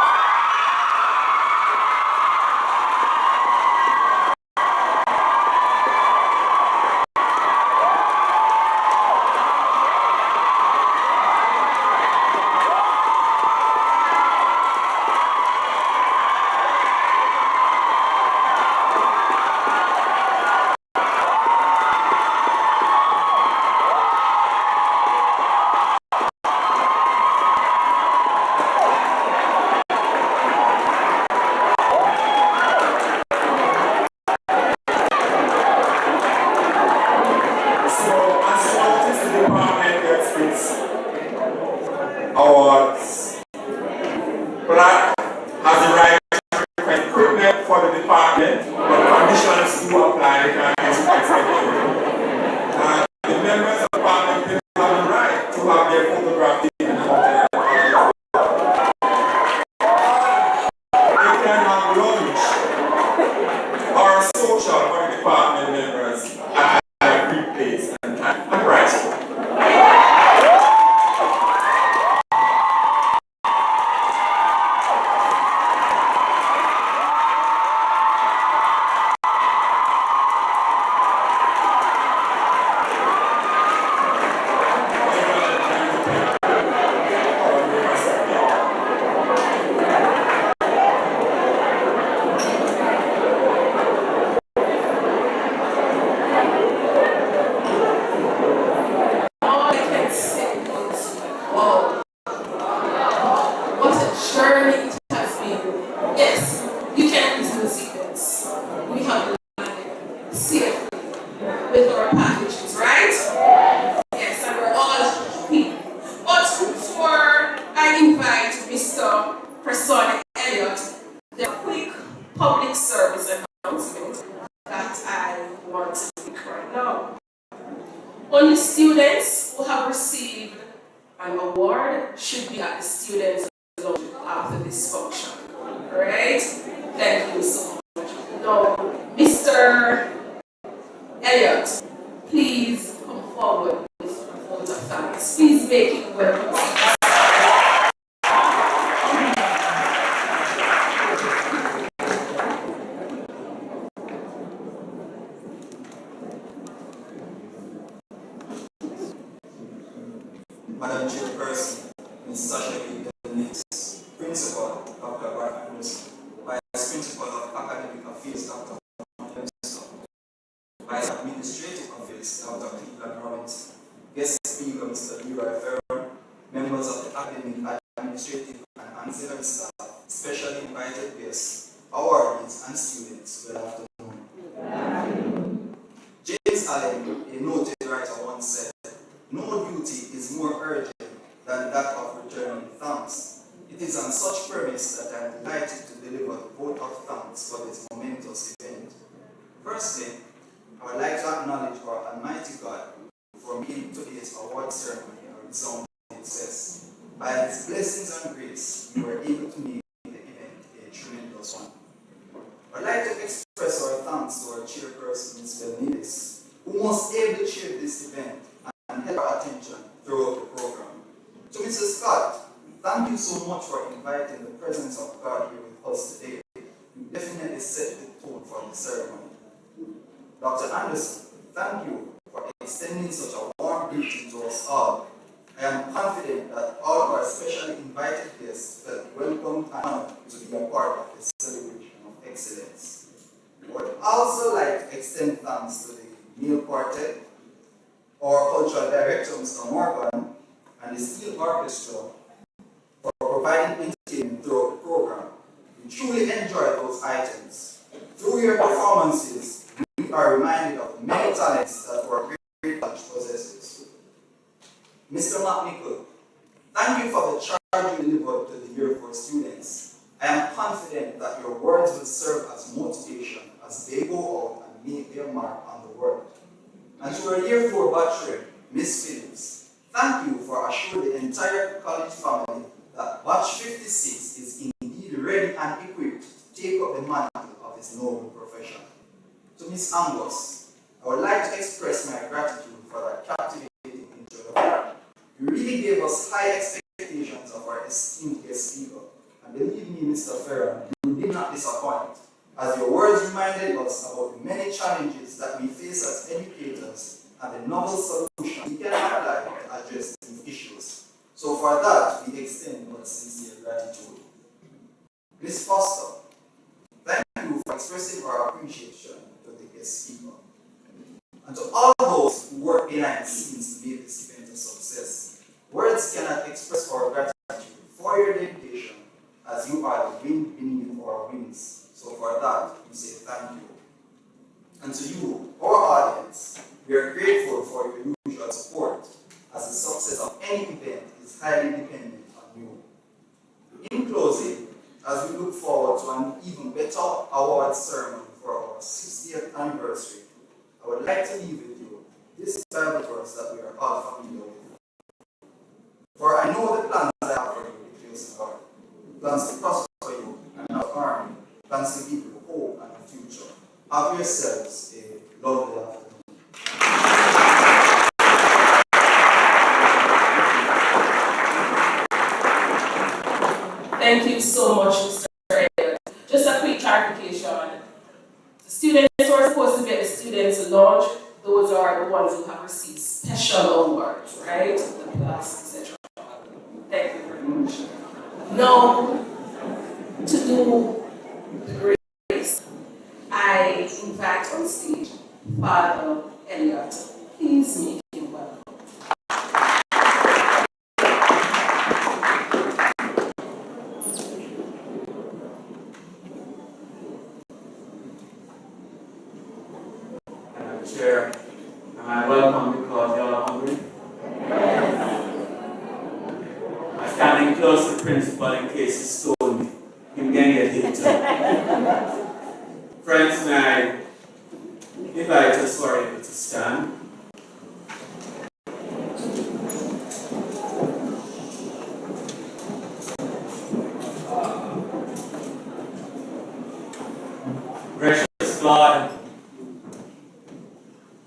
Awards. Black has the right to request equipment for the department, but conditions do apply. They can't expect anything. The members of the department have the right to have their photograph taken out. They can have lunch or social for the department members at a agreed place and time and price. With our packages, right? Yes, and we're all happy. But before I invite Mr. Person Elliott, there's a quick public service announcement that I want to make right now. Only students who have received an award should be at the students' lounge after this function. Alright? Thank you so much. Now, Mr. Elliott, please come forward with a vote of thanks. Please make it welcome. Madam Chairperson, Ms. Sasha Dennis, Principal, Dr. Barth Wilson, Vice Principal of Academic Affairs, Dr. Vice Administrative Affairs, Dr. Cleveland Robinson, Guest Speaker, Mr. Leroy Ferrer, members of the academic, administrative, and ancillary staff, especially invited guests, awardees, and students, good afternoon. James Allen, a noted writer, once said, "No duty is more urgent than that of returning thanks." It is on such premise that I am delighted to deliver the vote of thanks for this momentous event. Firstly, I would like to acknowledge our Almighty God for making today's award ceremony a resounding success. By His blessings and grace, we were able to make the event a tremendous one. I would like to express our thanks to our chairperson, Ms. Belnides, who was able to chair this event and held our attention throughout the program. To Mrs. Scott, thank you so much for inviting the presence of God here with us today. You definitely set the tone for the ceremony. Dr. Anderson, thank you for extending such a warm greeting to us all. I am confident that all of our specially invited guests felt welcome and honored to be a part of this celebration of excellence. I would also like to extend thanks to the Neil Quartet, our cultural director, Mr. Morgan, and the Steel Orchestra, providing entertainment throughout the program. We truly enjoy those items. Through your performances, we are reminded of the many talents that our great college possesses. Mr. McNichol, thank you for the charge you delivered to the Year 4 students. I am confident that your words will serve as motivation as they go out and make their mark on the world. And to our Year 4 batchmate, Ms. Phillips, thank you for assuring the entire college family that Batch 56 is indeed ready and equipped to take up the mantle of this noble profession. To Ms. Angus, I would like to express my gratitude for that captivating introduction. You really gave us high expectations of our esteemed guest speaker. And believe me, Mr. Ferran, you did not disappoint, as your words reminded us about the many challenges that we face as educators and the novel solutions we can apply to address these issues. So for that, we extend our sincere gratitude. Ms. Foster, thank you for expressing our appreciation to the guest speaker. And to all those who work behind the scenes to make this event a success, words cannot express our gratitude for your dedication, as you are the wind beneath our wings. So for that, we say thank you. And to you, our audience, we are grateful for your usual support, as the success of any event is highly dependent on you. In closing, as we look forward to an even better award ceremony for our 60th anniversary, I would like to leave with you this Bible verse that we are all familiar with. For I know the plans I have for you, declares the Lord. Plans to prosper you and not harm you. Plans to give you hope and a future. Have yourselves a lovely afternoon. Thank you so much, Mr. Elliott. Just a quick clarification. The students who are supposed to get the students launch, those are the ones who have received special awards, right? The class, etc. Thank you very much. Now, to do the grace, I invite on stage Father Elliott. Please make him welcome. Chair, am I welcome because you are hungry? I'm standing close to the principal in case he stole me. Him can get hit too. Friends, may I invite us who are able to stand? Gracious God,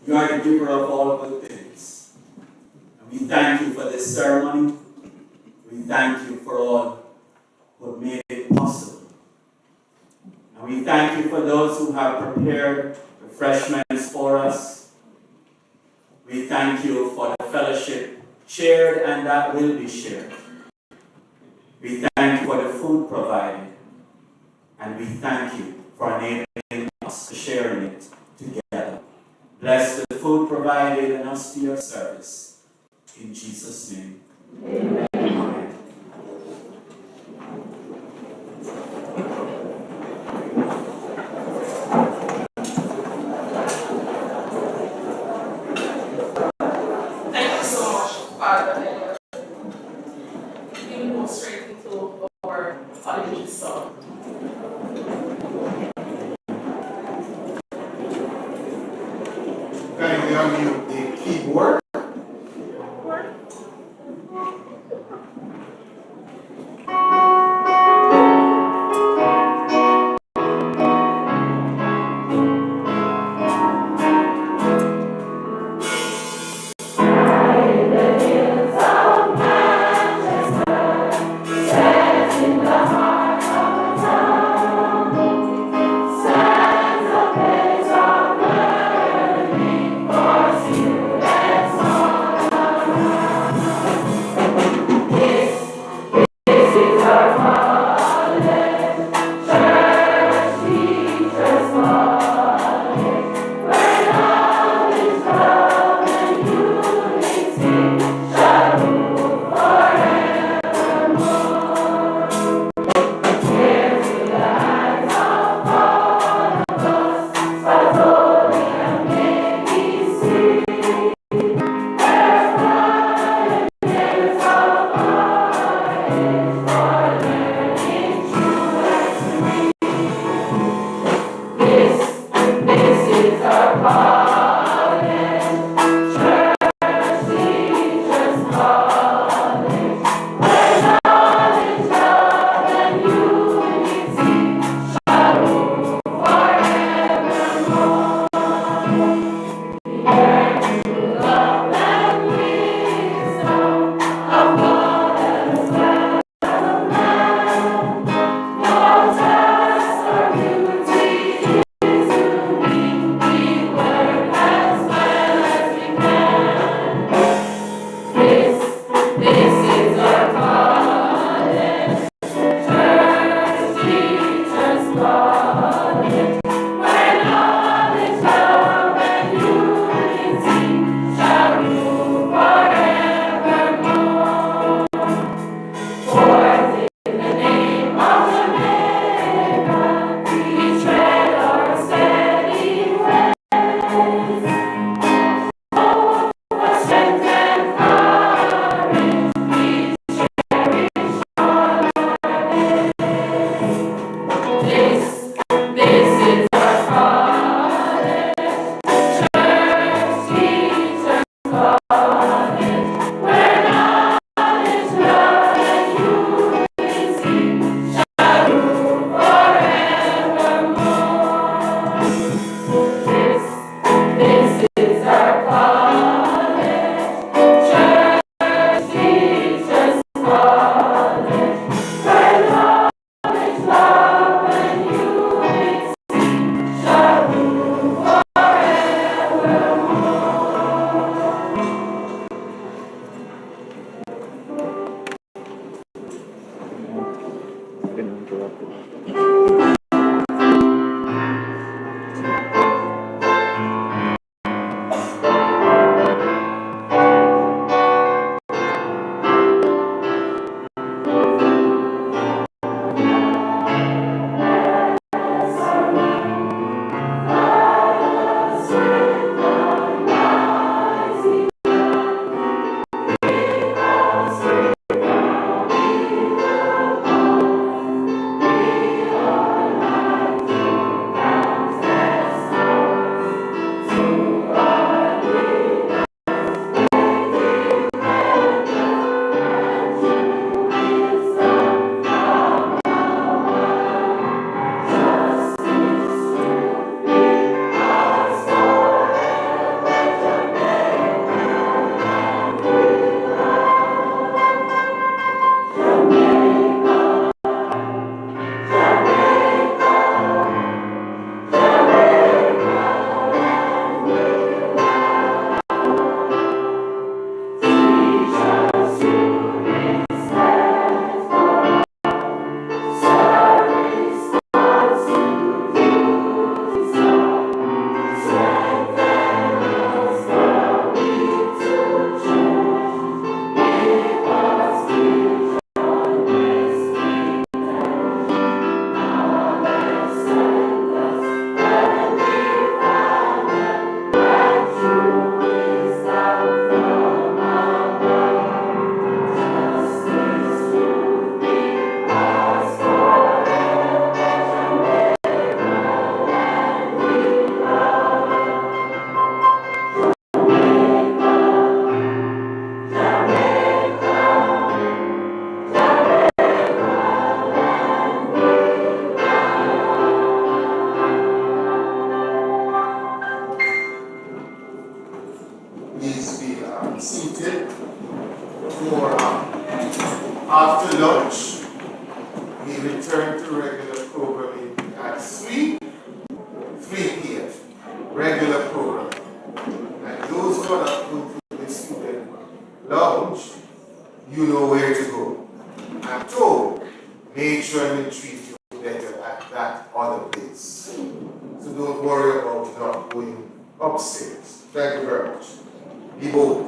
you are the giver of all good things. And we thank you for this ceremony. We thank you for all who have made it possible. And we thank you for those who have prepared refreshments for us. We thank you for the fellowship shared and that will be shared. We thank you for the food provided. And we thank you for enabling us to share in it together. Bless the food provided and us to your service. In Jesus' name. Amen. Amen. Thank you so much, Father Elliott. We will go straight into our holiday song. Kindly unmute the keyboard. Stands a place of learning for students. seated for after lunch. We return to regular programming at 3 p.m. Regular programming. And those who are not going to the student lounge, you know where to go. I'm told, make sure we treat you better at that other place. So don't worry about not going upstairs. Thank you very much. Be bold.